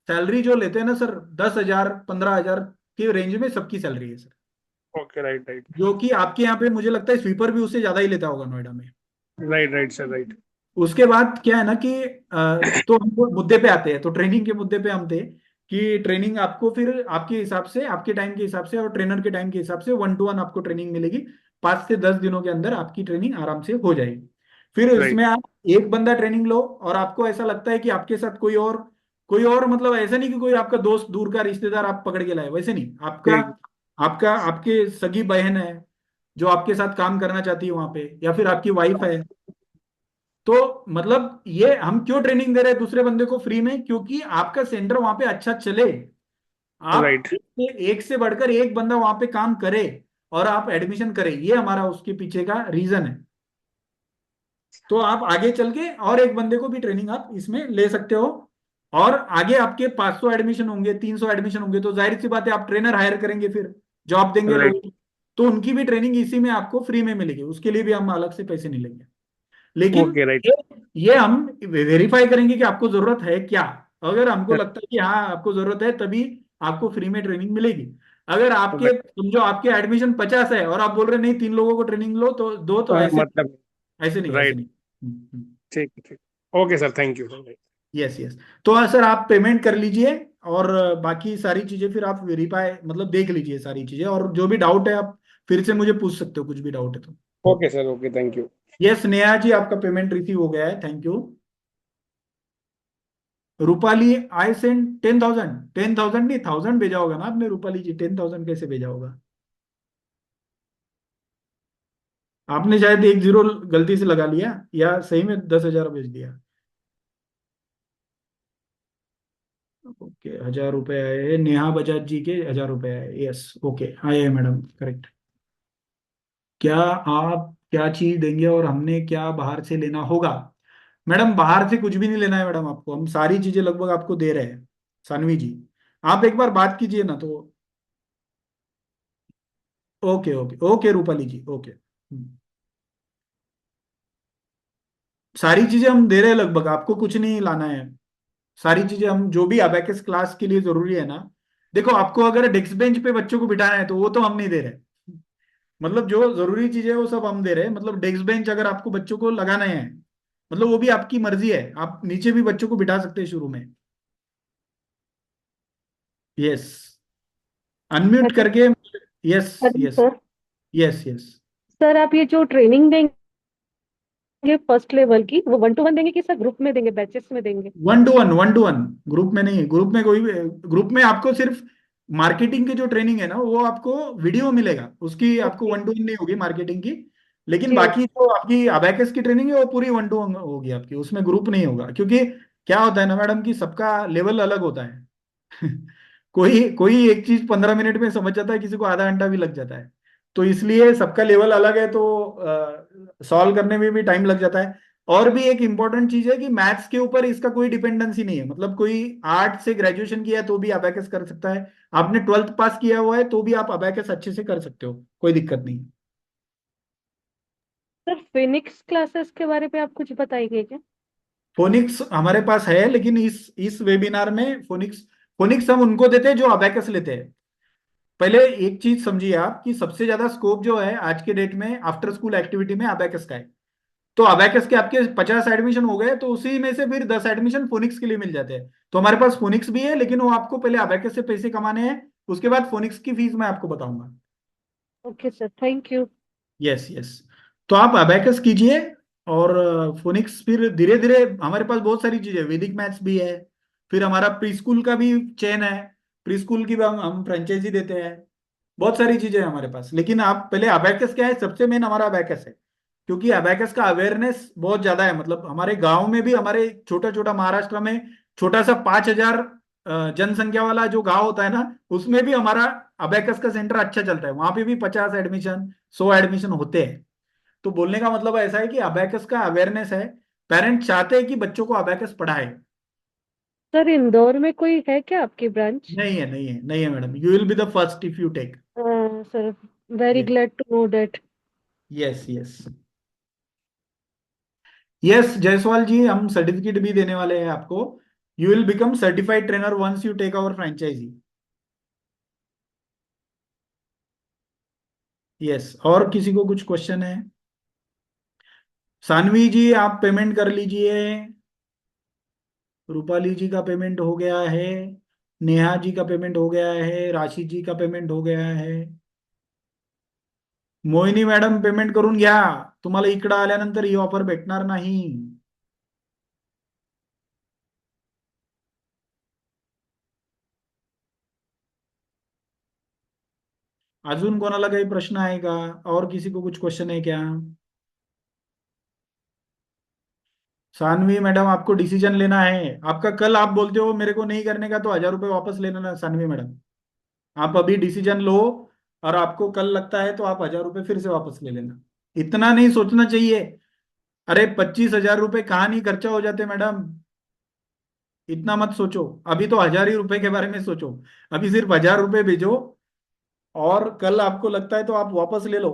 सैलरी जो लेते हैं ना सर, 10,000 15,000 के रेंज में सबकी सैलरी है सर। ओके। Right right. जो कि आपके यहाँ पे मुझे लगता है स्वीपर भी उससे ज्यादा ही लेता होगा नोएडा में। Right right sir. राइट। उसके बाद क्या है ना कि तो हम वो मुद्दे पे आते हैं, तो ट्रेनिंग के मुद्दे पे हम थे कि ट्रेनिंग आपको फिर आपके हिसाब से, आपके टाइम के हिसाब से और ट्रेनर के टाइम के हिसाब से 1 to 1 आपको ट्रेनिंग मिलेगी। 5 से 10 दिनों के अंदर आपकी ट्रेनिंग आराम से हो जाएगी। फिर राइट। इसमें आप एक बंदा ट्रेनिंग लो और आपको ऐसा लगता है कि आपके साथ कोई और मतलब ऐसा नहीं कि कोई आपका दोस्त दूर का रिश्तेदार आप पकड़ के लाए, वैसे नहीं। आपका ठीक। आपका आपके सगी बहन है जो आपके साथ काम करना चाहती है वहां पे, या फिर आपकी वाइफ है। तो मतलब ये हम क्यों ट्रेनिंग दे रहे हैं दूसरे बंदे को फ्री में, क्योंकि आपका सेंटर वहां पे अच्छा चले। आप राइट। एक से बढ़कर एक बंदा वहां पे काम करे और आप एडमिशन करें, ये हमारा उसके पीछे का रीजन है। तो आप आगे चल के और एक बंदे को भी ट्रेनिंग आप इसमें ले सकते हो। और आगे आपके 500 एडमिशन होंगे, 300 एडमिशन होंगे, तो जाहिर सी बात है आप ट्रेनर हायर करेंगे, फिर जॉब देंगे राइट। लोगों को। तो उनकी भी ट्रेनिंग इसी में आपको फ्री में मिलेगी, उसके लिए भी हम अलग से पैसे नहीं लेंगे। लेकिन ओके। राइट। ये ये हम वेरीफाई करेंगे कि आपको जरूरत है क्या। अगर हमको लगता है कि हाँ आपको जरूरत है, तभी आपको फ्री में ट्रेनिंग मिलेगी। अगर आपके राइट। समझो आपके एडमिशन 50 है और आप बोल रहे नहीं 3 लोगों को ट्रेनिंग लो तो दो, तो ऐसे मतलब। ऐसे नहीं, ऐसे राइट। नहीं। ठीक है, ठीक। Okay sir, thank you sir. Yes yes. तो सर आप पेमेंट कर लीजिए, और बाकी सारी चीजें फिर आप वेरीफाई मतलब देख लीजिए सारी चीजें, और जो भी डाउट है आप फिर से मुझे पूछ सकते हो, कुछ भी डाउट है तो। Okay sir, okay, thank you. Yes Neha ji, आपका पेमेंट रिसीव हो गया है, thank you. Rupali, I send 10,000। 10,000 नहीं, 1,000 भेजा होगा ना आपने रूपाली जी, 10,000 कैसे भेजा होगा? आपने शायद एक जीरो गलती से लगा लिया, या सही में 10,000 भेज दिया। ओके, 1,000 रुपए आए नेहा बजाज जी के, 1,000 रुपए आए, यस ओके आए हैं मैडम, करेक्ट। क्या आप क्या चीज देंगे और हमने क्या बाहर से लेना होगा? मैडम बाहर से कुछ भी नहीं लेना है मैडम, आपको हम सारी चीजें लगभग आपको दे रहे हैं। सानवी जी, आप एक बार बात कीजिए ना तो। ओके ओके ओके रूपाली जी, ओके। सारी चीजें हम दे रहे हैं लगभग, आपको कुछ नहीं लाना है। सारी चीजें हम जो भी अबेकस क्लास के लिए जरूरी है ना। देखो आपको अगर डेस्क बेंच पे बच्चों को बिठाना है तो वो तो हम नहीं दे रहे। मतलब जो जरूरी चीजें है वो सब हम दे रहे हैं, मतलब डेस्क बेंच अगर आपको बच्चों को लगाना है, मतलब वो भी आपकी मर्जी है, आप नीचे भी बच्चों को बिठा सकते हैं शुरू में। Yes, unmute hello. करके। Yes hello yes. Sir. Yes yes. Sir आप ये जो ट्रेनिंग देंगे फर्स्ट लेवल की, वो 1 to 1 देंगे कि सर ग्रुप में देंगे, बैचेस में देंगे? 1 to 1, 1 to 1। ग्रुप में नहीं, ग्रुप में कोई ग्रुप में आपको सिर्फ मार्केटिंग की जो ट्रेनिंग है ना वो आपको वीडियो मिलेगा, उसकी आपको ओके। 1 to 1 नहीं होगी मार्केटिंग की। लेकिन जी। बाकी जो आपकी अबैकस की ट्रेनिंग है वो पूरी 1 to 1 होगी आपकी, उसमें ग्रुप नहीं होगा, क्योंकि क्या होता है ना मैडम कि सबका लेवल अलग होता है। कोई कोई एक चीज 15 मिनट में समझ जाता है, किसी को आधा घंटा भी लग जाता है। तो इसलिए सबका लेवल अलग है, तो सॉल्व करने में भी टाइम लग जाता है। और भी एक इंपॉर्टेंट चीज है कि मैथ्स के ऊपर इसका कोई डिपेंडेंसी नहीं है, मतलब कोई आर्ट से ग्रेजुएशन किया है तो भी अबैकस कर सकता है, आपने 12th पास किया हुआ है तो भी आप अबैकस अच्छे से कर सकते हो, कोई दिक्कत नहीं। सर फिनिक्स क्लासेस के बारे में आप कुछ बताएंगे क्या? फोनिक्स हमारे पास है, लेकिन इस वेबिनार में फोनिक्स फोनिक्स हम उनको देते हैं जो अबैकस लेते हैं। पहले एक चीज समझिए आप कि सबसे ज्यादा स्कोप जो है आज के डेट में आफ्टर स्कूल एक्टिविटी में अबैकस का है। तो अबैकस के आपके 50 एडमिशन हो गए तो उसी में से फिर 10 एडमिशन फोनिक्स के लिए मिल जाते हैं। तो हमारे पास फोनिक्स भी है, लेकिन वो आपको पहले अबैकस से पैसे कमाने हैं, उसके बाद फोनिक्स की फीस मैं आपको बताऊंगा। Okay sir, thank you. Yes yes. तो आप अबैकस कीजिए, और फोनिक्स फिर धीरे धीरे हमारे पास बहुत सारी चीजें, वैदिक मैथ्स भी है, फिर हमारा प्री स्कूल का भी चेन है, प्री स्कूल की भी हम फ्रेंचाइजी देते हैं, बहुत सारी चीजें हैं हमारे पास। लेकिन आप पहले अबैकस क्या है, सबसे मेन हमारा अबैकस है, क्योंकि अबैकस का अवेयरनेस बहुत ज्यादा है। मतलब हमारे गांव में भी, हमारे छोटा छोटा महाराष्ट्र में छोटा सा 5,000 जनसंख्या वाला जो गांव होता है ना, उसमें भी हमारा अबैकस का सेंटर अच्छा चलता है, वहां पे भी 50 एडमिशन 100 एडमिशन होते हैं। तो बोलने का मतलब ऐसा है कि अबैकस का अवेयरनेस है, पेरेंट्स चाहते हैं कि बच्चों को अबैकस पढ़ाए। सर इंदौर में कोई है क्या आपकी ब्रांच? नहीं है, नहीं है, नहीं है madam, you will be the first if you take. Sir, very yes glad to know that. Yes yes. Yes Jaiswal ji, हम सर्टिफिकेट भी देने वाले हैं आपको। You will become certified trainer once you take our franchisee. Yes, और किसी को कुछ क्वेश्चन है? सानवी जी आप पेमेंट कर लीजिए, रूपाली जी का पेमेंट हो गया है, नेहा जी का पेमेंट हो गया है, राशि जी का पेमेंट हो गया है, मोहिनी मॅडम पेमेंट करून घ्या, तुम्हाला इकडं आल्यानंतर ही ऑफर भेटणार नाही। अजून कोणाला काही प्रश्न आहे का? और किसी को कुछ क्वेश्चन है क्या? सानवी मैडम आपको डिसीजन लेना है आपका, कल आप बोलते हो मेरे को नहीं करने का तो 1,000 रुपये वापस ले लेना सानवी मैडम। आप अभी डिसीजन लो, और आपको कल लगता है तो आप 1,000 रुपये फिर से वापस ले लेना। इतना नहीं सोचना चाहिए, अरे 25,000 रुपये कहाँ नहीं खर्चा हो जाते मैडम, इतना मत सोचो। अभी तो 1,000 ही रुपए के बारे में सोचो, अभी सिर्फ 1,000 रुपये भेजो, और कल आपको लगता है तो आप वापस ले लो।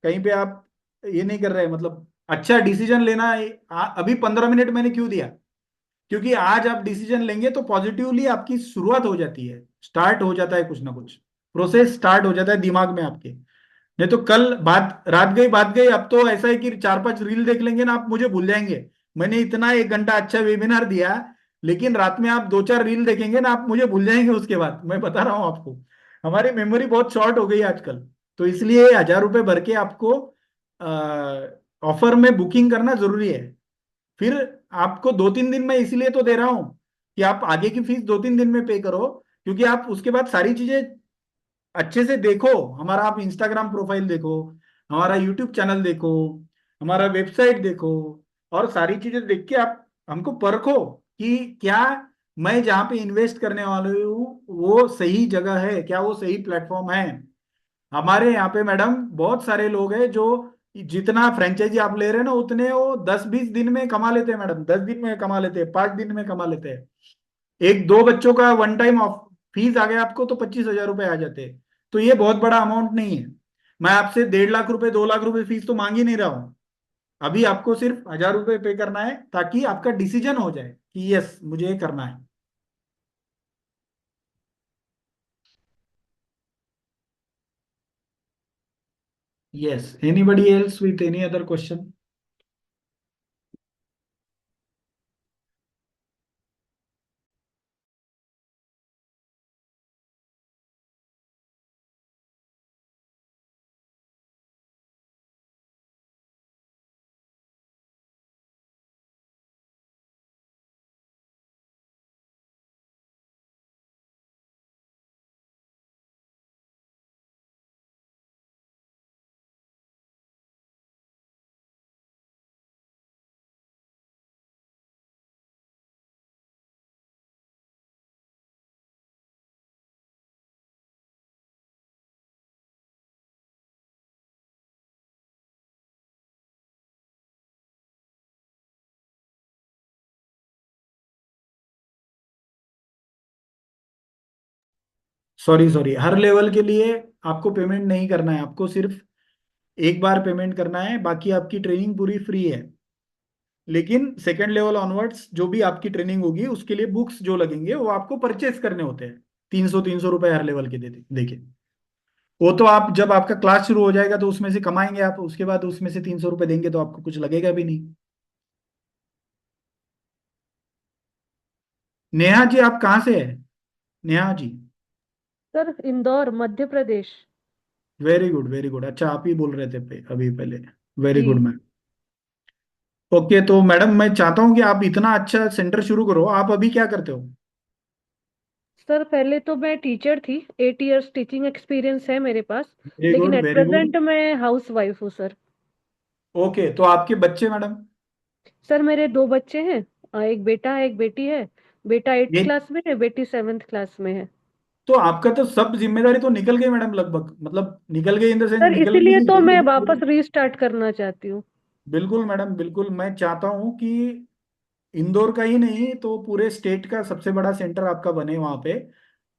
कहीं पे आप ये नहीं कर रहे, मतलब अच्छा डिसीजन लेना अभी 15 मिनट मैंने क्यों दिया, क्योंकि आज आप डिसीजन लेंगे तो पॉजिटिवली आपकी शुरुआत हो जाती है, स्टार्ट हो जाता है, कुछ ना कुछ प्रोसेस स्टार्ट हो जाता है दिमाग में आपके। नहीं तो कल बात बात गई, अब तो ऐसा है कि 4-5 रील देख लेंगे ना, आप मुझे भूल जाएंगे। मैंने इतना 1 घंटा अच्छा वेबिनार दिया, लेकिन रात में आप 2-4 रील देखेंगे ना, आप मुझे भूल जाएंगे उसके बाद, मैं बता रहा हूँ आपको। हमारी मेमोरी बहुत शॉर्ट हो गई आजकल। तो इसलिए 1,000 रुपये भर के आपको ऑफर में बुकिंग करना जरूरी है। फिर आपको 2-3 दिन में इसलिए तो दे रहा हूं कि आप आगे की फीस 2-3 दिन में पे करो, क्योंकि आप उसके बाद सारी चीजें अच्छे से देखो। हमारा आप इंस्टाग्राम प्रोफाइल देखो, हमारा यूट्यूब चैनल देखो, हमारा वेबसाइट देखो, और सारी चीजें देख के आप हमको परखो कि क्या मैं जहाँ पे इन्वेस्ट करने वाला हूँ वो सही जगह है, क्या वो सही प्लेटफॉर्म है। हमारे यहाँ पे मैडम बहुत सारे लोग हैं जो जितना फ्रेंचाइजी आप ले रहे हैं ना, उतने वो 10-20 दिन में कमा लेते हैं मैडम, 10 दिन में कमा लेते हैं, 5 दिन में कमा लेते हैं। एक दो बच्चों का वन टाइम ऑफ फीस आ गया आपको तो 25,000 रुपये आ जाते हैं। तो ये बहुत बड़ा अमाउंट नहीं है। मैं आपसे 1.5 लाख रुपए 2 लाख रुपए फीस तो मांग ही नहीं रहा हूँ। अभी आपको सिर्फ 1,000 रुपये पे करना है, ताकि आपका डिसीजन हो जाए कि यस मुझे ये करना है। Yes, anybody else with any other question? Sorry sorry, her level के लिए आपको पेमेंट नहीं करना है, आपको सिर्फ एक बार पेमेंट करना है, बाकी आपकी ट्रेनिंग पूरी फ्री है। लेकिन सेकेंड लेवल ऑनवर्ड्स जो भी आपकी ट्रेनिंग होगी उसके लिए बुक्स जो लगेंगे वो आपको परचेस करने होते हैं, 300 300 रुपए हर लेवल के दे देके। वो तो आप जब आपका क्लास शुरू हो जाएगा तो उसमें से कमाएंगे आप, उसके बाद उसमें से 300 रुपए देंगे तो आपको कुछ लगेगा भी नहीं। नेहा जी आप कहाँ से है? नेहा जी। सर इंदौर मध्य प्रदेश। वेरी गुड वेरी गुड, अच्छा आप ही बोल रहे थे अभी पहले। वेरी जी गुड मैम। ओके तो मैडम मैं चाहता हूँ कि आप इतना अच्छा सेंटर शुरू करो, आप अभी क्या करते हो? सर, पहले तो मैं टीचर थी, 8 इयर्स टीचिंग एक्सपीरियंस है मेरे पास। वेरी लेकिन good at very good. Present मैं हाउस वाइफ हूँ सर। ओके तो आपके बच्चे मैडम? सर मेरे 2 बच्चे हैं, एक बेटा है एक बेटी है। बेटा एट्थ ये क्लास में है, बेटी 7th क्लास में है। तो आपका तो सब जिम्मेदारी तो निकल गई मैडम लगभग, मतलब निकल गई इन द सेंस सर निकल गई इसीलिए नहीं तो सही मैं लेकिन। वापस रीस्टार्ट करना चाहती हूँ। बिल्कुल मैडम बिल्कुल, मैं चाहता हूँ कि इंदौर का ही नहीं तो पूरे स्टेट का सबसे बड़ा सेंटर आपका बने वहां पे।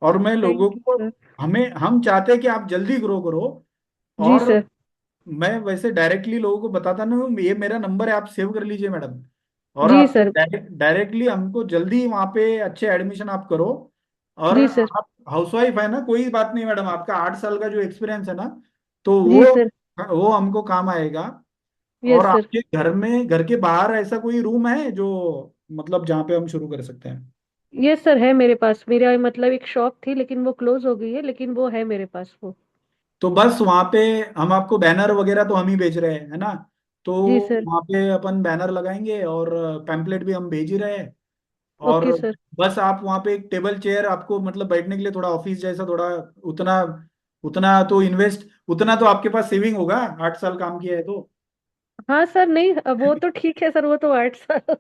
और मैं लोगों थैंक यू को, सर। हम चाहते हैं कि आप जल्दी ग्रो करो। जी और सर। मैं वैसे डायरेक्टली लोगों को बताता नहीं हूँ, ये मेरा नंबर है, आप सेव कर लीजिए मैडम। और जी आपको सर। डायरेक्टली हमको जल्दी वहाँ पे अच्छे एडमिशन आप करो। और जी सर। आप हाउसवाइफ है ना, कोई बात नहीं मैडम, आपका 8 साल का जो एक्सपीरियंस है ना, तो जी सर। वो हमको काम आएगा। और यस सर। आपके घर के बाहर ऐसा कोई रूम है जो मतलब जहाँ पे हम शुरू कर सकते हैं? यस सर, है मेरे पास। मेरा मतलब एक शॉप थी लेकिन वो क्लोज हो गई है, लेकिन वो है मेरे पास वो। तो बस वहाँ पे हम आपको बैनर वगैरह तो हम ही भेज रहे हैं है ना, तो जी सर। वहाँ पे अपन बैनर लगाएंगे और पैम्पलेट भी हम भेज ही रहे हैं। और ओके सर। बस आप वहाँ पे एक टेबल चेयर आपको मतलब बैठने के लिए थोड़ा ऑफिस जैसा थोड़ा, उतना उतना तो इन्वेस्ट, उतना तो आपके पास सेविंग होगा, 8 साल काम किया है तो। हाँ सर, नहीं वो तो ठीक है सर, वो तो 8 साल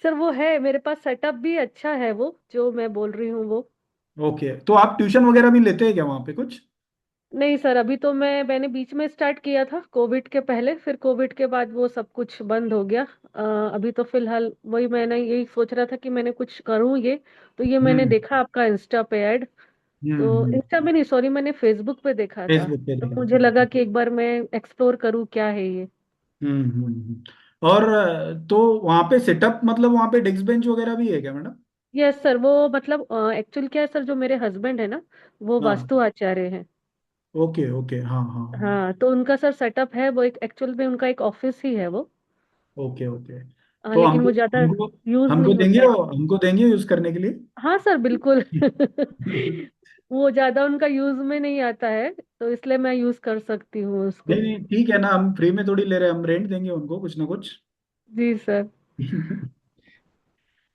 सर वो है मेरे पास, सेटअप भी अच्छा है वो जो मैं बोल रही हूँ वो। ओके तो आप ट्यूशन वगैरह भी लेते हैं क्या वहाँ पे कुछ? नहीं सर, अभी तो मैंने बीच में स्टार्ट किया था कोविड के पहले, फिर कोविड के बाद वो सब कुछ बंद हो गया। अभी तो फिलहाल वही मैंने यही सोच रहा था कि मैंने कुछ करूँ ये। तो ये मैंने हम्म देखा आपका इंस्टा पे ऐड। तो हम्म। इंस्टा में नहीं, सॉरी, मैंने फेसबुक पे देखा था। फेसबुक पे तो देखा मुझे था। लगा कि एक बार मैं एक्सप्लोर करूँ क्या है ये। और तो वहाँ पे सेटअप मतलब वहाँ पे डेस्क बेंच वगैरह भी है क्या मैडम? यस सर, वो मतलब एक्चुअल क्या है सर, जो मेरे हस्बैंड है ना, वो हाँ। वास्तु आचार्य हैं। ओके ओके हाँ हाँ हाँ। हाँ, तो उनका सर सेटअप है वो, एक एक्चुअल में उनका एक ऑफिस ही है वो। ओके ओके तो लेकिन हमको वो ज्यादा हमको यूज हमको नहीं देंगे, होता है। हमको देंगे यूज करने के लिए? हाँ सर, बिल्कुल नहीं वो ज्यादा उनका यूज में नहीं आता है, तो इसलिए मैं यूज कर सकती हूँ उसको। नहीं ठीक है ना, हम फ्री में थोड़ी ले रहे हैं, हम रेंट देंगे उनको कुछ ना कुछ। जी सर।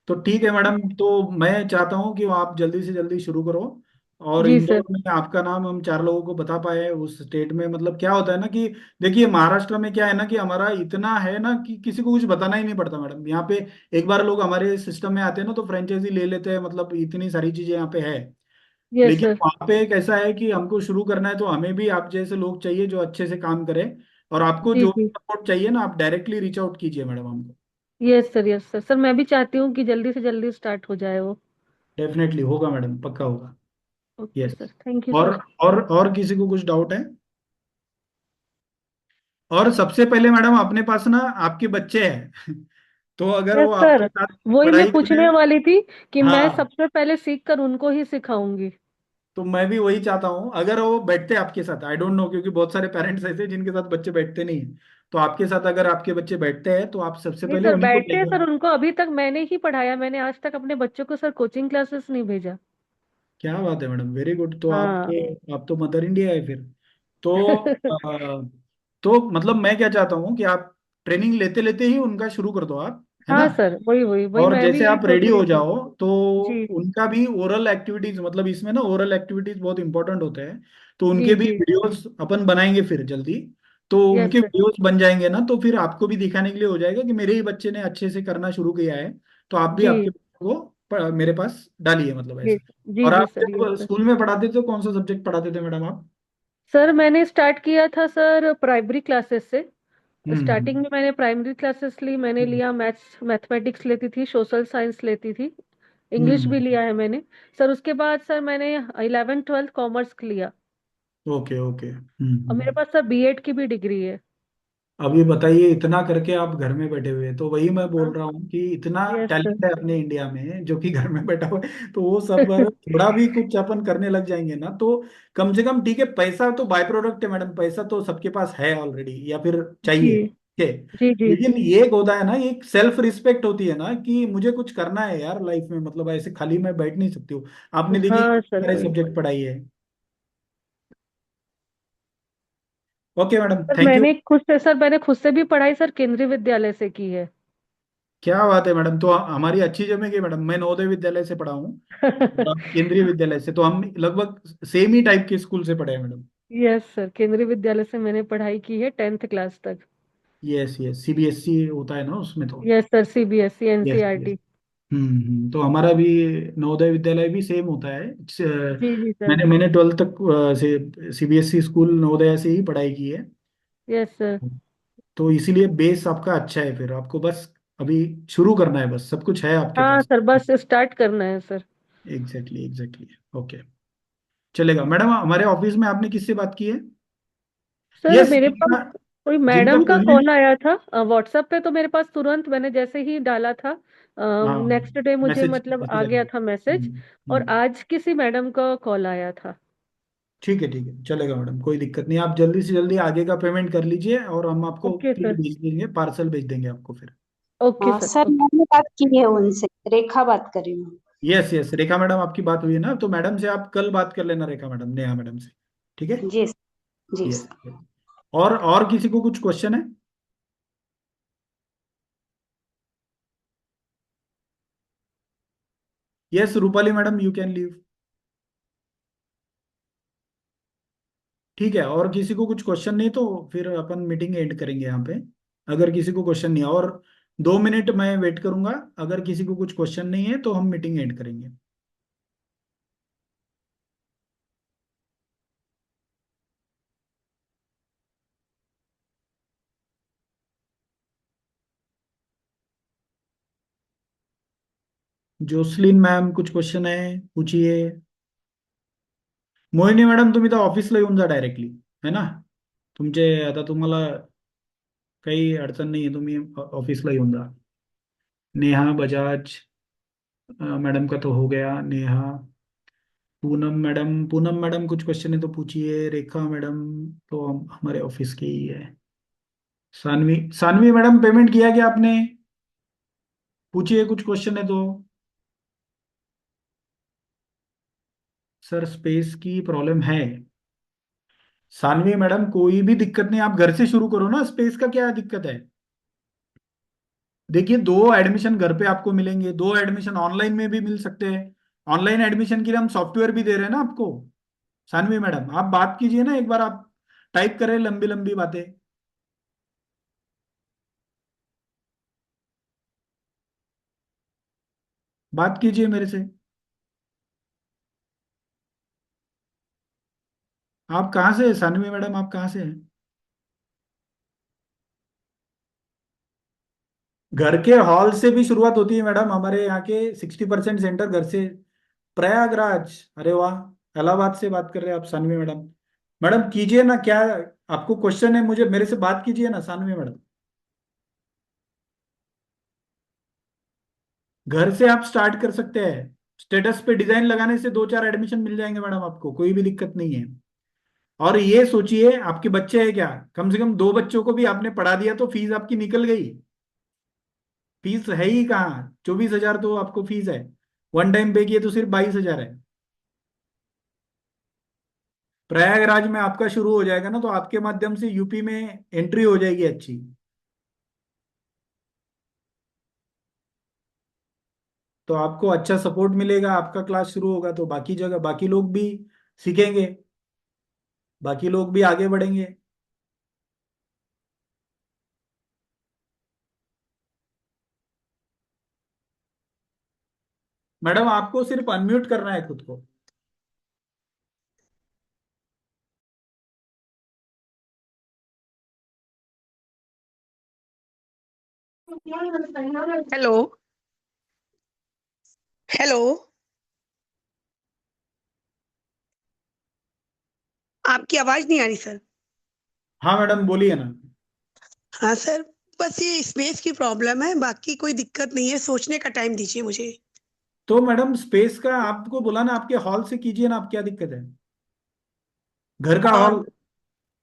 तो ठीक है मैडम, तो मैं चाहता हूँ कि आप जल्दी से जल्दी शुरू करो। और जी सर। इंदौर में आपका नाम हम 4 लोगों को बता पाए उस स्टेट में, मतलब क्या होता है ना कि देखिए महाराष्ट्र में क्या है ना कि हमारा इतना है ना कि किसी को कुछ बताना ही नहीं पड़ता मैडम यहाँ पे। एक बार लोग हमारे सिस्टम में आते हैं ना तो फ्रेंचाइजी ले लेते हैं, मतलब इतनी सारी चीजें यहाँ पे है। यस लेकिन सर। वहाँ पे एक ऐसा है कि हमको शुरू करना है तो हमें भी आप जैसे लोग चाहिए जो अच्छे से काम करें। और आपको जी जो जी। सपोर्ट चाहिए ना आप डायरेक्टली रीच आउट कीजिए मैडम हमको। Yes sir, yes sir, sir मैं भी चाहती हूँ कि जल्दी से जल्दी स्टार्ट हो जाए वो। डेफिनेटली होगा मैडम, पक्का होगा। Okay yes. Sir, thank you और सर। और किसी को कुछ डाउट है? और सबसे पहले मैडम अपने पास ना आपके बच्चे हैं तो अगर यस वो आपके सर, साथ वही मैं पढ़ाई पूछने करें। वाली थी कि मैं हाँ सबसे पहले सीख कर उनको ही सिखाऊंगी। तो मैं भी वही चाहता हूँ, अगर वो बैठते आपके साथ, आई डोंट नो क्योंकि बहुत सारे पेरेंट्स ऐसे हैं जिनके साथ बच्चे बैठते नहीं हैं। तो आपके साथ अगर आपके बच्चे बैठते हैं तो आप सबसे नहीं पहले सर, उन्हीं को बैठते हैं लेकर। सर, उनको अभी तक मैंने ही पढ़ाया, मैंने आज तक अपने बच्चों को सर कोचिंग क्लासेस नहीं भेजा। क्या बात है मैडम, वेरी गुड, तो हाँ आप तो मदर इंडिया है फिर। तो तो मतलब मैं क्या चाहता हूँ कि आप ट्रेनिंग लेते लेते ही उनका शुरू कर दो आप, है ना। हाँ सर, वही वही वही और मैं भी जैसे यही आप सोच रेडी रही हो थी। जाओ तो जी उनका भी ओरल एक्टिविटीज, मतलब इसमें ना ओरल एक्टिविटीज बहुत इंपॉर्टेंट होते हैं। तो जी उनके भी जी। वीडियोस अपन बनाएंगे फिर जल्दी। तो यस उनके सर। वीडियोस बन जाएंगे ना तो फिर आपको भी दिखाने के लिए हो जाएगा कि मेरे ही बच्चे ने अच्छे से करना शुरू किया है। तो आप भी जी आपके बच्चे को मेरे पास डालिए, मतलब जी ऐसा। जी और जी आप सर, यस जब सर। स्कूल में पढ़ाते थे तो कौन सा सब्जेक्ट पढ़ाते थे मैडम आप? सर मैंने स्टार्ट किया था सर प्राइमरी क्लासेस से। स्टार्टिंग हम्म में मैंने प्राइमरी क्लासेस ली, मैंने हम्म लिया मैथ्स मैथमेटिक्स लेती थी, सोशल साइंस लेती थी। इंग्लिश भी हम्म। लिया है मैंने सर। उसके बाद सर मैंने 11th 12th कॉमर्स लिया, ओके ओके। और मेरे पास सर बीएड की भी डिग्री है। अभी बताइए, इतना करके आप घर में बैठे हुए हैं, तो वही मैं बोल रहा हूँ कि इतना यस सर। टैलेंट है अपने इंडिया में जो कि घर में बैठा हुआ है, तो वो सब अगर थोड़ा भी कुछ अपन करने लग जाएंगे ना, तो कम से कम ठीक है, पैसा तो बाय प्रोडक्ट है मैडम, पैसा तो सबके पास है ऑलरेडी या फिर जी चाहिए, ठीक है। जी जी। लेकिन ये एक होता है ना, एक सेल्फ रिस्पेक्ट होती है ना कि मुझे कुछ करना है यार लाइफ में, मतलब ऐसे खाली मैं बैठ नहीं सकती हूँ। आपने देखिए हाँ सर सारे वही। सब्जेक्ट पढ़ाई है। Okay madam, sir thank you. मैंने खुद से भी पढ़ाई सर केंद्रीय विद्यालय से की है। क्या बात है मैडम, तो हमारी अच्छी जमेगी मैडम, मैं नवोदय विद्यालय से पढ़ा हूँ और आप केंद्रीय विद्यालय से, तो हम लगभग सेम ही टाइप के स्कूल से पढ़े हैं मैडम। यस सर, केंद्रीय विद्यालय से मैंने पढ़ाई की है 10th क्लास तक। यस यस, सीबीएसई होता है ना उसमें तो। Yes sir, CBSE yes yes. NCERT. तो हमारा भी नवोदय विद्यालय भी सेम होता है। जी जी सर। मैंने 12th तक से सीबीएसई स्कूल नवोदय से ही पढ़ाई की है। Yes sir. तो इसीलिए बेस आपका अच्छा है, फिर आपको बस अभी शुरू करना है, बस सब कुछ है आपके हाँ पास। सर, बस स्टार्ट करना है सर। Exactly exactly. ओके, चलेगा मैडम। हमारे ऑफिस में आपने किससे बात की है? सर यस, मेरे पास जिनका कोई जिनका मैडम का प्रेजेंट। कॉल आया था व्हाट्सएप पे, तो मेरे पास तुरंत मैंने जैसे ही डाला था हाँ, नेक्स्ट डे मुझे मैसेज मतलब आ मैसेज आ गया गया। था मैसेज। और हम्म। आज किसी मैडम का कॉल आया था। ठीक है, चलेगा मैडम, कोई दिक्कत नहीं। आप जल्दी से जल्दी आगे का पेमेंट कर लीजिए और हम आपको ओके किट सर। भेज देंगे, पार्सल भेज देंगे आपको फिर। ओके हाँ सर। Sir, okay. मैंने बात की है उनसे, रेखा बात कर रही हूँ। यस यस, रेखा मैडम आपकी बात हुई है ना, तो मैडम से आप कल बात कर लेना, रेखा मैडम, नेहा मैडम से। ठीक है। जी जी यस। सर। और किसी को कुछ क्वेश्चन है? Yes, Rupali madam, you can leave. ठीक है, और किसी को कुछ क्वेश्चन नहीं तो फिर अपन मीटिंग एंड करेंगे यहाँ पे। अगर किसी को क्वेश्चन नहीं है, और 2 मिनट मैं वेट करूंगा, अगर किसी को कुछ क्वेश्चन नहीं है तो हम मीटिंग एंड करेंगे। जोसलिन मैम, कुछ क्वेश्चन है? पूछिए। मोहिनी मॅडम, तुम्ही तर ऑफिसला येऊन जा डायरेक्टली, है ना? तुमचे आता तुम्हाला काही अडचण नाही आहे, तुम्ही ऑफिसला येऊन जा। नेहा बजाज मैडम का तो हो गया। नेहा, पूनम मैडम कुछ क्वेश्चन है तो पूछिए। रेखा मैडम तो हमारे ऑफिस की ही है। सानवी, सानवी मैडम, पेमेंट किया क्या आपने? पूछिए, कुछ क्वेश्चन है तो। सर स्पेस की प्रॉब्लम है। सानवी मैडम, कोई भी दिक्कत नहीं, आप घर से शुरू करो ना, स्पेस का क्या दिक्कत है? देखिए, 2 एडमिशन घर पे आपको मिलेंगे, 2 एडमिशन ऑनलाइन में भी मिल सकते हैं। ऑनलाइन एडमिशन के लिए हम सॉफ्टवेयर भी दे रहे हैं ना आपको। सानवी मैडम, आप बात कीजिए ना एक बार, आप टाइप करें लंबी लंबी बातें। बात कीजिए मेरे से। आप कहाँ से हैं सानवी मैडम, आप कहाँ से हैं? घर के हॉल से भी शुरुआत होती है मैडम, हमारे यहाँ के 60% सेंटर घर से। प्रयागराज, अरे वाह, इलाहाबाद से बात कर रहे हैं आप सानवी मैडम। मैडम कीजिए ना, क्या आपको क्वेश्चन है? मुझे मेरे से बात कीजिए ना सानवी मैडम। घर से आप स्टार्ट कर सकते हैं। स्टेटस पे डिजाइन लगाने से 2 4 एडमिशन मिल जाएंगे मैडम, आपको कोई भी दिक्कत नहीं है। और ये सोचिए, आपके बच्चे हैं क्या? कम से कम 2 बच्चों को भी आपने पढ़ा दिया तो फीस आपकी निकल गई। फीस है ही कहाँ, 24,000 तो आपको फीस है। वन टाइम पे किए तो सिर्फ 22,000 है। प्रयागराज में आपका शुरू हो जाएगा ना, तो आपके माध्यम से यूपी में एंट्री हो जाएगी अच्छी। तो आपको अच्छा सपोर्ट मिलेगा, आपका क्लास शुरू होगा तो बाकी जगह बाकी लोग भी सीखेंगे, बाकी लोग भी आगे बढ़ेंगे। मैडम, आपको सिर्फ अनम्यूट करना है खुद को। हेलो। हेलो। आपकी आवाज नहीं आ रही सर। हाँ मैडम बोलिए ना। हाँ सर, बस ये स्पेस की प्रॉब्लम है, बाकी कोई दिक्कत नहीं है, सोचने का टाइम दीजिए मुझे। तो मैडम स्पेस का आपको बोला ना, आपके हॉल से कीजिए ना, आप क्या दिक्कत है? घर का हॉल, और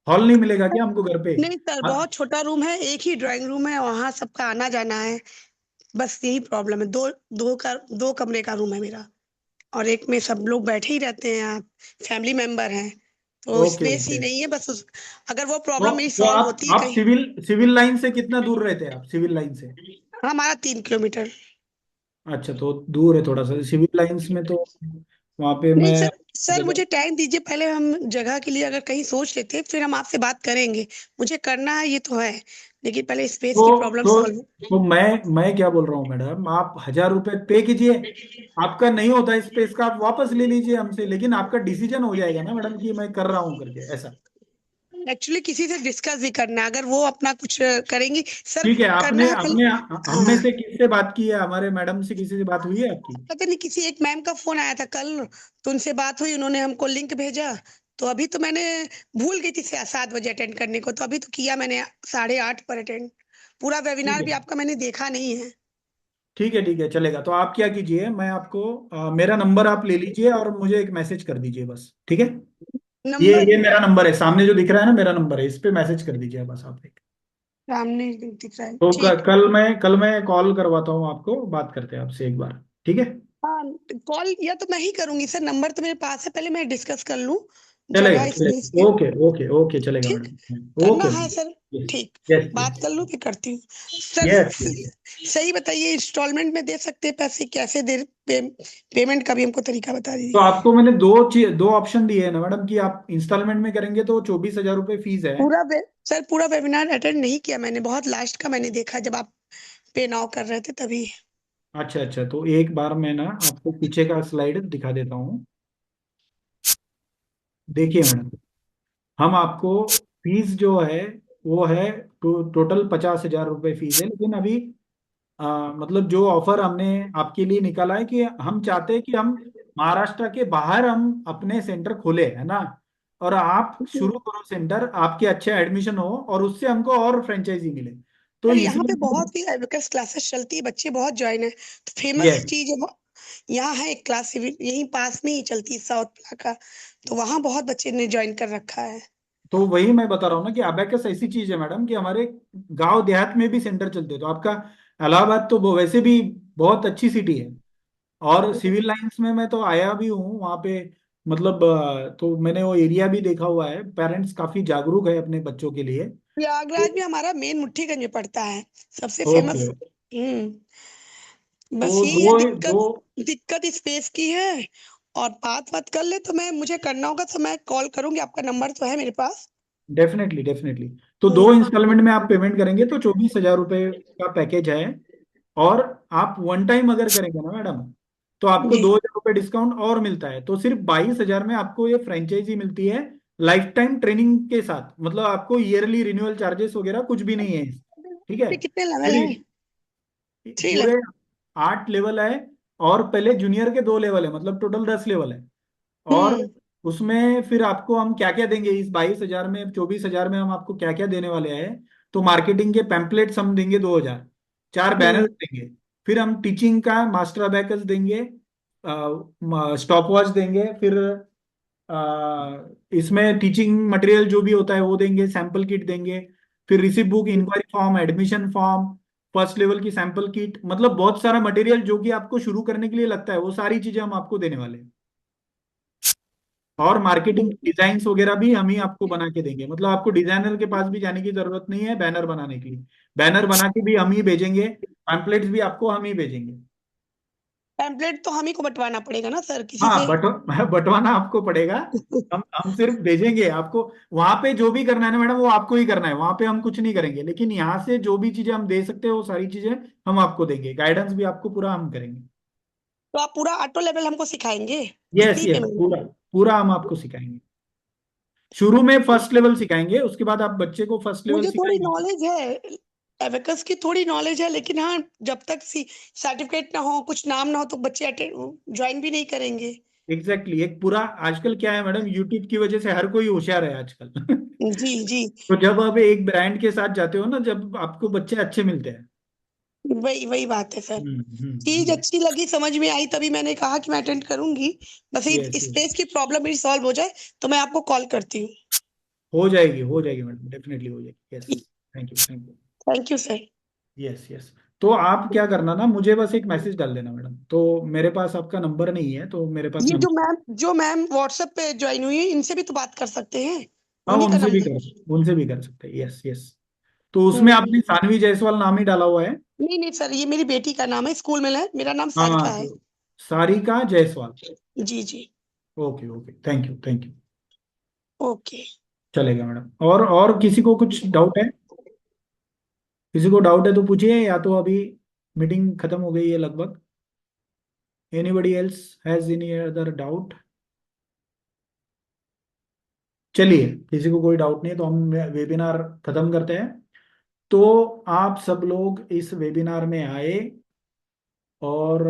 हॉल नहीं मिलेगा क्या हमको घर पे? नहीं सर, हाँ, बहुत छोटा रूम है, एक ही ड्राइंग रूम है, वहां सबका आना जाना है। बस यही प्रॉब्लम है। दो कमरे का रूम है मेरा, और एक में सब लोग बैठे ही रहते हैं। आप फैमिली मेंबर हैं, तो ओके स्पेस ही ओके। नहीं है। बस अगर वो तो प्रॉब्लम मेरी तो सॉल्व आप होती आप कहीं। सिविल सिविल लाइन से कितना दूर रहते हैं आप, सिविल लाइन से? हमारा 3 किलोमीटर। अच्छा, तो दूर है थोड़ा सा सिविल लाइंस में, तो वहाँ पे नहीं मैं सर, मुझे टाइम दीजिए, पहले हम जगह के लिए अगर कहीं सोच लेते फिर हम आपसे बात करेंगे। मुझे करना है ये तो है, लेकिन पहले स्पेस की तो प्रॉब्लम तो सॉल्व। तो मैं क्या बोल रहा हूँ मैडम, आप 1,000 रुपए पे कीजिए। आपका नहीं होता स्पेस का, आप वापस ले लीजिए हमसे, लेकिन आपका डिसीजन हो जाएगा ना मैडम कि मैं कर रहा हूँ करके, ऐसा। एक्चुअली किसी से डिस्कस भी करना है, अगर वो अपना कुछ करेंगी सर। ठीक है, करना आपने है आपने पहले। हम में हाँ, से किससे बात की है? हमारे मैडम से किसी से बात हुई है आपकी? पता नहीं किसी एक मैम का फोन आया था कल, तो उनसे बात हुई, उन्होंने हमको लिंक भेजा। तो अभी तो मैंने भूल गई थी 7 बजे अटेंड करने को, तो अभी तो किया मैंने 8:30 पर अटेंड। पूरा ठीक वेबिनार है भी आपका मैंने देखा नहीं है। ठीक है चलेगा। तो आप क्या कीजिए, मैं आपको मेरा नंबर आप ले लीजिए और मुझे एक मैसेज कर दीजिए बस, ठीक है? नंबर ये मेरा नंबर है, सामने जो दिख रहा है ना मेरा नंबर है, इस पे मैसेज कर दीजिए बस आप एक। सामने दिख रहा है, तो ठीक। कल मैं कॉल करवाता हूँ आपको, बात करते हैं आपसे एक बार, ठीक है? हाँ, कॉल या तो मैं ही करूंगी सर, नंबर तो मेरे पास है, पहले मैं डिस्कस कर लूं चलेगा जगह स्पेस चलेगा, की। ओके ओके ओके, चलेगा ठीक, मैडम, करना ओके। है सर। यस ठीक, यस बात कर यस लूं फिर करती हूँ सर। Yes yes. सही बताइए, इंस्टॉलमेंट में दे सकते हैं पैसे, कैसे पेमेंट का भी हमको तरीका बता तो दीजिए। आपको मैंने दो ऑप्शन दिए हैं ना मैडम, कि आप इंस्टॉलमेंट में करेंगे तो 24,000 रुपये फीस है। सर पूरा वेबिनार अटेंड नहीं किया मैंने, बहुत लास्ट का मैंने देखा जब आप पे नाउ कर रहे थे तभी। अच्छा अच्छा, तो एक बार मैं ना आपको पीछे का स्लाइड दिखा देता हूँ। देखिए मैडम, हम आपको फीस जो है वो है, टोटल 50,000 रुपये फीस है, लेकिन अभी मतलब जो ऑफर हमने आपके लिए निकाला है कि हम चाहते हैं कि हम महाराष्ट्र के बाहर हम अपने सेंटर खोले, है ना? और आप शुरू करो सेंटर, आपके अच्छे एडमिशन हो और उससे हमको और फ्रेंचाइजी मिले, तो सर यहाँ इसलिए। पे बहुत ही एबेकस क्लासेस चलती है, बच्चे बहुत ज्वाइन है, तो फेमस यस, चीज है यहाँ है एक क्लास यहीं पास में ही चलती है, साउथ प्ला का। तो वहाँ बहुत बच्चे ने ज्वाइन कर रखा है। तो वही मैं बता रहा हूँ ना कि अबेकस ऐसी चीज है मैडम कि हमारे गांव देहात में भी सेंटर चलते हैं। तो आपका इलाहाबाद तो वो वैसे भी बहुत अच्छी सिटी है, और सिविल लाइंस में मैं तो आया भी हूँ वहाँ पे, मतलब तो मैंने वो एरिया भी देखा हुआ है, पेरेंट्स काफी जागरूक है अपने बच्चों के लिए। प्रयागराज भी हमारा मेन मुट्ठीगंज में पड़ता है, सबसे ओके, फेमस। तो बस यही है दो दो दिक्कत। दिक्कत स्पेस की है। और बात कर ले तो मैं, मुझे करना होगा तो मैं कॉल करूंगी, आपका नंबर तो है मेरे पास। Definitely definitely. तो दो हम्म, इंस्टॉलमेंट में आप पेमेंट करेंगे तो 24,000 रुपये का पैकेज है। और आप वन टाइम अगर करेंगे ना मैडम, तो आपको जी। 2,000 रुपये डिस्काउंट और मिलता है, तो सिर्फ 22,000 में आपको ये फ्रेंचाइजी मिलती है, लाइफ टाइम ट्रेनिंग के साथ। मतलब आपको ईयरली रिन्यूअल चार्जेस वगैरह कुछ भी नहीं है, ठीक है? ये कितने लेवल पूरी है? 3 लेवल। पूरे 8 लेवल है, और पहले जूनियर के 2 लेवल है, मतलब टोटल 10 लेवल है। और हम्म उसमें फिर आपको हम क्या क्या देंगे इस 22,000 में, 24,000 में हम आपको क्या क्या देने वाले हैं? तो मार्केटिंग के पैम्पलेट्स हम देंगे 2,000, 4 बैनर हम्म देंगे, फिर हम टीचिंग का मास्टर अबैकस देंगे, स्टॉप वॉच देंगे, फिर इसमें टीचिंग मटेरियल जो भी होता है वो देंगे, सैंपल किट देंगे, फिर receipt book, inquiry form, admission form, first level की सैंपल किट, मतलब बहुत सारा मटेरियल जो कि आपको शुरू करने के लिए लगता है, वो सारी चीजें हम आपको देने वाले हैं। और मार्केटिंग डिजाइन्स वगैरह भी हम ही आपको बना के देंगे, मतलब आपको डिजाइनर के पास भी जाने की जरूरत नहीं है बैनर बनाने के लिए। बैनर बना के भी हम ही भेजेंगे, पैम्पलेट्स भी आपको हम ही भेजेंगे। पैम्पलेट तो हम ही को बंटवाना पड़ेगा ना सर, किसी हाँ, से? बंटवाना आपको पड़ेगा। हम सिर्फ भेजेंगे आपको। वहां पे जो भी करना है ना मैडम, वो आपको ही करना है, वहां पे हम कुछ नहीं करेंगे, लेकिन यहाँ से जो भी चीजें हम दे सकते हैं वो सारी चीजें हम आपको देंगे, गाइडेंस भी आपको पूरा हम करेंगे। तो आप पूरा ऑटो लेवल हमको सिखाएंगे? यस इतनी यस, पेमेंट? पूरा पूरा हम आपको सिखाएंगे। शुरू में फर्स्ट लेवल सिखाएंगे, उसके बाद आप बच्चे को फर्स्ट लेवल मुझे थोड़ी सिखाएंगे। नॉलेज है, एबेकस की थोड़ी नॉलेज है, लेकिन हाँ, जब तक सर्टिफिकेट ना हो, कुछ नाम ना हो, तो बच्चे ज्वाइन भी नहीं करेंगे। एग्जैक्टली एक पूरा आजकल क्या है मैडम, यूट्यूब की वजह से हर कोई होशियार है आजकल। जी जी, तो जब आप एक ब्रांड के साथ जाते हो ना, जब आपको बच्चे अच्छे मिलते हैं। वही वही बात है सर। चीज हम्म। अच्छी लगी, समझ में आई, तभी मैंने कहा कि मैं अटेंड करूंगी। बस ये यस, स्पेस की प्रॉब्लम मेरी सॉल्व हो जाए तो मैं आपको कॉल करती हूँ। हो जाएगी मैडम, डेफिनेटली हो जाएगी। Yes, thank you, thank you. Thank you sir. Yes yes. तो आप क्या करना ना, मुझे बस एक मैसेज डाल देना मैडम। तो मेरे पास आपका नंबर नहीं है, तो मेरे पास ये नंबर। जो मैम व्हाट्सएप पे ज्वाइन हुई है, इनसे भी तो बात कर सकते हैं, हाँ, उन्हीं का नंबर। उनसे भी कर सकते हैं। Yes yes. तो उसमें हम्म। आपने सानवी जायसवाल नाम ही डाला हुआ है। नहीं नहीं सर, ये मेरी बेटी का नाम है, स्कूल में है, मेरा नाम हाँ, सारिका है। तो सारिका जायसवाल। जी जी। Okay okay, thank you, thank you. Okay. चलेगा मैडम। और किसी को कुछ डाउट है? किसी को डाउट है तो पूछिए, या तो अभी मीटिंग खत्म हो गई है लगभग। Anybody else has any other doubt? चलिए, किसी को कोई डाउट नहीं है तो हम वेबिनार खत्म करते हैं। तो आप सब लोग इस वेबिनार में आए और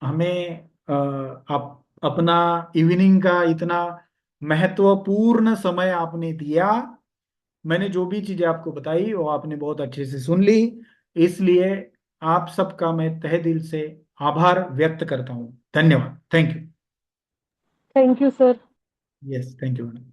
हमें आप अपना इवनिंग का इतना महत्वपूर्ण समय आपने दिया। मैंने जो भी चीजें आपको बताई वो आपने बहुत अच्छे से सुन ली। इसलिए आप सबका मैं तहे दिल से आभार व्यक्त करता हूँ। धन्यवाद। Thank you. Thank you sir. Yes, thank you madam.